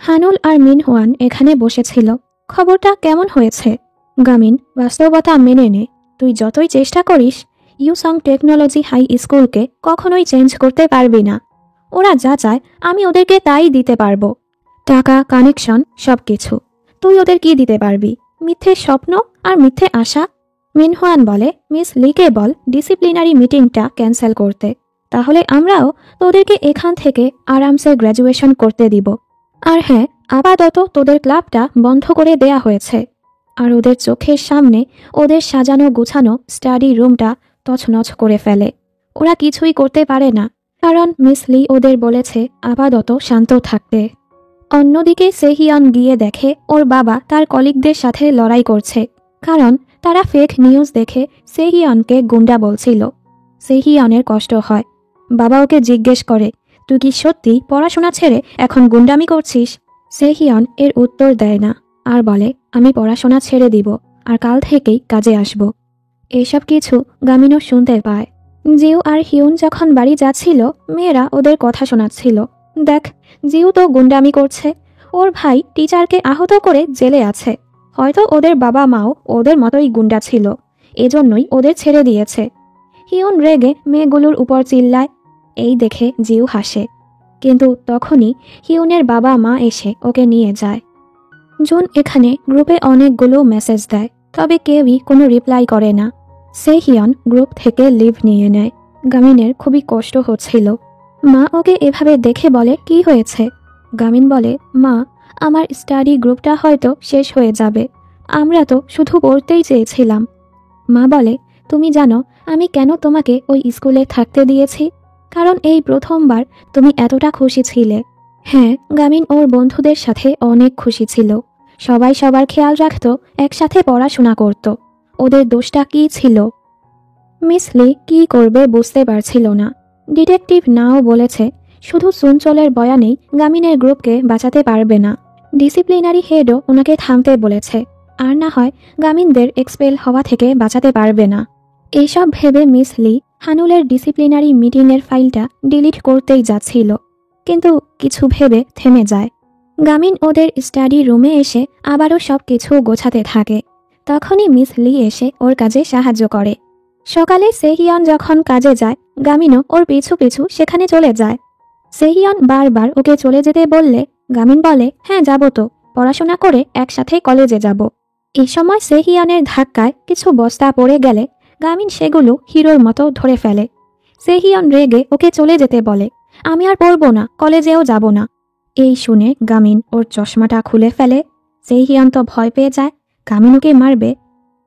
হানুল আর মিনহুয়ান এখানে বসেছিল। খবরটা কেমন হয়েছে? গামিন, বাস্তবতা মেনে নে, তুই যতই চেষ্টা করিস ইউসং টেকনোলজি হাই স্কুলকে কখনোই চেঞ্জ করতে পারবি না। ওরা যা চায় আমি ওদেরকে তাই দিতে পারবো, টাকা, কানেকশন, সব কিছু। তুই ওদের কি দিতে পারবি? মিথ্যে স্বপ্ন আর মিথ্যে আশা। মিনহুয়ান বলে, মিস লিকে বল ডিসিপ্লিনারি মিটিংটা ক্যান্সেল করতে, তাহলে আমরাও তোদেরকে এখান থেকে আরামসে গ্র্যাজুয়েশন করতে দিব। আর হ্যাঁ, আপাতত তোদের ক্লাবটা বন্ধ করে দেয়া হয়েছে। আর ওদের চোখের সামনে ওদের সাজানো গুছানো স্টাডি রুমটা তছনছ করে ফেলে। ওরা কিছুই করতে পারে না, কারণ মিস লি ওদের বলেছে আপাতত শান্ত থাকতে। অন্যদিকে সেহিয়ন গিয়ে দেখে ওর বাবা তার কলিগদের সাথে লড়াই করছে, কারণ তারা ফেক নিউজ দেখে সেহিয়নকে গুন্ডা বলছিল। সেহিয়নের কষ্ট হয়। বাবা ওকে জিজ্ঞেস করে, তুই কি সত্যি পড়াশোনা ছেড়ে এখন গুন্ডামি করছিস? সেহিয়ন এর উত্তর দেয় না, আর বলে, আমি পড়াশোনা ছেড়ে দিব আর কাল থেকেই কাজে আসব। এসব কিছু গামিনও শুনতে পায়। জিউ আর হিউন যখন বাড়ি যাচ্ছিল মেয়েরা ওদের কথা শোনাচ্ছিল। দেখ, জিউ তো গুন্ডামি করছে, ওর ভাই টিচারকে আহত করে জেলে আছে। হয়তো ওদের বাবা মাও ওদের মতোই গুন্ডা ছিল, এজন্যই ওদের ছেড়ে দিয়েছে। হিউন রেগে মেয়েগুলোর উপর চিল্লায়। এই দেখে জিউ হাসে, কিন্তু তখনই হিউনের বাবা মা এসে ওকে নিয়ে যায়। জুন এখানে গ্রুপে অনেকগুলো মেসেজ দেয়, তবে কেউই কোনো রিপ্লাই করে না। সেহিয়ন গ্রুপ থেকে লিভ নিয়ে নেয়। গামিনের খুবই কষ্ট হচ্ছিল। মা ওকে এভাবে দেখে বলে, কি হয়েছে? গামিন বলে, মা, আমার স্টাডি গ্রুপটা হয়তো শেষ হয়ে যাবে, আমরা তো শুধু পড়তেই চেয়েছিলাম। মা বলে, তুমি জানো আমি কেন তোমাকে ওই স্কুলে থাকতে দিয়েছি? কারণ এই প্রথমবার তুমি এতটা খুশি ছিলে। হ্যাঁ, গামিন ওর বন্ধুদের সাথে অনেক খুশি ছিল। সবাই সবার খেয়াল রাখত, একসাথে পড়াশোনা করত। ওদের দোষটা কী ছিল? মিস লি কী করবে বুঝতে পারছিল না। ডিটেকটিভ নাও বলেছে শুধু চঞ্চলের বয়ানেই গামিনের গ্রুপকে বাঁচাতে পারবে না। ডিসিপ্লিনারি হেডও ওনাকে থামতে বলেছে, আর না হয় গামিনদের এক্সপেল হওয়া থেকে বাঁচাতে পারবে না। এইসব ভেবে মিস লি হানুলের ডিসিপ্লিনারি মিটিংয়ের ফাইলটা ডিলিট করতেই যাচ্ছিল, কিন্তু কিছু ভেবে থেমে যায়। গামিন ওদের স্টাডি রুমে এসে আবারও সব কিছু গোছাতে থাকে। তখনই মিস লি এসে ওর কাজে সাহায্য করে। সকালে সেহিয়ন যখন কাজে যায়, গামিনও ওর পিছু পিছু সেখানে চলে যায়। সেহিয়ন বারবার ওকে চলে যেতে বললে গামিন বলে, হ্যাঁ যাব তো, পড়াশোনা করে একসাথে কলেজে যাব। এই সময় সেহিয়নের ধাক্কায় কিছু বস্তা পড়ে গেলে গামিন সেগুলো হিরোর মতো ধরে ফেলে। সেহিয়ন রেগে ওকে চলে যেতে বলে, আমি আর পড়বো না, কলেজেও যাব না। এই শুনে গামিন ওর চশমাটা খুলে ফেলে। সেহিয়ন তো ভয় পেয়ে যায় গামিন ওকে মারবে,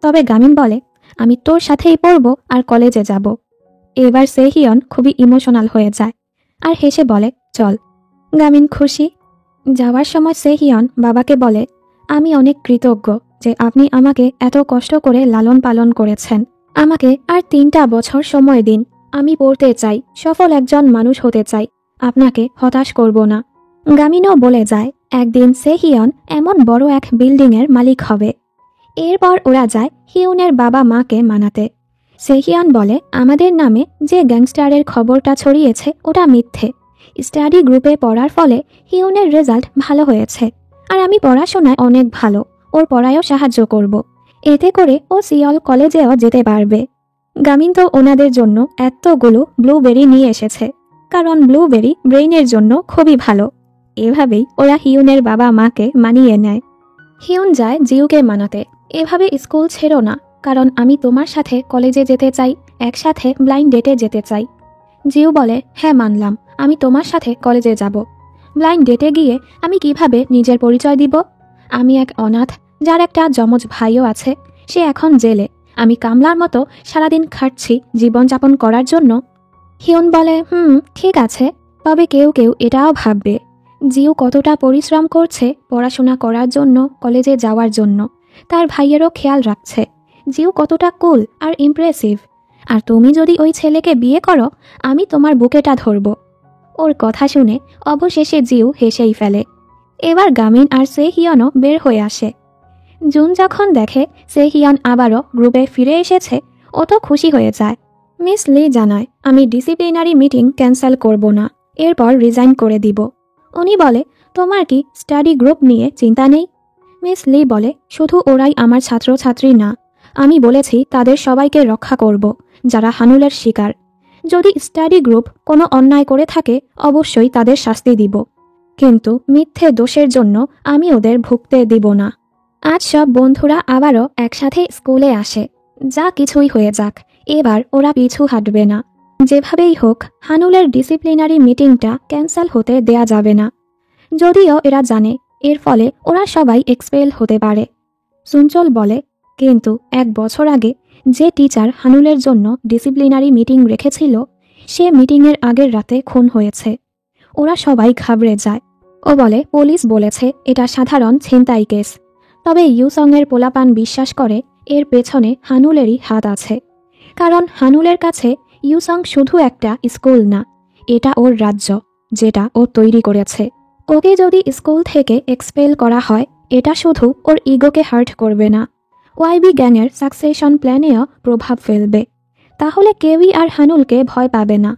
তবে গামিন বলে, আমি তোর সাথেই পড়বো আর কলেজে যাব। এবার সেহিয়ন খুবই ইমোশনাল হয়ে যায় আর হেসে বলে, চল। গামিন খুশি। যাওয়ার সময় সেহিয়ন বাবাকে বলে, আমি অনেক কৃতজ্ঞ যে আপনি আমাকে এত কষ্ট করে লালন পালন করেছেন। আমাকে আর 3টা বছর সময় দিন, আমি পড়তে চাই, সফল একজন মানুষ হতে চাই, আপনাকে হতাশ করব না। গামিনও বলে যায় একদিন সেহিয়ন এমন বড় এক বিল্ডিংয়ের মালিক হবে। এরপর ওরা যায় হিউনের বাবা মাকে মানাতে। সেহিয়ন বলে, আমাদের নামে যে গ্যাংস্টারের খবরটা ছড়িয়েছে ওটা মিথ্যে। স্টাডি গ্রুপে পড়ার ফলে হিউনের রেজাল্ট ভালো হয়েছে, আর আমি পড়াশোনায় অনেক ভালো, ওর পড়ায়ও সাহায্য করব। এতে করে ও সিওল কলেজেও যেতে পারবে। গামিন তো ওনাদের জন্য এতগুলো ব্লুবেরি নিয়ে এসেছে, কারণ ব্লুবেরি ব্রেইনের জন্য খুবই ভালো। এভাবেই ওরা হিউনের বাবা মাকে মানিয়ে নেয়। হিউন যায় জিউকে মানাতে, এভাবে স্কুল ছেড়ো না, কারণ আমি তোমার সাথে কলেজে যেতে চাই, একসাথে ব্লাইন্ড ডেটে যেতে চাই। জিউ বলে, হ্যাঁ মানলাম, আমি তোমার সাথে কলেজে যাব। ব্লাইন্ড ডেটে গিয়ে আমি কিভাবে নিজের পরিচয় দিব? আমি এক অনাথ, যার একটা যমজ ভাইও আছে, সে এখন জেলে। আমি কামলার মতো সারাদিন খাটছি জীবনযাপন করার জন্য। হিউন বলে, ঠিক আছে, তবে কেউ কেউ এটাও ভাববে জিউ কতটা পরিশ্রম করছে পড়াশোনা করার জন্য, কলেজে যাওয়ার জন্য। তার ভাইয়েরও খেয়াল রাখছে জিউ কতটা কুল আর ইমপ্রেসিভ। আর তুমি যদি ওই ছেলেকে বিয়ে করো, আমি তোমার বুকেটা ধরব। ওর কথা শুনে অবশেষে জিউ হেসেই ফেলে। এবার গামিন আর সেহিয়নও বের হয়ে আসে। জুন যখন দেখে সেহিয়ন আবারও গ্রুপে ফিরে এসেছে, ও তো খুশি হয়ে যায়। মিস লি জানায়, আমি ডিসিপ্লিনারি মিটিং ক্যান্সেল করব না, এরপর রিজাইন করে দিব। উনি বলে, তোমার কি স্টাডি গ্রুপ নিয়ে চিন্তা নেই? মিস লি বলে, শুধু ওরাই আমার ছাত্রছাত্রী না, আমি বলেছি তাদের সবাইকে রক্ষা করব যারা হানুলের শিকার। যদি স্টাডি গ্রুপ কোনো অন্যায় করে থাকে, অবশ্যই তাদের শাস্তি দিব, কিন্তু মিথ্যে দোষের জন্য আমি ওদের ভুগতে দিব না। আজ সব বন্ধুরা আবারও একসাথে স্কুলে আসে। যা কিছুই হয়ে যাক, এবার ওরা পিছু হাঁটবে না। যেভাবেই হোক হানুলের ডিসিপ্লিনারি মিটিংটা ক্যান্সেল হতে দেয়া যাবে না। যদিও এরা জানে এর ফলে ওরা সবাই এক্সপেল হতে পারে। চঞ্চল বলে, কিন্তু 1 বছর আগে যে টিচার হানুলের জন্য ডিসিপ্লিনারি মিটিং রেখেছিল, সে মিটিংয়ের আগের রাতে খুন হয়েছে। ওরা সবাই ঘাবড়ে যায়। ও বলে, পুলিশ বলেছে এটা সাধারণ ছিনতাই কেস, তবে ইউসংয়ের পোলাপান বিশ্বাস করে এর পেছনে হানুলেরই হাত আছে। কারণ হানুলের কাছে ইউসং শুধু একটা স্কুল না, এটা ওর রাজ্য, যেটা ও তৈরি করেছে। ওকে যদি স্কুল থেকে এক্সপেল করা হয়, এটা শুধু ওর ইগোকে হার্ট করবে না, ওয়াইবি গ্যাংয়ের সাকসেশন প্ল্যানেও প্রভাব ফেলবে। তাহলে কেউই আর হানুলকে ভয় পাবে না,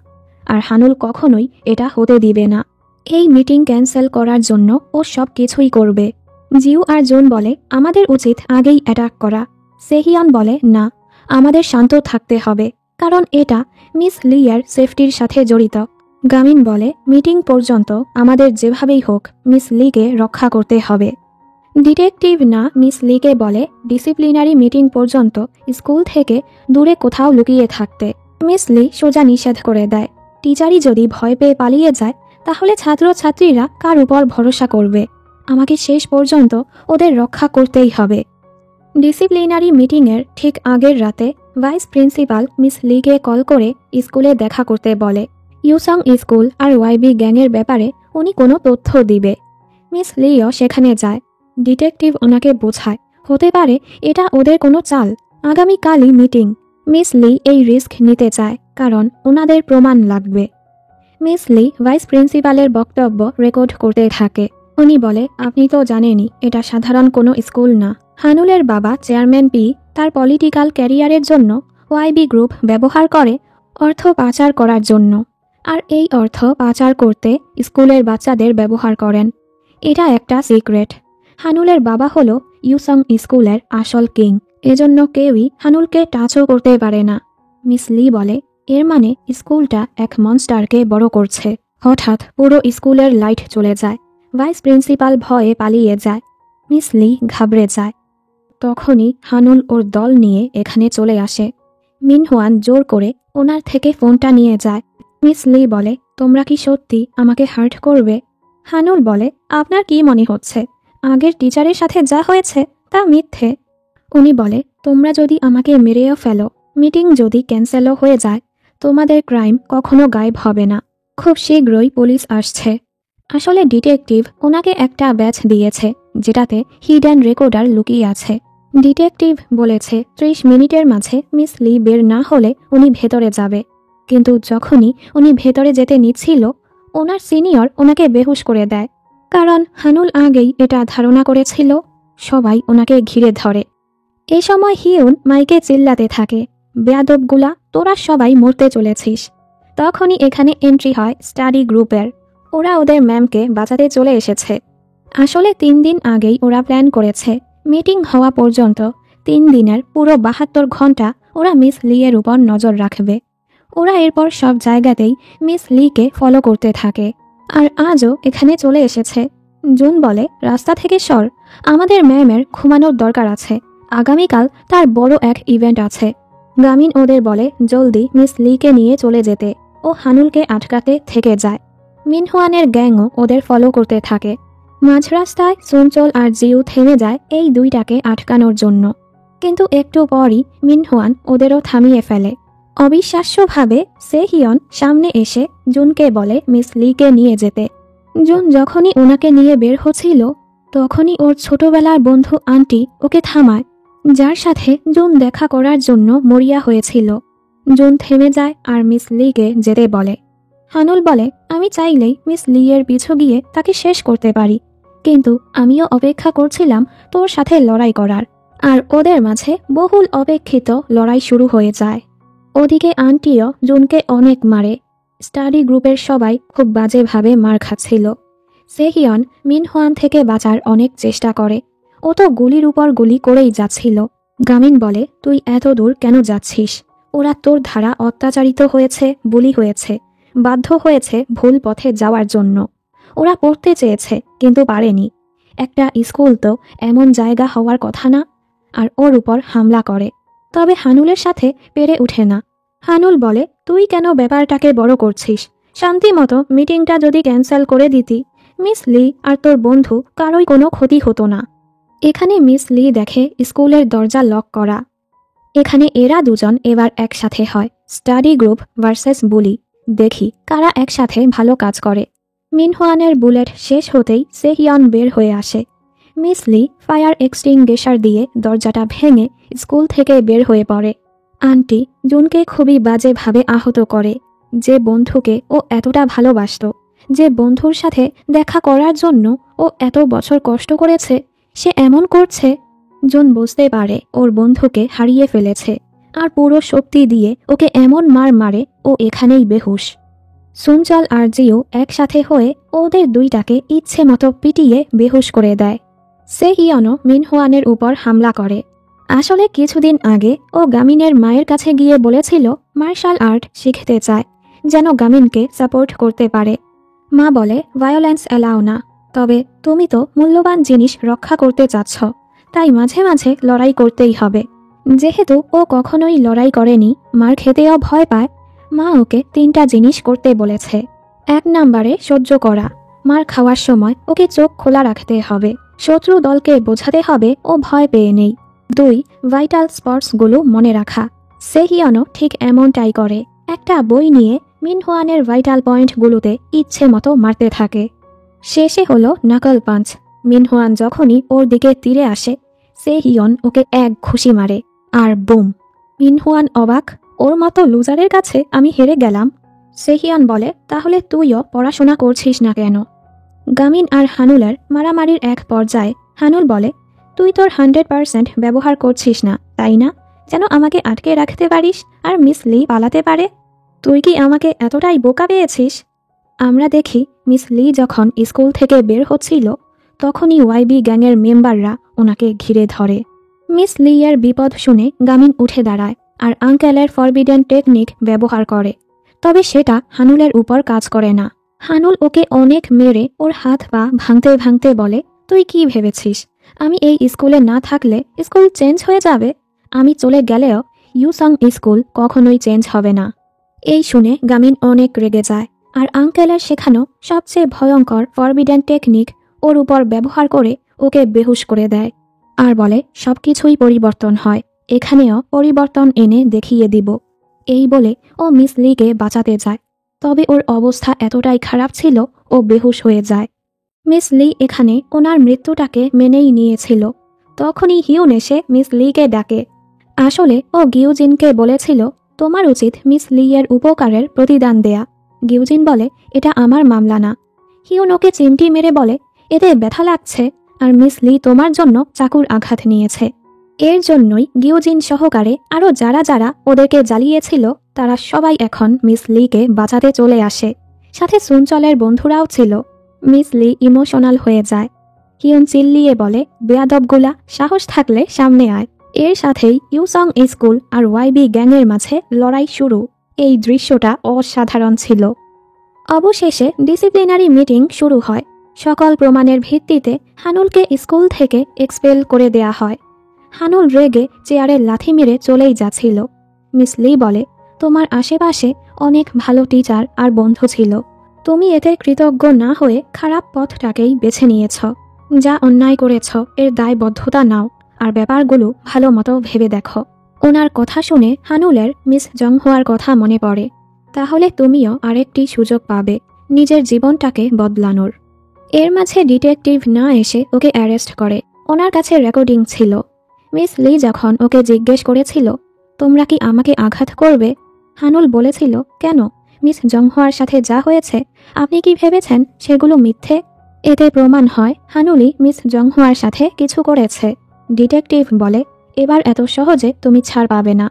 আর হানুল কখনোই এটা হতে দিবে না। এই মিটিং ক্যান্সেল করার জন্য ও সব কিছুই করবে। জিউ আর জুন বলে, আমাদের উচিত আগেই অ্যাটাক করা। সেহিয়ন বলে, না, আমাদের শান্ত থাকতে হবে, কারণ এটা মিস লিয়ার সেফটির সাথে জড়িত। গামিন বলে, মিটিং পর্যন্ত আমাদের যেভাবেই হোক মিস লিকে রক্ষা করতে হবে। ডিটেকটিভ না মিস লিকে বলে, ডিসিপ্লিনারি মিটিং পর্যন্ত স্কুল থেকে দূরে কোথাও লুকিয়ে থাকতে। মিস লি সোজা নিষেধ করে দেয়, টিচারই যদি ভয় পেয়ে পালিয়ে যায়, তাহলে ছাত্রছাত্রীরা কার উপর ভরসা করবে? আমাকে শেষ পর্যন্ত ওদের রক্ষা করতেই হবে। ডিসিপ্লিনারি মিটিংয়ের ঠিক আগের রাতে ভাইস প্রিন্সিপাল মিস লিকে কল করে স্কুলে দেখা করতে বলে। ইউসং স্কুল আর ওয়াইবি গ্যাংয়ের ব্যাপারে উনি কোনো তথ্য দিবে। মিস লিও সেখানে যায়। ডিটেকটিভ ওনাকে বোঝায়, হতে পারে এটা ওদের কোনো চাল, আগামীকালই মিটিং। মিস লি এই রিস্ক নিতে চায় কারণ ওনাদের প্রমাণ লাগবে। মিস লি ভাইস প্রিন্সিপালের বক্তব্য রেকর্ড করতে থাকে। উনি বলে, আপনি তো জানেনই এটা সাধারণ কোনো স্কুল না। হানুলের বাবা চেয়ারম্যান পি তার পলিটিক্যাল ক্যারিয়ারের জন্য ওয়াইবি গ্রুপ ব্যবহার করে অর্থ পাচার করার জন্য, আর এই অর্থ পাচার করতে স্কুলের বাচ্চাদের ব্যবহার করেন। এটা একটা সিক্রেট। হানুলের বাবা হলো ইউসং স্কুলের আসল কিং, এজন্য কেউই হানুলকে টাচও করতে পারে না। মিস লি বলে, এর মানে স্কুলটা এক মনস্টারকে বড় করছে। হঠাৎ পুরো স্কুলের লাইট চলে যায়। ভাইস প্রিন্সিপাল ভয়ে পালিয়ে যায়। মিস লি ঘাবড়ে যায়। তখনই হানুল ওর দল নিয়ে এখানে চলে আসে। মিনহুয়ান জোর করে ওনার থেকে ফোনটা নিয়ে যায়। মিস লি বলে, তোমরা কি সত্যি আমাকে হার্ট করবে? হানুল বলে, আপনার কি মনে হচ্ছে আগের টিচারের সাথে যা হয়েছে তা মিথ্যে? উনি বলে, তোমরা যদি আমাকে মেরেও ফেলো, মিটিং যদি ক্যান্সেলও হয়ে যায়, তোমাদের ক্রাইম কখনো গায়েব হবে না। খুব শীঘ্রই পুলিশ আসছে। আসলে ডিটেকটিভ ওনাকে একটা ব্যাচ দিয়েছে যেটাতে হিডেন রেকর্ডার লুকিয়ে আছে। ডিটেকটিভ বলেছে 30 মিনিটের মাঝে মিস লি বের না হলে উনি ভেতরে যাবে। কিন্তু যখনই উনি ভেতরে যেতে নিচ্ছিল, ওনার সিনিয়র ওনাকে বেহুশ করে দেয়। কারণ হানুল আগেই এটা ধারণা করেছিল। সবাই ওনাকে ঘিরে ধরে। এই সময় হিউন মাইকে চিল্লাতে থাকে, বেয়াদবগুলা, তোরা সবাই মরতে চলেছিস। তখনই এখানে এন্ট্রি হয় স্টাডি গ্রুপের। ওরা ওদের ম্যামকে বাঁচাতে চলে এসেছে। আসলে 3 দিন আগেই ওরা প্ল্যান করেছে মিটিং হওয়া পর্যন্ত 3 দিনের পুরো 72 ঘন্টা ওরা মিস লি এর উপর নজর রাখবে। ওরা এরপর সব জায়গাতেই মিস লিকে ফলো করতে থাকে। আর আজও এখানে চলে এসেছে। জুন বলে, রাস্তা থেকে সর, আমাদের ম্যামের ঘুমানোর দরকার আছে। আগামীকাল তার বড় এক ইভেন্ট আছে। গামিন ওদের বলে জলদি মিস লিকে নিয়ে চলে যেতে। ও হানুলকে আটকাতে থেকে যায়। মিনহুয়ানের গ্যাংও ওদের ফলো করতে থাকে। মাঝ রাস্তায় সুনচল আর জিউ থেমে যায় এই দুইটাকে আটকানোর জন্য। কিন্তু একটু পরই মিনহুয়ান ওদেরও থামিয়ে ফেলে। অবিশ্বাস্যভাবে সেহিয়ন সামনে এসে জুনকে বলে মিস লিকে নিয়ে যেতে। জুন যখনই ওনাকে নিয়ে বের হচ্ছিল, তখনই ওর ছোটবেলার বন্ধু আন্টি ওকে থামায়, যার সাথে জুন দেখা করার জন্য মরিয়া হয়েছিল। জুন থেমে যায় আর মিস লিকে যেতে বলে। হানুল বলে, আমি চাইলেই মিস লি এর পিছু গিয়ে তাকে শেষ করতে পারি, কিন্তু আমিও অপেক্ষা করছিলাম তোর সাথে লড়াই করার। আর ওদের মাঝে বহুল অপেক্ষিত লড়াই শুরু হয়ে যায়। ওদিকে আন্টিও জুনকে অনেক মারে। স্টাডি গ্রুপের সবাই খুব বাজেভাবে মার খাচ্ছিল। সেহিয়ন মিনহুয়ান থেকে বাঁচার অনেক চেষ্টা করে। ও তো গুলির উপর গুলি করেই যাচ্ছিল। গামিন বলে, তুই এত দূর কেন যাচ্ছিস? ওরা তোর দ্বারা অত্যাচারিত হয়েছে, বুলি হয়েছে, বাধ্য হয়েছে ভুল পথে যাওয়ার জন্য। ওরা পড়তে চেয়েছে কিন্তু পারেনি। একটা স্কুল তো এমন জায়গা হওয়ার কথা না। আর ওর উপর হামলা করে। তবে হানুলের সাথে পেরে উঠে না। হানুল বলে, তুই কেন ব্যাপারটাকে বড় করছিস? শান্তি মতো মিটিংটা যদি ক্যান্সেল করে দিতি, মিস লি আর তোর বন্ধু কারোই কোনো ক্ষতি হতো না। এখানে মিস লি দেখে স্কুলের দরজা লক করা। এখানে এরা দুজন এবার একসাথে হয়। স্টাডি গ্রুপ ভার্সেস বুলি। দেখি কারা একসাথে ভালো কাজ করে। মিনহুয়ানের বুলেট শেষ হতেই সেহিয়ন বের হয়ে আসে। মিস লি ফায়ার এক্সটিংগুইশার দিয়ে দরজাটা ভেঙে স্কুল থেকে বের হয়ে পড়ে। আন্টি জুনকে খুবই বাজেভাবে আহত করে। যে বন্ধুকে ও এতটা ভালোবাসত, যে বন্ধুর সাথে দেখা করার জন্য ও এত বছর কষ্ট করেছে, সে এমন করছে। জুন বুঝতে পারে ওর বন্ধুকে হারিয়ে ফেলেছে, আর পুরো শক্তি দিয়ে ওকে এমন মার মারে ও এখানেই বেহুশ। সুনচল আর জিও একসাথে হয়ে ওদের দুইটাকে ইচ্ছে মতো পিটিয়ে বেহুশ করে দেয়। সেহিয়নও মিনহুয়ানের উপর হামলা করে। আসলে কিছুদিন আগে ও গামিনের মায়ের কাছে গিয়ে বলেছিল মার্শাল আর্ট শিখতে চায়, যেন গামিনকে সাপোর্ট করতে পারে। মা বলে, ভায়োলেন্স এলাও না, তবে তুমি তো মূল্যবান জিনিস রক্ষা করতে চাচ্ছ, তাই মাঝে মাঝে লড়াই করতেই হবে। যেহেতু ও কখনোই লড়াই করেনি, মার খেতেও ভয় পায়, মা ওকে 3টা জিনিস করতে বলেছে। 1 নম্বরে সহ্য করা। মার খাওয়ার সময় ওকে চোখ খোলা রাখতে হবে। শত্রু দলকে বোঝাতে হবে ও ভয় পেয়ে নেই। 2 ভাইটাল স্পটসগুলো মনে রাখা। সেহিয়নও ঠিক এমনটাই করে। একটা বই নিয়ে মিনহুয়ানের ভাইটাল পয়েন্টগুলোতে ইচ্ছে মতো মারতে থাকে। শেষে হলো নাকল পাঞ্চ। মিনহুয়ান যখনই ওর দিকে তীরে আসে, সেহিয়ন ওকে এক ঘুষি মারে। আর বুম, মিনহুয়ান অবাক, ওর মতো লুজারের কাছে আমি হেরে গেলাম। সেহিয়ান বলে, তাহলে তুইও পড়াশোনা করছিস না কেন? গামিন আর হানুলের মারামারির এক পর্যায়ে হানুল বলে, তুই তোর 100% ব্যবহার করছিস না, তাই না? যেন আমাকে আটকে রাখতে পারিস আর মিস লি পালাতে পারে। তুই কি আমাকে এতটাই বোকা পেয়েছিস? আমরা দেখি মিস লি যখন স্কুল থেকে বের হচ্ছিল তখনই ওয়াইবি গ্যাংয়ের মেম্বাররা ওনাকে ঘিরে ধরে। মিস লি এর বিপদ শুনে গামিন উঠে দাঁড়ায় আর আঙ্কেলের ফরবিডেন টেকনিক ব্যবহার করে, তবে সেটা হানুলের উপর কাজ করে না। হানুল ওকে অনেক মেরে ওর হাত পা ভাঙতে ভাঙতে বলে, তুই কি ভেবেছিস আমি এই স্কুলে না থাকলে স্কুল চেঞ্জ হয়ে যাবে? আমি চলে গেলেও ইউসং স্কুল কখনোই চেঞ্জ হবে না। এই শুনে গামিন অনেক রেগে যায় আর আঙ্কেলের শেখানো সবচেয়ে ভয়ঙ্কর ফরবিডেন টেকনিক ওর উপর ব্যবহার করে ওকে বেহুশ করে দেয় আর বলে, সবকিছুই পরিবর্তন হয়, এখানেও পরিবর্তন এনে দেখিয়ে দিব। এই বলে ও মিস লিকে বাঁচাতে যায়, তবে ওর অবস্থা এতটাই খারাপ ছিল ও বেহুশ হয়ে যায়। মিস লি এখানে ওনার মৃত্যুটাকে মেনেই নিয়েছিল। তখনই হিউন এসে মিস লিকে ডাকে। আসলে ও গিউজিনকে বলেছিল, তোমার উচিত মিস লি এর উপকারের প্রতিদান দেয়া। গিউজিন বলে, এটা আমার মামলা না। হিউন ওকে চিমটি মেরে বলে, এতে ব্যথা লাগছে আর মিস লি তোমার জন্য চাকুর আঘাত নিয়েছে। এর জন্যই গিউজিন সহকারে আরও যারা যারা ওদেরকে জ্বালিয়েছিল তারা সবাই এখন মিস লিকে বাঁচাতে চলে আসে। সাথে সুনচলের বন্ধুরাও ছিল। মিস লি ইমোশনাল হয়ে যায়। হিউন চিল্লিয়ে বলে, বেয়াদবগুলা, সাহস থাকলে সামনে আয়। এর সাথেই ইউসং স্কুল আর ওয়াইবি গ্যাংয়ের মাঝে লড়াই শুরু। এই দৃশ্যটা অসাধারণ ছিল। অবশেষে ডিসিপ্লিনারি মিটিং শুরু হয়। সকল প্রমাণের ভিত্তিতে হানুলকে স্কুল থেকে এক্সপেল করে দেয়া হয়। হানুল রেগে চেয়ারে লাথি মেরে চলেই যাচ্ছিল। মিস লি বলে, তোমার আশেপাশে অনেক ভালো টিচার আর বন্ধু ছিল, তুমি এতে কৃতজ্ঞ না হয়ে খারাপ পথটাকেই বেছে নিয়েছ। যা অন্যায় করেছ এর দায়বদ্ধতা নাও আর ব্যাপারগুলো ভালো মতো ভেবে দেখো। ওনার কথা শুনে হানুলের মিস জংহুয়ার কথা মনে পড়ে। তাহলে তুমিও আরেকটি সুযোগ পাবে নিজের জীবনটাকে বদলানোর। এর মাঝে ডিটেকটিভ না এসে ওকে অ্যারেস্ট করে। ওনার কাছে রেকর্ডিং ছিল। মিস লি যখন ওকে জিজ্ঞেস করেছিল, তোমরা কি আমাকে আঘাত করবে? হানুল বলেছিল, কেন? মিস জংহুয়ার সাথে যা হয়েছে আপনি কি ভেবেছেন সেগুলো মিথ্যে? এতে প্রমাণ হয় হানুলি মিস জংহুয়ার সাথে কিছু করেছে। ডিটেকটিভ বলে, এবার এত সহজে তুমি ছাড় পাবে না।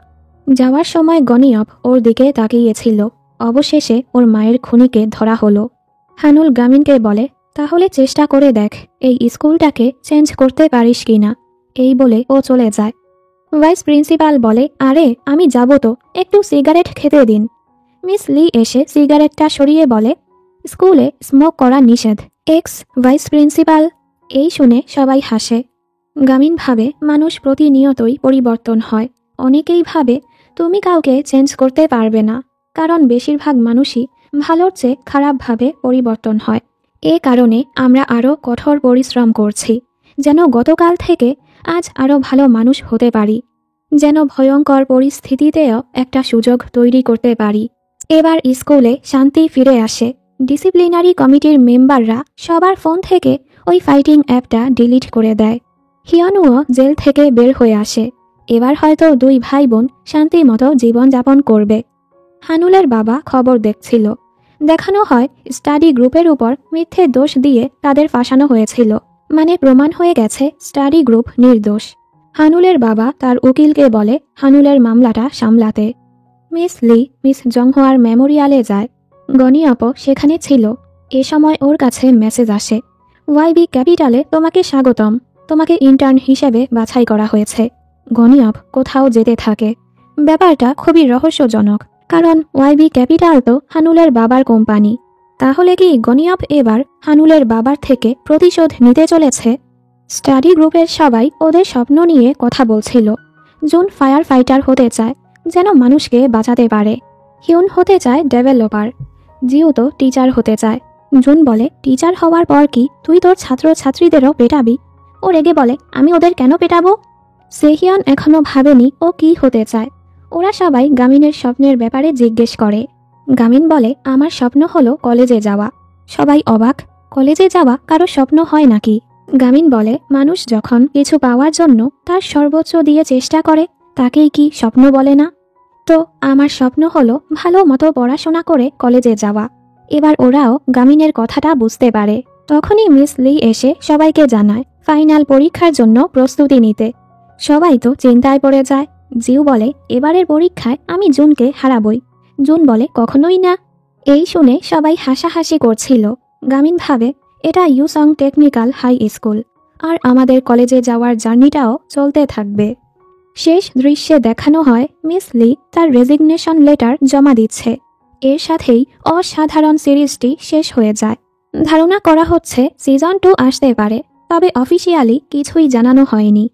যাওয়ার সময় গনিয়ব ওর দিকে তাকিয়েছিল। অবশেষে ওর মায়ের খুনিকে ধরা হলো। হানুল গামিনকে বলে, তাহলে চেষ্টা করে দেখ এই স্কুলটাকে চেঞ্জ করতে পারিস কিনা। এই বলে ও চলে যায়। ভাইস প্রিন্সিপাল বলে, আরে আমি যাব তো, একটু সিগারেট খেতে দিন। মিস লি এসে সিগারেটটা সরিয়ে বলে, স্কুলে স্মোক করা নিষেধ, এক্স ভাইস প্রিন্সিপাল। এই শুনে সবাই হাসে। গামিন ভাবে মানুষ প্রতিনিয়তই পরিবর্তন হয়। অনেকেই ভাবে তুমি কাউকে চেঞ্জ করতে পারবে না, কারণ বেশিরভাগ মানুষই ভালোর চেয়ে খারাপভাবে পরিবর্তন হয়। এ কারণে আমরা আরও কঠোর পরিশ্রম করছি, যেন গতকাল থেকে আজ আরও ভালো মানুষ হতে পারি, যেন ভয়ঙ্কর পরিস্থিতিতেও একটা সুযোগ তৈরি করতে পারি। এবার স্কুলে শান্তি ফিরে আসে। ডিসিপ্লিনারি কমিটির মেম্বাররা সবার ফোন থেকে ওই ফাইটিং অ্যাপটা ডিলিট করে দেয়। হিয়নুও জেল থেকে বের হয়ে আসে। এবার হয়তো দুই ভাই বোন শান্তি মতো জীবনযাপন করবে। হানুলের বাবা খবর দেখছিল। দেখানো হয় স্টাডি গ্রুপের উপর মিথ্যে দোষ দিয়ে তাদের ফাঁসানো হয়েছিল, মানে প্রমাণ হয়ে গেছে স্টাডি গ্রুপ নির্দোষ। হানুলের বাবা তার উকিলকে বলে হানুলের মামলাটা সামলাতে। মিস লি মিস জংহুয়ার মেমোরিয়ালে যায়। গনিয়প সেখানে ছিল। এ সময় ওর কাছে মেসেজ আসে, ওয়াইবি ক্যাপিটালে তোমাকে স্বাগতম, তোমাকে ইন্টার্ন হিসেবে বাছাই করা হয়েছে। গনিয়প কোথাও যেতে থাকে। ব্যাপারটা খুবই রহস্যজনক, কারণ ওয়াইবি ক্যাপিটাল তো হানুলের বাবার কোম্পানি। তাহলে কি গনিয়প এবার হানুলের বাবার থেকে প্রতিশোধ নিতে চলেছে? স্টাডি গ্রুপের সবাই ওদের স্বপ্ন নিয়ে কথা বলছিল। জুন ফায়ার ফাইটার হতে চায়, যেন মানুষকে বাঁচাতে পারে। হিউন হতে চায় ডেভেলপার। জিউ তো টিচার হতে চায়। জুন বলে, টিচার হওয়ার পর কি তুই তোর ছাত্রছাত্রীদেরও পেটাবি? ও রেগে বলে, আমি ওদের কেন পেটাবো? সেহিয়ন এখনো ভাবেনি ও কি হতে চায়। ওরা সবাই গামিনের স্বপ্নের ব্যাপারে জিজ্ঞেস করে। গামিন বলে, আমার স্বপ্ন হলো কলেজে যাওয়া। সবাই অবাক, কলেজে যাওয়া কারো স্বপ্ন হয় নাকি? গামিন বলে, মানুষ যখন কিছু পাওয়ার জন্য তার সর্বোচ্চ দিয়ে চেষ্টা করে তাকেই কি স্বপ্ন বলে না? তো আমার স্বপ্ন হলো ভালো মতো পড়াশোনা করে কলেজে যাওয়া। এবার ওরাও গামিনের কথাটা বুঝতে পারে। তখনই মিস লি এসে সবাইকে জানায় ফাইনাল পরীক্ষার জন্য প্রস্তুতি নিতে। সবাই তো চিন্তায় পড়ে যায়। জিউ বলে, এবারের পরীক্ষায় আমি জুনকে হারাবই। জুন বলে, কখনোই না। এই শুনে সবাই হাসাহাসি করছিল। গামিন ভাবে, এটা ইউসং টেকনিক্যাল হাই স্কুল, আর আমাদের কলেজে যাওয়ার জার্নিটাও চলতে থাকবে। শেষ দৃশ্যে দেখানো হয় মিস লি তার রেজিগনেশন লেটার জমা দিচ্ছে। এর সাথেই অসাধারণ সিরিজটি শেষ হয়ে যায়। ধারণা করা হচ্ছে সিজন 2 আসতে পারে, তবে অফিসিয়ালি কিছুই জানানো হয়নি।